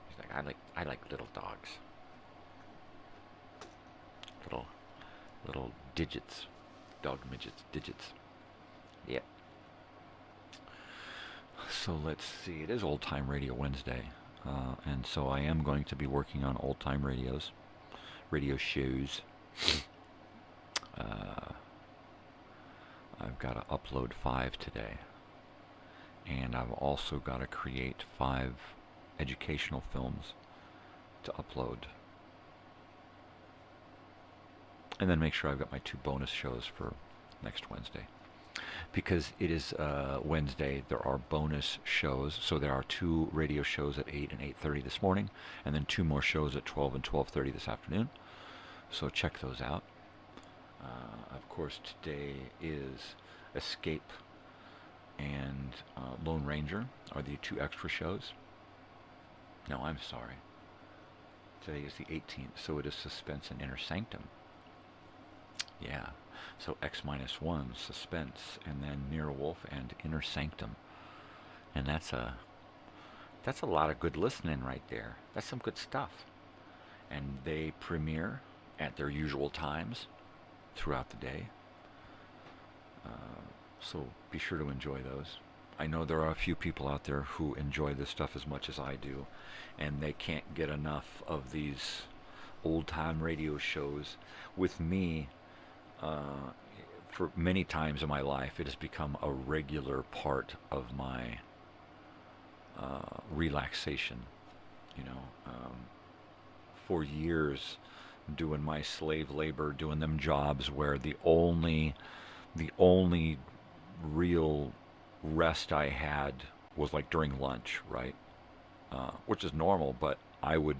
He's like, I like little dogs. Little digits. Dog midgets, digits. Yep. So let's see. It is Old Time Radio Wednesday. And so I am going to be working on old time radio shows. I've got to upload 5 today. And I've also got to create 5 educational films to upload. And then make sure I've got my 2 bonus shows for next Wednesday. Because it is Wednesday, there are bonus shows. So there are 2 radio shows at 8 and 8:30 this morning. And then 2 more shows at 12 and 12:30 this afternoon. So check those out. Of course, today is Escape and Lone Ranger are the 2 extra shows. No, I'm sorry. Today is the 18th, so it is Suspense and Inner Sanctum. Yeah, so X-1, Suspense, and then Mirror Wolf and Inner Sanctum. And that's a lot of good listening right there. That's some good stuff. And they premiere at their usual times throughout the day. So be sure to enjoy those. I know there are a few people out there who enjoy this stuff as much as I do, and they can't get enough of these old-time radio shows. With me, for many times in my life, it has become a regular part of my relaxation. You know, for years, doing my slave labor, doing them jobs where the only real rest I had was like during lunch, right? Which is normal, but I would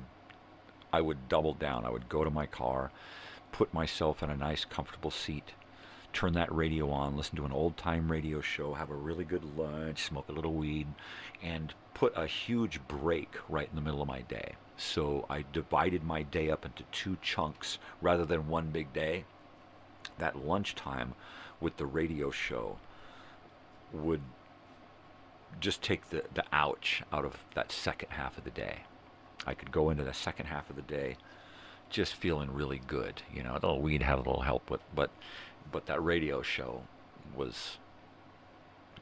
double down. I would go to my car, put myself in a nice comfortable seat, turn that radio on, listen to an old time radio show, have a really good lunch, smoke a little weed, and put a huge break right in the middle of my day. So I divided my day up into 2 chunks rather than one big day. That lunchtime with the radio show would just take the ouch out of that second half of the day. I could go into the second half of the day just feeling really good. You know, the weed had a little help with, but that radio show was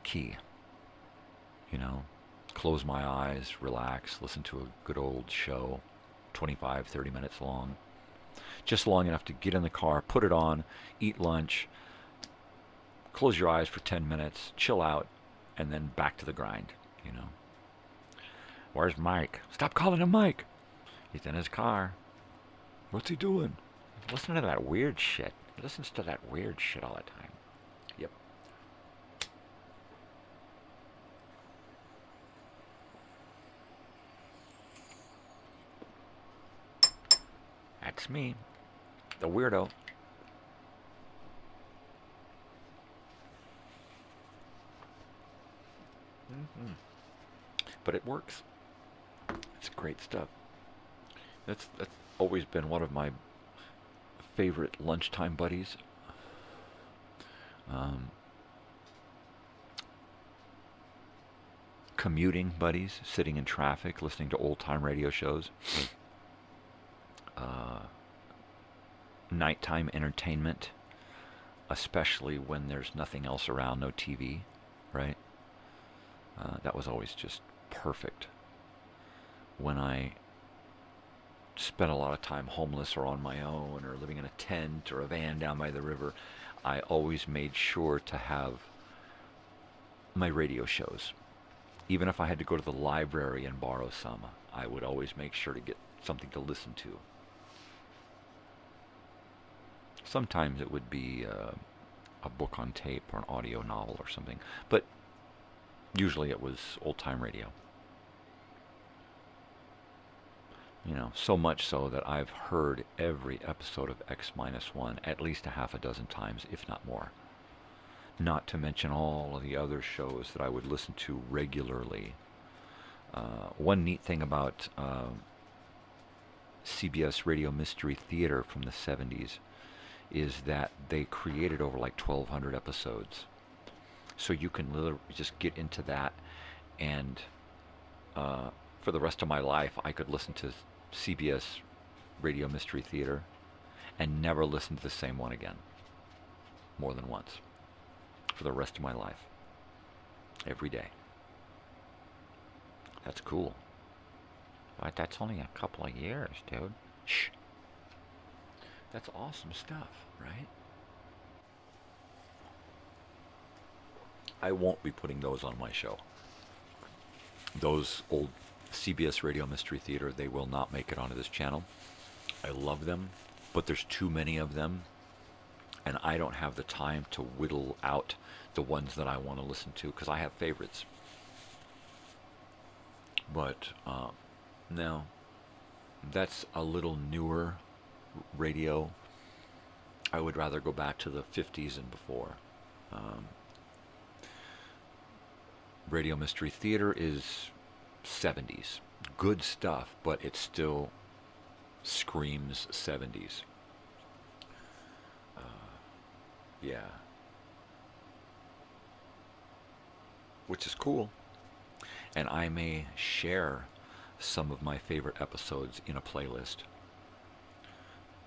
key. You know, close my eyes, relax, listen to a good old show, 25, 30 minutes long. Just long enough to get in the car, put it on, eat lunch, close your eyes for 10 minutes, chill out, and then back to the grind, you know. Where's Mike? Stop calling him Mike. He's in his car. What's he doing? Listening to that weird shit. He listens to that weird shit all the time. Yep. That's me. The weirdo. But it works. It's great stuff. That's always been one of my favorite lunchtime buddies. Commuting buddies, sitting in traffic, listening to old-time radio shows. Nighttime entertainment, especially when there's nothing else around, no TV, right? That was always just perfect. When I spent a lot of time homeless or on my own or living in a tent or a van down by the river, I always made sure to have my radio shows. Even if I had to go to the library and borrow some, I would always make sure to get something to listen to. Sometimes it would be a book on tape or an audio novel or something, but usually it was old-time radio. You know, so much so that I've heard every episode of X-1 at least a half a dozen times, if not more. Not to mention all of the other shows that I would listen to regularly. One neat thing about CBS Radio Mystery Theater from the 70s is that they created over like 1,200 episodes. So you can literally just get into that, and for the rest of my life, I could listen to CBS Radio Mystery Theater and never listen to the same one again. More than once. For the rest of my life. Every day. That's cool. But that's only a couple of years, dude. Shh. That's awesome stuff, right? I won't be putting those on my show. Those old CBS Radio Mystery Theater, they will not make it onto this channel. I love them, but there's too many of them, and I don't have the time to whittle out the ones that I want to listen to, because I have favorites. But, no, that's a little newer radio. I would rather go back to the 50s and before. Radio Mystery Theater is 70s. Good stuff, but it still screams 70s. Yeah. Which is cool. And I may share some of my favorite episodes in a playlist.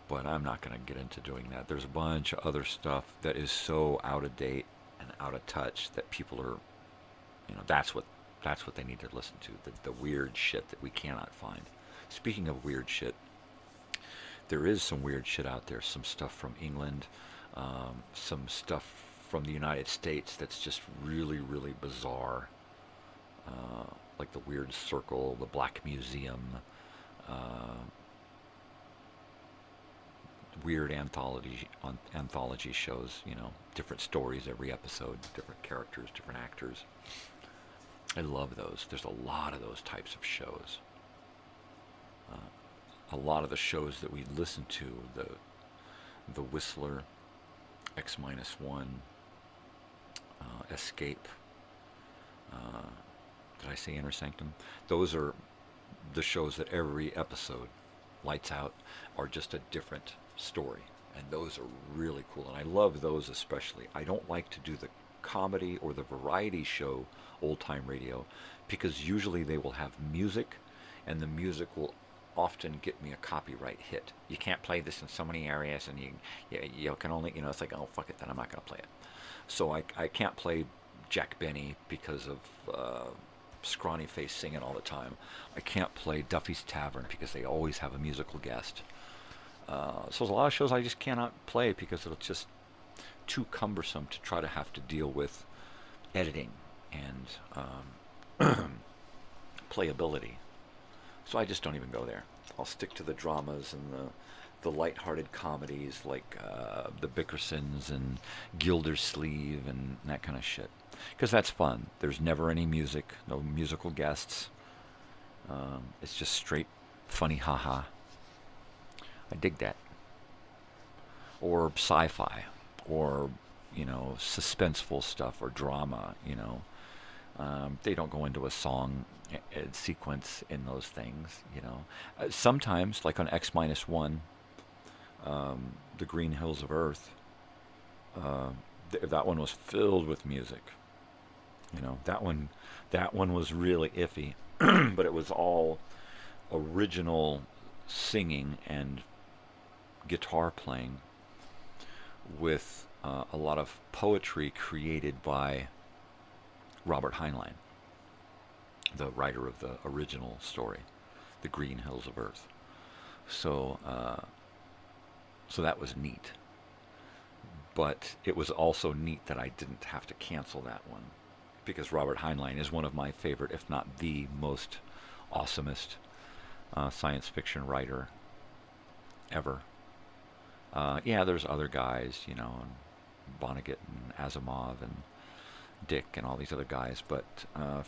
But I'm not going to get into doing that. There's a bunch of other stuff that is so out of date and out of touch that people are, you know, that's what they need to listen to. The weird shit that we cannot find. Speaking of weird shit, there is some weird shit out there. Some stuff from England, some stuff from the United States that's just really, really bizarre. Like the Weird Circle, the Black Museum, weird anthology shows, you know, different stories every episode, different characters, different actors. I love those. There's a lot of those types of shows. A lot of the shows that we listen to, the Whistler, X-1, Escape, did I say Inner Sanctum? Those are the shows that every episode, Lights Out, are just a different story. And those are really cool. And I love those especially. I don't like to do the comedy or the variety show old time radio, because usually they will have music, and the music will often get me a copyright hit. You can't play this in so many areas, and you can only, it's like, oh, fuck it, then I'm not going to play it. So I can't play Jack Benny because of scrawny face singing all the time. I can't play Duffy's Tavern because they always have a musical guest. So there's a lot of shows I just cannot play because it's just too cumbersome to try to have to deal with editing and playability. So I just don't even go there. I'll stick to the dramas and the light-hearted comedies like the Bickersons and Gildersleeve and that kind of shit. Because that's fun. There's never any music, no musical guests. It's just straight funny haha. I dig that. Or sci-fi, or suspenseful stuff, or drama. They don't go into a song sequence in those things. Sometimes, like on X-1, the Green Hills of Earth. That one was filled with music. That one was really iffy, but it was all original singing and guitar playing with a lot of poetry created by Robert Heinlein, the writer of the original story, The Green Hills of Earth. So that was neat. But it was also neat that I didn't have to cancel that one, because Robert Heinlein is one of my favorite, if not the most awesomest science fiction writer ever. There's other guys, and Vonnegut and Asimov and Dick and all these other guys, but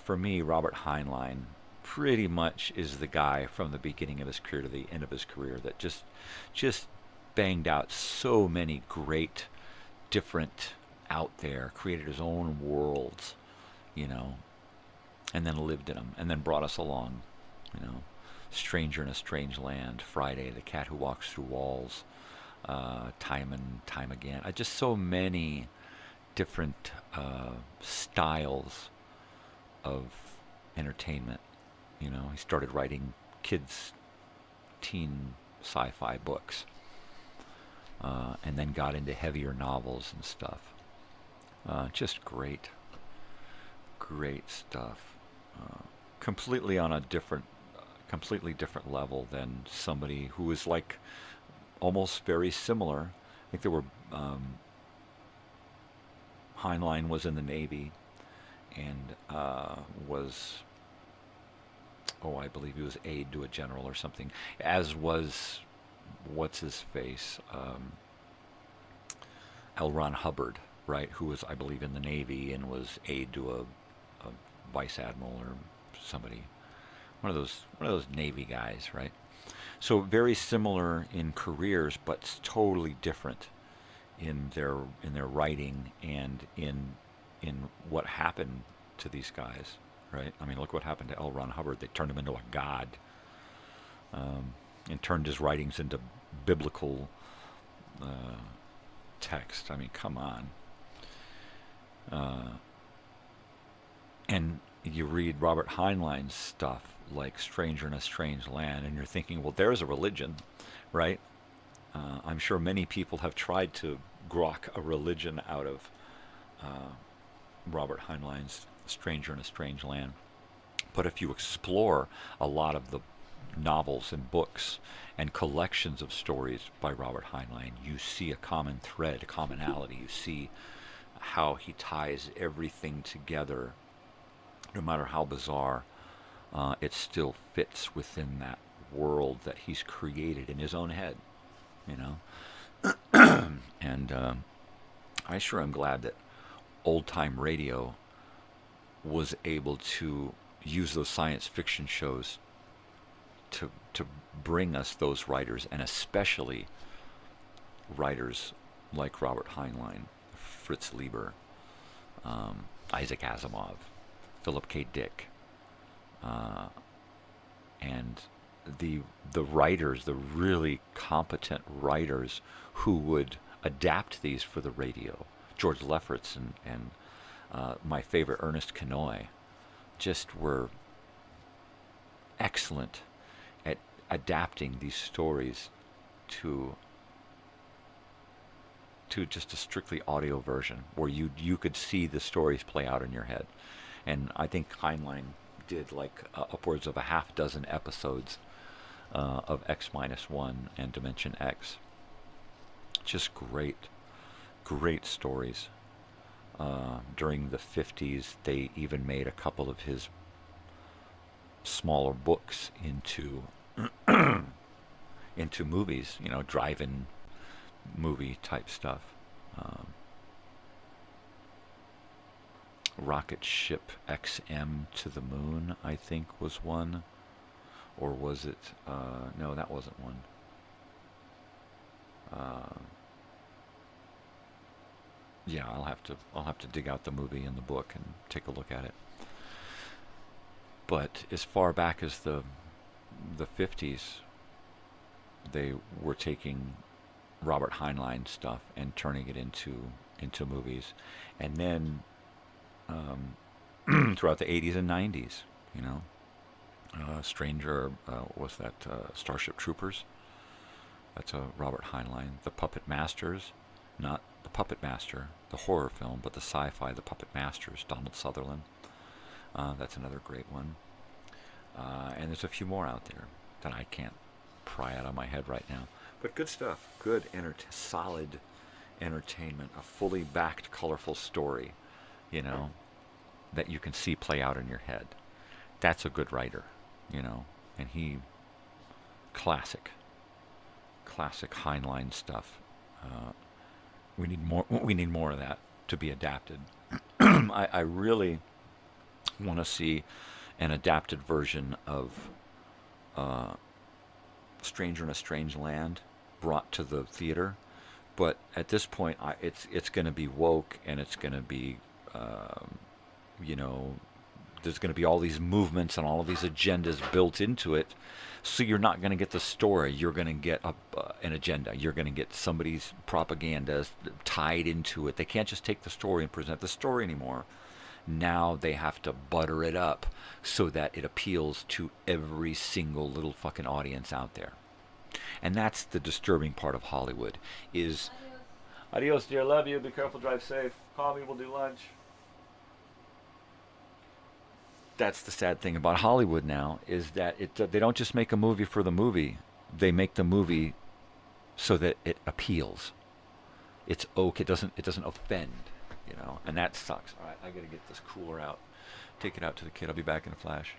for me, Robert Heinlein pretty much is the guy from the beginning of his career to the end of his career that just banged out so many great, different out there, created his own worlds, and then lived in them, and then brought us along, Stranger in a Strange Land, Friday, The Cat Who Walks Through Walls, time and time again. Just so many different styles of entertainment. He started writing kids' teen sci-fi books, and then got into heavier novels and stuff. Just great stuff. Completely on a completely different level than somebody who was like almost very similar. I think there were Heinlein was in the Navy and I believe he was aide to a general or something, as was what's his face, L. Ron Hubbard, right, who was, I believe, in the Navy and was aide to a vice admiral or somebody, one of those Navy guys, right? So very similar in careers, but totally different in their writing and in what happened to these guys, right? I mean, look what happened to L. Ron Hubbard. They turned him into a god, and turned his writings into biblical text. I mean, come on. And you read Robert Heinlein's stuff like Stranger in a Strange Land, and you're thinking, well, there's a religion, right? I'm sure many people have tried to grok a religion out of Robert Heinlein's Stranger in a Strange Land. But if you explore a lot of the novels and books and collections of stories by Robert Heinlein, you see a common thread, a commonality. You see how he ties everything together. No matter how bizarre, it still fits within that world that he's created in his own head, And I sure am glad that old-time radio was able to use those science fiction shows to bring us those writers, and especially writers like Robert Heinlein, Fritz Leiber, Isaac Asimov, Philip K. Dick, and the writers, the really competent writers who would adapt these for the radio. George Lefferts and my favorite Ernest Kenoy just were excellent adapting these stories to just a strictly audio version where you could see the stories play out in your head. And I think Heinlein did like upwards of a half dozen episodes of X-1 and Dimension X. Just great stories. During the 50s, they even made a couple of his smaller books into into movies, you know, drive-in movie type stuff. Rocket Ship XM to the Moon, I think, was one. Or was it? No, that wasn't one. Yeah, I'll have to dig out the movie and the book and take a look at it. But as far back as the 50s, they were taking Robert Heinlein stuff and turning it into movies, and then throughout the 80s and 90s, you know, Stranger, was that Starship Troopers? That's a Robert Heinlein. The Puppet Masters, not the Puppet Master, the horror film, but the sci-fi, The Puppet Masters, Donald Sutherland. That's another great one. And there's a few more out there that I can't pry out of my head right now. But good stuff. Good, solid entertainment. A fully backed, colorful story, you know, that you can see play out in your head. That's a good writer, you know. And classic Heinlein stuff. We need more of that to be adapted. I really want to see an adapted version of Stranger in a Strange Land brought to the theater, but at this point, it's going to be woke, and it's going to be, you know, there's going to be all these movements and all of these agendas built into it. So you're not going to get the story. You're going to get an agenda. You're going to get somebody's propaganda tied into it. They can't just take the story and present the story anymore. Now they have to butter it up so that it appeals to every single little fucking audience out there. And that's the disturbing part of Hollywood is... Adios, dear. Love you. Be careful. Drive safe. Call me. We'll do lunch. That's the sad thing about Hollywood now, is that they don't just make a movie for the movie. They make the movie so that it appeals. It's okay. It doesn't offend, you know, and that sucks. All right, I got to get this cooler out. Take it out to the kid. I'll be back in a flash.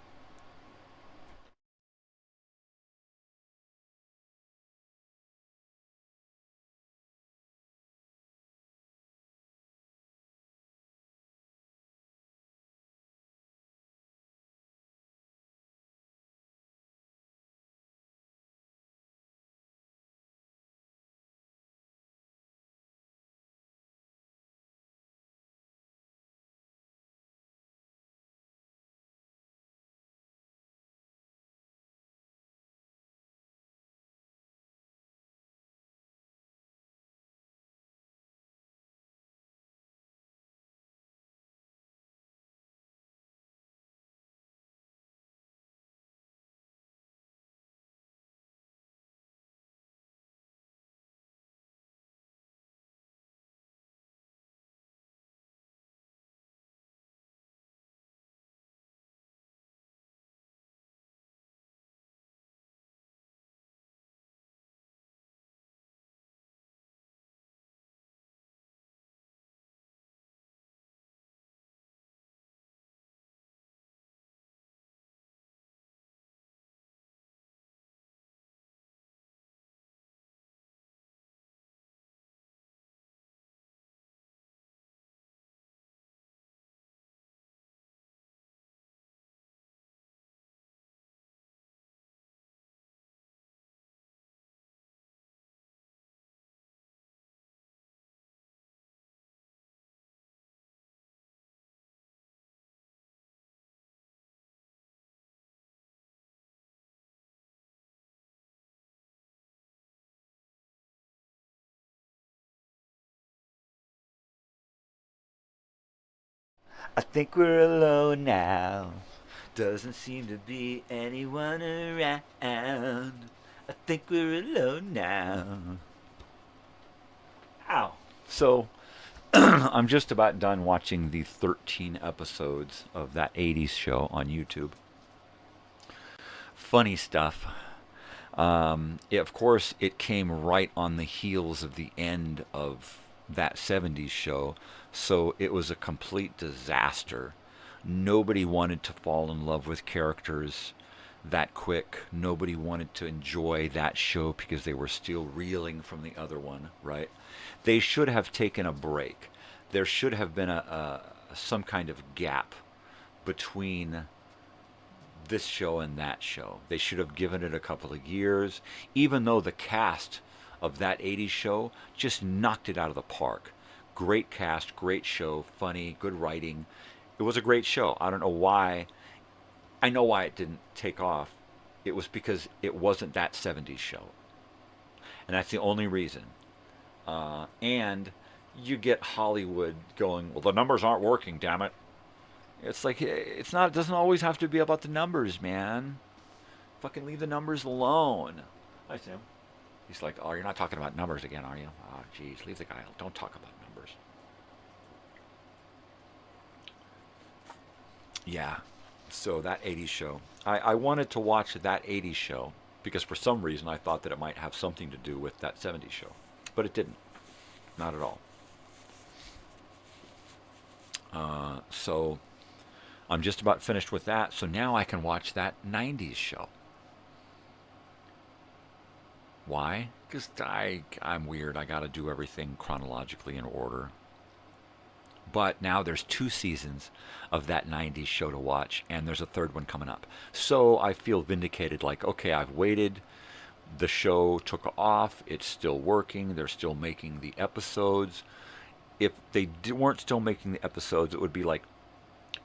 I think we're alone now. Doesn't seem to be anyone around. I think we're alone now. Ow. So, I'm just about done watching the 13 episodes of that 80s show on YouTube. Funny stuff. Of course, it came right on the heels of the end of that 70s show, so it was a complete disaster. Nobody wanted to fall in love with characters that quick. Nobody wanted to enjoy that show because they were still reeling from the other one, right? They should have taken a break. There should have been some kind of gap between this show and that show. They should have given it a couple of years, even though the cast of that 80s show just knocked it out of the park. Great cast, great show, funny, good writing. It was a great show. I don't know why. I know why it didn't take off. It was because it wasn't that 70s show. And that's the only reason. And you get Hollywood going, well, the numbers aren't working, damn it. It's like, it doesn't always have to be about the numbers, man. Fucking leave the numbers alone. Hi, Sam. He's like, oh, you're not talking about numbers again, are you? Oh, geez, leave the guy alone. Don't talk about numbers. Yeah, so that 80s show. I wanted to watch that 80s show because for some reason I thought that it might have something to do with that 70s show. But it didn't. Not at all. So I'm just about finished with that, so now I can watch that 90s show. Why? Because I'm weird. I got to do everything chronologically in order. But now there's 2 seasons of that 90s show to watch, and there's a 3rd one coming up. So I feel vindicated, like, okay, I've waited. The show took off. It's still working. They're still making the episodes. If they weren't still making the episodes, it would be like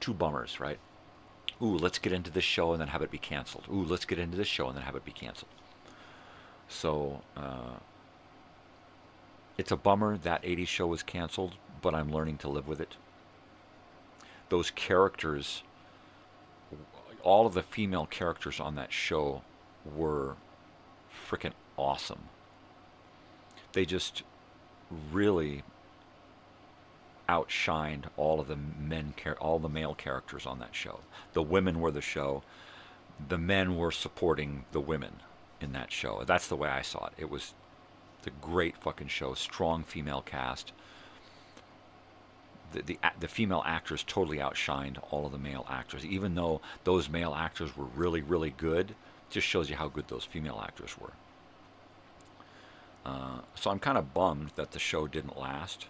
2 bummers, right? Ooh, let's get into this show and then have it be canceled. Ooh, let's get into this show and then have it be canceled. So, it's a bummer that 80s show was canceled, but I'm learning to live with it. Those characters, all of the female characters on that show were freaking awesome. They just really outshined all of the male characters on that show. The women were the show. The men were supporting the women in that show. That's the way I saw it. It was the great fucking show. Strong female cast. The female actors totally outshined all of the male actors. Even though those male actors were really, really good, just shows you how good those female actors were. So I'm kind of bummed that the show didn't last.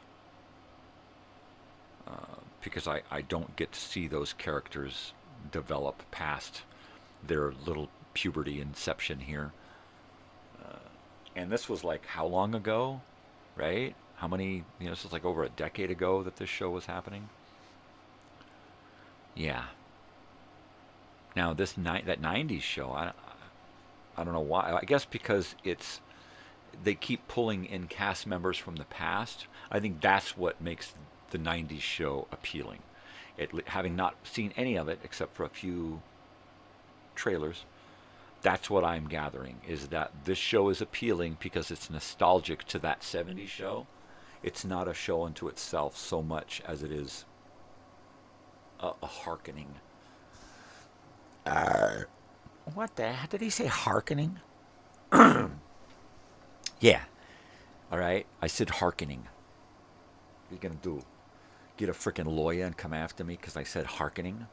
Because I don't get to see those characters develop past their little puberty inception here. And this was like how long ago, right? How many, this was like over a decade ago that this show was happening. Yeah. Now that 90s show, I don't know why. I guess because they keep pulling in cast members from the past. I think that's what makes the 90s show appealing. Having not seen any of it except for a few trailers, that's what I'm gathering, is that this show is appealing because it's nostalgic to that 70s show. It's not a show unto itself so much as it is a hearkening. What the heck? Did he say hearkening? Yeah. All right. I said hearkening. What are you going to do? Get a freaking lawyer and come after me because I said hearkening?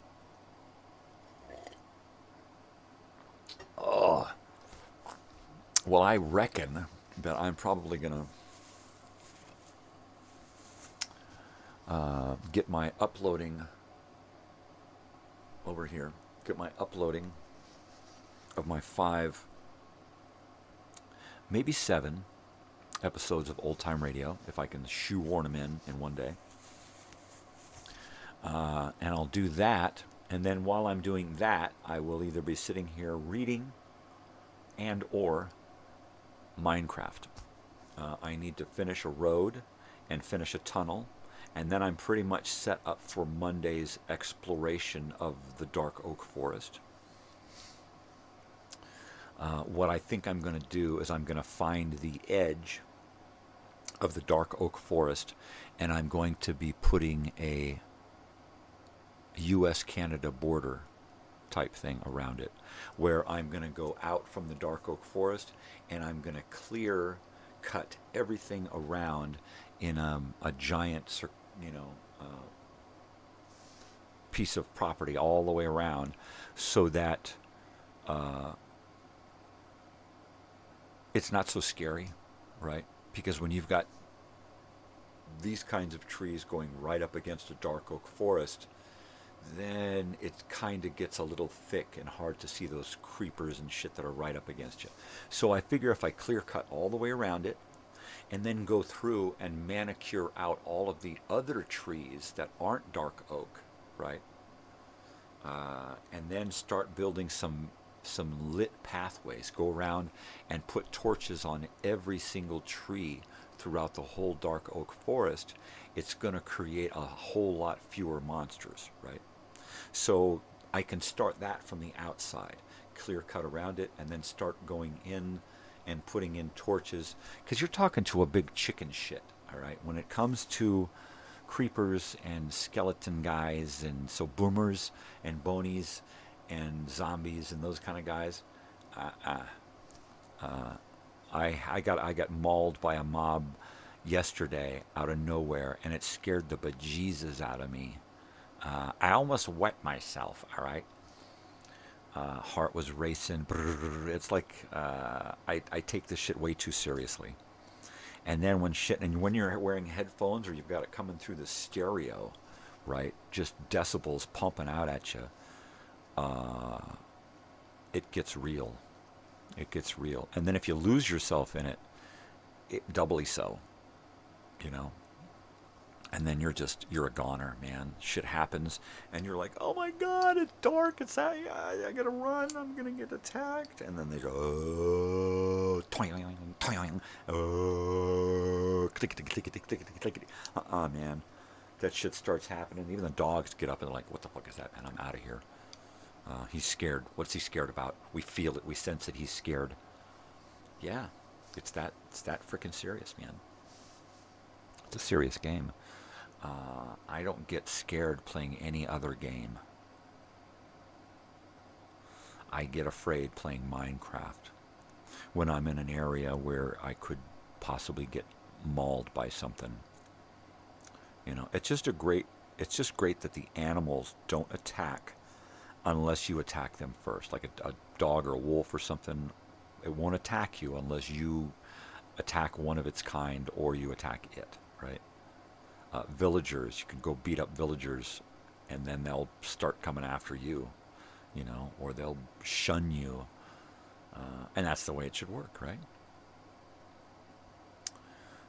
Oh. Well, I reckon that I'm probably going to get my uploading over here. Get my uploading of my 5, maybe 7 episodes of Old Time Radio, if I can shoehorn them in one day. And I'll do that, and then while I'm doing that, I will either be sitting here reading and or Minecraft. I need to finish a road and finish a tunnel, And then I'm pretty much set up for Monday's exploration of the dark oak forest. What I think I'm going to do is I'm going to find the edge of the dark oak forest, and I'm going to be putting a U.S.-Canada border type thing around it, where I'm going to go out from the dark oak forest, and I'm going to cut everything around in a giant, piece of property all the way around, so that it's not so scary, right? Because when you've got these kinds of trees going right up against a dark oak forest, then it kind of gets a little thick and hard to see those creepers and shit that are right up against you. So I figure if I clear cut all the way around it, and then go through and manicure out all of the other trees that aren't dark oak, right? And then start building some lit pathways, go around and put torches on every single tree throughout the whole dark oak forest, it's going to create a whole lot fewer monsters, right? So I can start that from the outside, clear cut around it, and then start going in and putting in torches, because you're talking to a big chicken shit, all right? When it comes to creepers and skeleton guys, and so boomers and bonies and zombies and those kind of guys, I got mauled by a mob yesterday out of nowhere, and it scared the bejesus out of me. I almost wet myself, all right? Heart was racing. It's like I take this shit way too seriously. And then when you're wearing headphones, or you've got it coming through the stereo, right? Just decibels pumping out at you. It gets real. It gets real. And then if you lose yourself in it, doubly so, you know. And then you're a goner, man. Shit happens, and you're like, oh my God, it's dark. I gotta run. I'm gonna get attacked. And then they go, oh, toing, toing, oh, clickety, clickety, clickety, clickety. Man, that shit starts happening. Even the dogs get up and they're like, what the fuck is that, man? I'm out of here. He's scared. What's he scared about? We feel it. We sense it. He's scared. Yeah, it's that freaking serious, man. It's a serious game. I don't get scared playing any other game. I get afraid playing Minecraft when I'm in an area where I could possibly get mauled by something. You know, it's just great that the animals don't attack unless you attack them first. Like a dog or a wolf or something, it won't attack you unless you attack one of its kind or you attack it, right? Villagers, you can go beat up villagers, and then they'll start coming after you, you know, or they'll shun you, and that's the way it should work, right?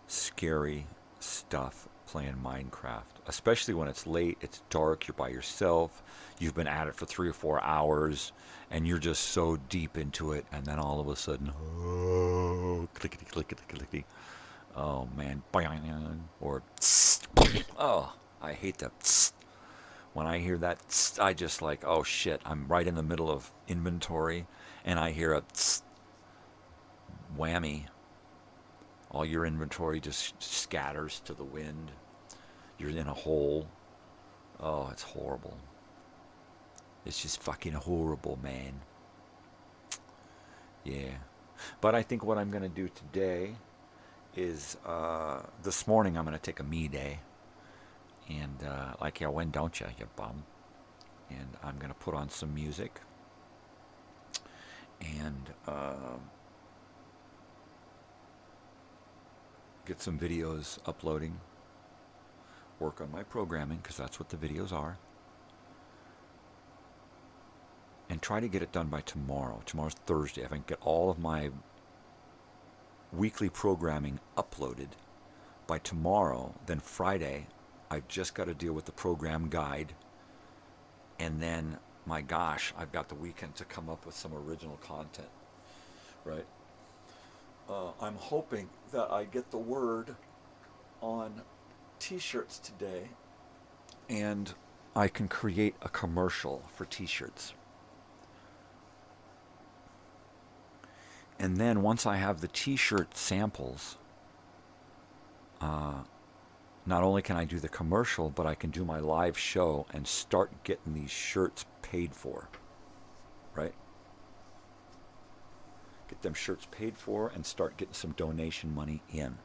Scary stuff playing Minecraft, especially when it's late, it's dark, you're by yourself, you've been at it for 3 or 4 hours, and you're just so deep into it, and then all of a sudden, oh, clickety, clickety, clickety. Oh man, or oh, I hate that. When I hear that, I just like, oh shit, I'm right in the middle of inventory, and I hear a whammy. All your inventory just scatters to the wind. You're in a hole. Oh, it's horrible. It's just fucking horrible, man. Yeah. But I think what I'm going to do today is, this morning I'm going to take a me day. And, like, yeah, when don't you bum? And I'm going to put on some music. And, get some videos uploading. Work on my programming, because that's what the videos are. And try to get it done by tomorrow. Tomorrow's Thursday. If I can get all of my weekly programming uploaded by tomorrow, then Friday I've just got to deal with the program guide, and then, my gosh, I've got the weekend to come up with some original content, right? I'm hoping that I get the word on t-shirts today, and I can create a commercial for t-shirts. And then once I have the t-shirt samples, not only can I do the commercial, but I can do my live show and start getting these shirts paid for, right? Get them shirts paid for and start getting some donation money in.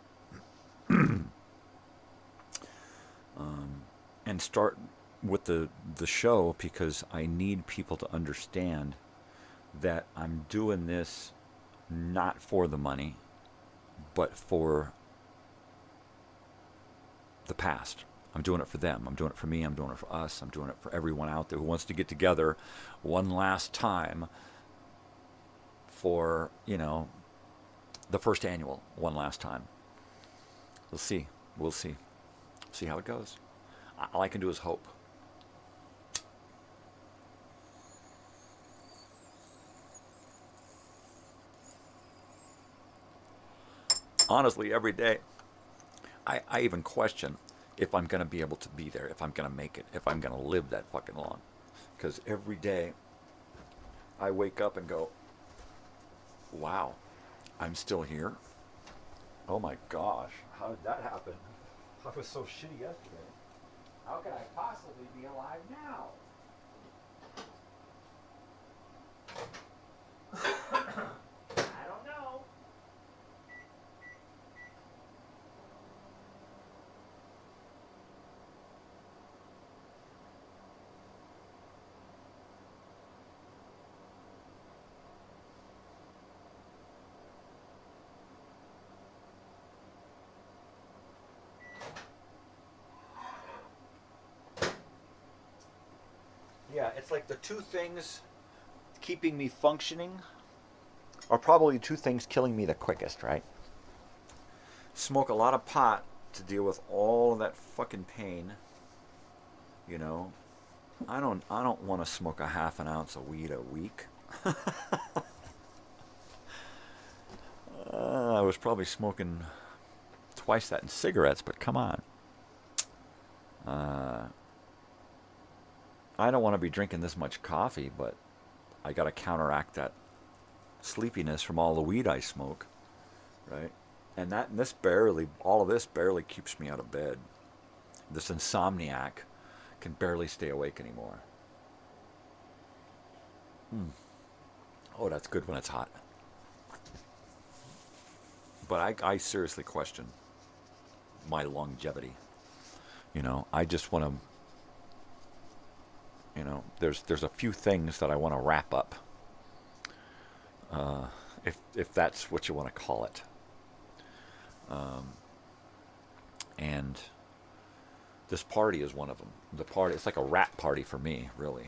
And start with the show, because I need people to understand that I'm doing this not for the money, but for the past. I'm doing it for them. I'm doing it for me. I'm doing it for us. I'm doing it for everyone out there who wants to get together one last time for, you know, the first annual one last time. We'll see. We'll see. See how it goes. All I can do is hope. Honestly, every day, I even question if I'm going to be able to be there, if I'm going to make it, if I'm going to live that fucking long. Because every day, I wake up and go, wow, I'm still here? Oh my gosh, how did that happen? I was so shitty yesterday. How could I possibly be alive now? I don't know. Yeah, it's like the two things keeping me functioning are probably two things killing me the quickest, right? Smoke a lot of pot to deal with all of that fucking pain. You know, I don't want to smoke a half an ounce of weed a week. I was probably smoking twice that in cigarettes, but come on. I don't want to be drinking this much coffee, but I got to counteract that sleepiness from all the weed I smoke, right? And all of this barely keeps me out of bed. This insomniac can barely stay awake anymore. Oh, that's good when it's hot. But I seriously question my longevity. You know, I just want to, you know, there's a few things that I want to wrap up, if that's what you want to call it. And this party is one of them. The party, it's like a rap party for me, really.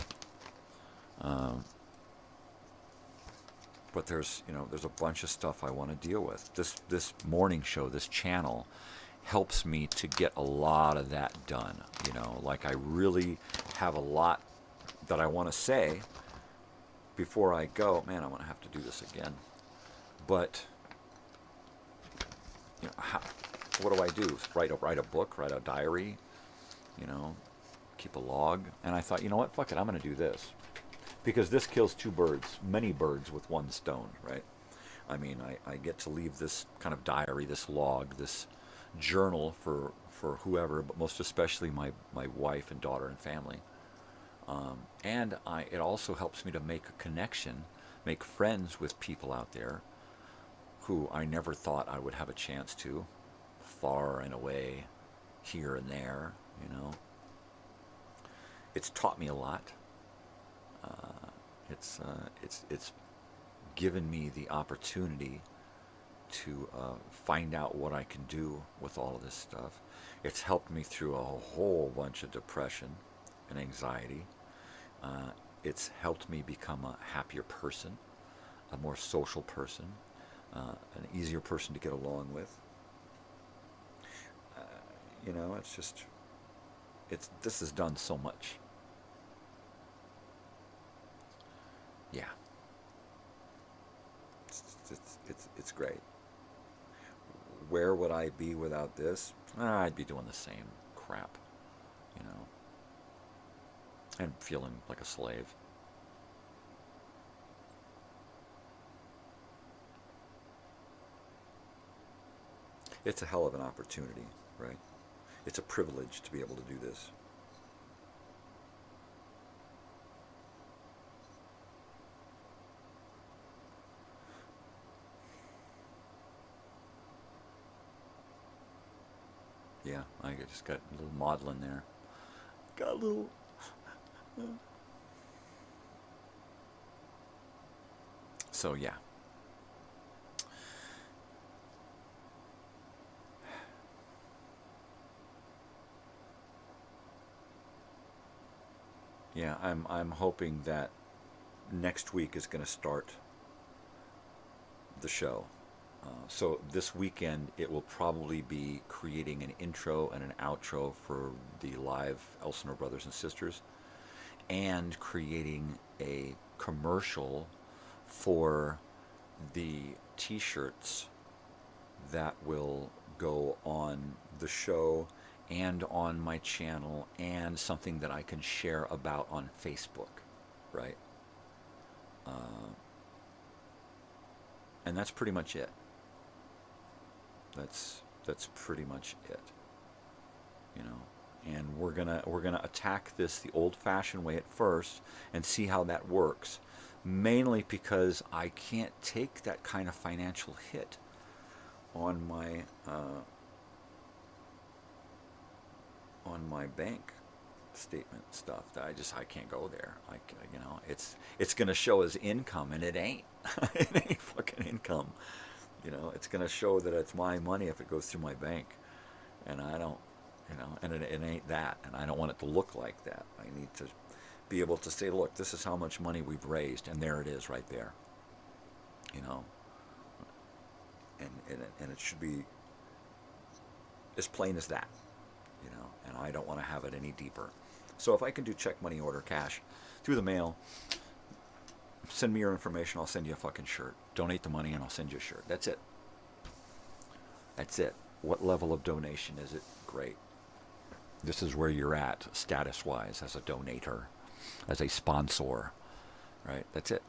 But there's a bunch of stuff I want to deal with. This morning show, this channel, helps me to get a lot of that done. You know, like I really have a lot that I want to say before I go. Man, I'm going to have to do this again. But, you know, what do I do? Write a book, write a diary, you know, keep a log. And I thought, you know what, fuck it, I'm going to do this. Because this kills many birds with one stone, right? I mean, I get to leave this kind of diary, this log, this journal for whoever, but most especially my wife and daughter and family. And it also helps me to make a connection, make friends with people out there who I never thought I would have a chance to, far and away, here and there, you know. It's taught me a lot. It's given me the opportunity to find out what I can do with all of this stuff. It's helped me through a whole bunch of depression and anxiety. It's helped me become a happier person, a more social person, an easier person to get along with. You know, this has done so much. Yeah. It's great. where would I be without this? I'd be doing the same crap, you know, and feeling like a slave. It's a hell of an opportunity, right? It's a privilege to be able to do this. Yeah, I just got a little maudlin there. Got a little... So, yeah. Yeah, I'm hoping that next week is going to start the show. So this weekend it will probably be creating an intro and an outro for the live Elsinore Brothers and Sisters, and creating a commercial for the t-shirts that will go on the show and on my channel, and something that I can share about on Facebook, right? And that's pretty much it. That's pretty much it, you know. And we're gonna attack this the old-fashioned way at first and see how that works. Mainly because I can't take that kind of financial hit on my bank statement stuff. That I can't go there. You know, it's gonna show as income, and it ain't. It ain't fucking income. You know, it's gonna show that it's my money if it goes through my bank, and I don't, you know, and it ain't that, and I don't want it to look like that. I need to be able to say, look, this is how much money we've raised, and there it is right there. You know, and it should be as plain as that. You know, and I don't want to have it any deeper. So if I can do check, money order, cash, through the mail, send me your information, I'll send you a fucking shirt. Donate the money and I'll send you a shirt. That's it. That's it. What level of donation is it? Great. This is where you're at, status-wise, as a donator, as a sponsor, right? That's it.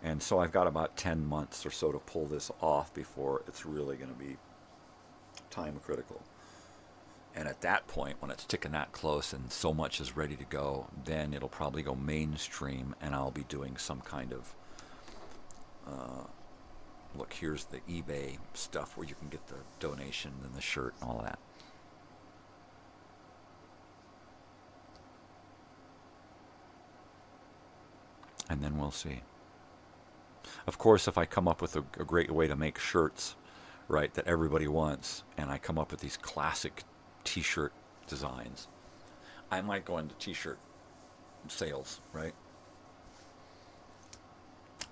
And so I've got about 10 months or so to pull this off before it's really going to be time critical. And at that point, when it's ticking that close and so much is ready to go, then it'll probably go mainstream, and I'll be doing some kind of look, here's the eBay stuff where you can get the donation and the shirt and all that. And then we'll see. Of course, if I come up with a great way to make shirts, right, that everybody wants, and I come up with these classic t-shirt designs, I might go into t-shirt sales, right?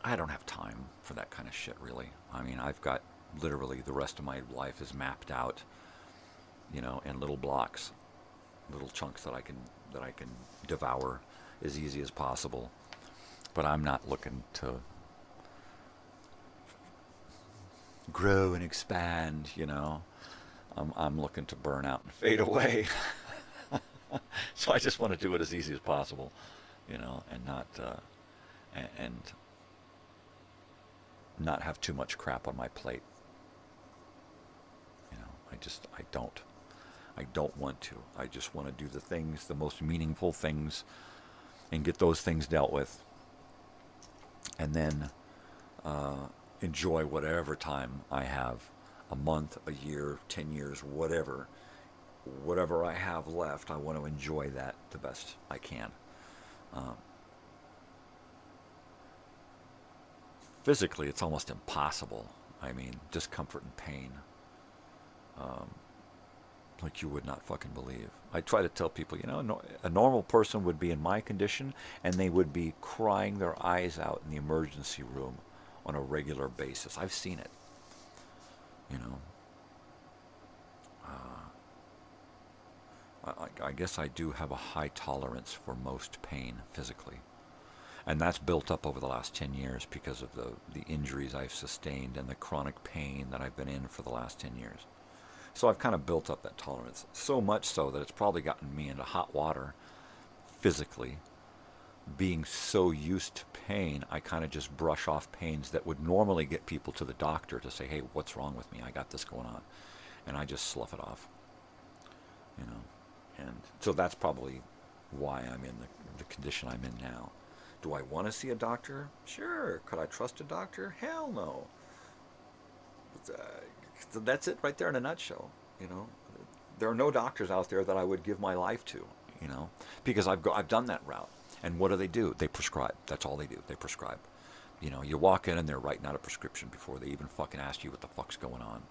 I don't have time for that kind of shit, really. I mean, I've got literally the rest of my life is mapped out, you know, in little blocks, little chunks that I can devour as easy as possible. But I'm not looking to grow and expand, you know. I'm looking to burn out and fade away. So I just want to do it as easy as possible, you know, and not have too much crap on my plate. You know, I don't want to. I just want to do the things, the most meaningful things, and get those things dealt with. And then enjoy whatever time I have, a month, a year, 10 years, whatever I have left. I want to enjoy that the best I can. Physically, it's almost impossible. I mean, discomfort and pain, like you would not fucking believe. I try to tell people, you know, a normal person would be in my condition, and they would be crying their eyes out in the emergency room on a regular basis. I've seen it, you know. I guess I do have a high tolerance for most pain physically. And that's built up over the last 10 years because of the injuries I've sustained and the chronic pain that I've been in for the last 10 years. So I've kind of built up that tolerance. So much so that it's probably gotten me into hot water physically. Being so used to pain, I kind of just brush off pains that would normally get people to the doctor to say, hey, what's wrong with me? I got this going on. And I just slough it off. You know. And so that's probably why I'm in the condition I'm in now. Do I want to see a doctor? Sure. Could I trust a doctor? Hell no. That's it right there in a nutshell. You know, there are no doctors out there that I would give my life to. You know, because I've done that route. And what do? They prescribe. That's all they do. They prescribe. You know, you walk in and they're writing out a prescription before they even fucking ask you what the fuck's going on.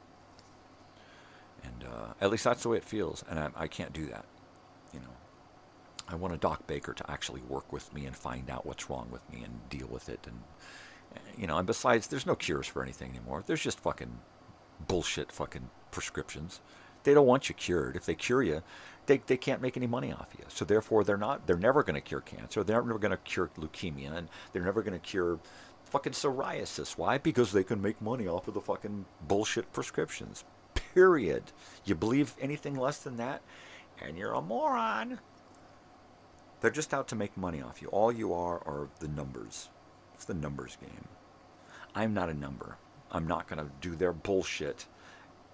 And at least that's the way it feels. And I can't do that. You know, I want a Doc Baker to actually work with me and find out what's wrong with me and deal with it. And, you know, and besides, there's no cures for anything anymore. There's just fucking bullshit fucking prescriptions. They don't want you cured. If they cure you, they can't make any money off you. So therefore, they're never going to cure cancer. They're never going to cure leukemia. And they're never going to cure fucking psoriasis. Why? Because they can make money off of the fucking bullshit prescriptions. Period. You believe anything less than that, and you're a moron. They're just out to make money off you. All you are the numbers. It's the numbers game. I'm not a number. I'm not going to do their bullshit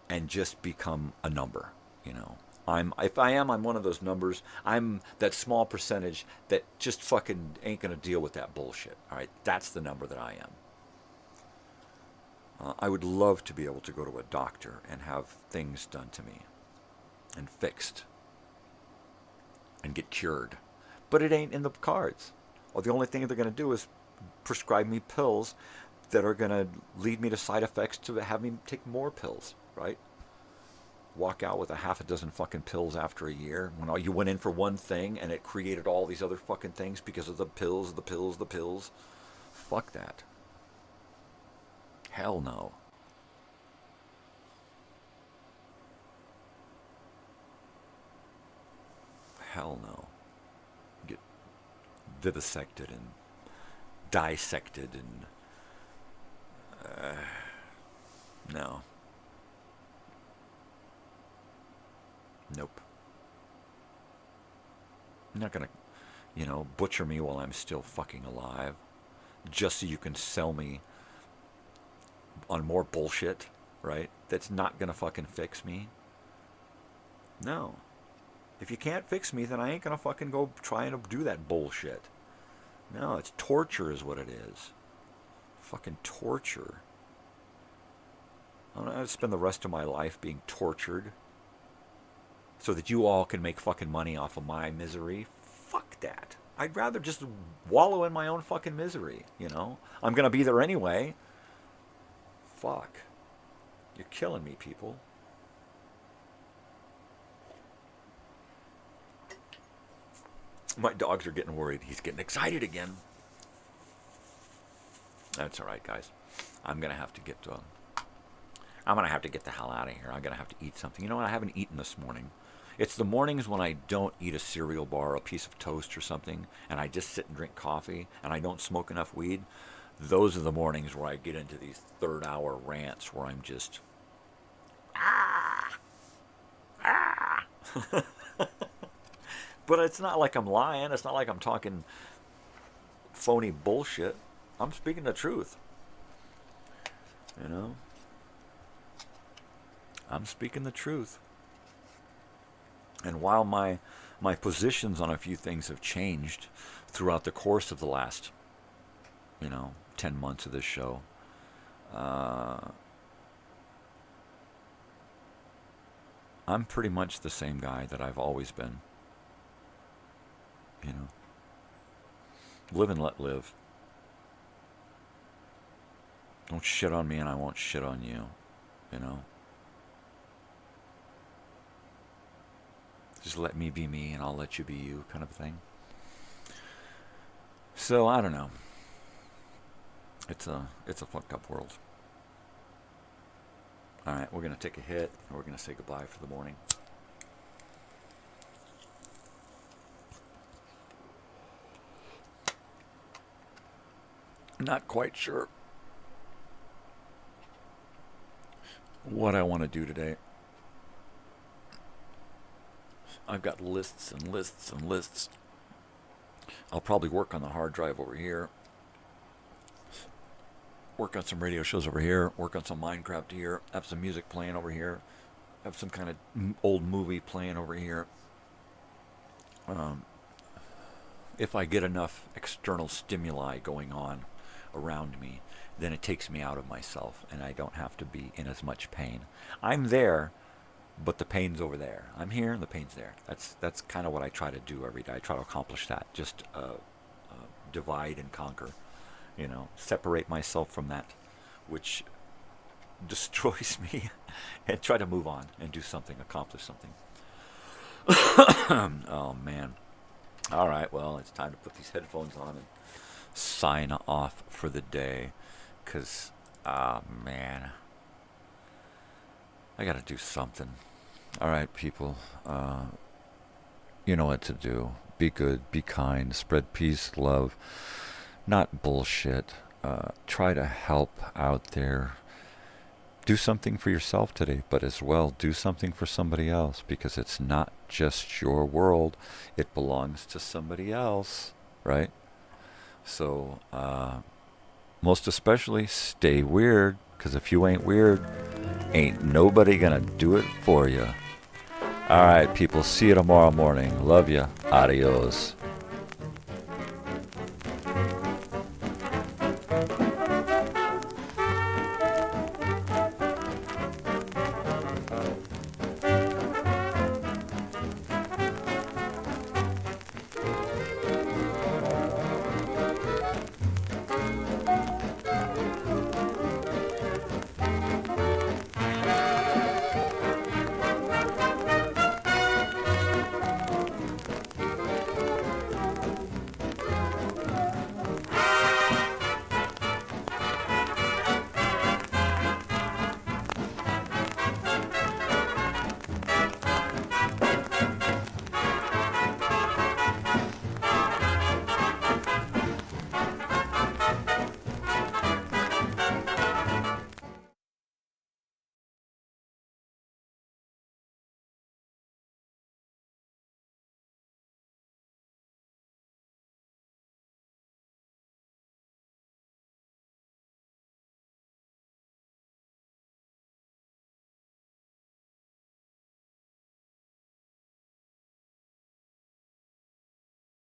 and just become a number, you know. I'm one of those numbers. I'm that small percentage that just fucking ain't going to deal with that bullshit, all right? That's the number that I am. I would love to be able to go to a doctor and have things done to me and fixed and get cured. But it ain't in the cards. Well, the only thing they're going to do is prescribe me pills that are going to lead me to side effects to have me take more pills, right? Walk out with a half a dozen fucking pills after a year when all you went in for one thing and it created all these other fucking things because of the pills, the pills, the pills. Fuck that. Hell no. Hell no. Get vivisected and dissected and no. Nope. You're not gonna, you know, butcher me while I'm still fucking alive just so you can sell me on more bullshit, right? That's not gonna fucking fix me. No. If you can't fix me, then I ain't gonna fucking go trying to do that bullshit. No, it's torture is what it is. Fucking torture. I'm gonna spend the rest of my life being tortured so that you all can make fucking money off of my misery. Fuck that. I'd rather just wallow in my own fucking misery, you know? I'm gonna be there anyway. Fuck. You're killing me, people. My dogs are getting worried. He's getting excited again. That's all right, guys. I'm gonna have to get the hell out of here. I'm gonna have to eat something. You know what? I haven't eaten this morning. It's the mornings when I don't eat a cereal bar or a piece of toast or something, and I just sit and drink coffee, and I don't smoke enough weed. Those are the mornings where I get into these third-hour rants where I'm just But it's not like I'm lying. It's not like I'm talking phony bullshit. I'm speaking the truth. You know? I'm speaking the truth. And while my positions on a few things have changed throughout the course of the last, 10 months of this show, I'm pretty much the same guy that I've always been. You know? Live and let live. Don't shit on me and I won't shit on you. You know? Just let me be me and I'll let you be you, kind of thing. So, I don't know. It's a fucked up world. Alright, we're going to take a hit and we're going to say goodbye for the morning. Not quite sure what I want to do today. I've got lists and lists and lists. I'll probably work on the hard drive over here. Work on some radio shows over here. Work on some Minecraft here. Have some music playing over here. Have some kind of old movie playing over here. If I get enough external stimuli going on around me, then it takes me out of myself and I don't have to be in as much pain. I'm there, but the pain's over there. I'm here and the pain's there. That's kind of what I try to do every day. I try to accomplish that. Just divide and conquer. You know, separate myself from that which destroys me and try to move on and do something, accomplish something. Oh, man. All right, well, it's time to put these headphones on and sign off for the day. Because, man, I got to do something. All right, people, you know what to do. Be good, be kind, spread peace, love, not bullshit. Try to help out there. Do something for yourself today, but as well do something for somebody else, because it's not just your world. It belongs to somebody else, right? So, most especially, stay weird, because if you ain't weird, ain't nobody gonna do it for you. All right, people, see you tomorrow morning. Love you. Adios.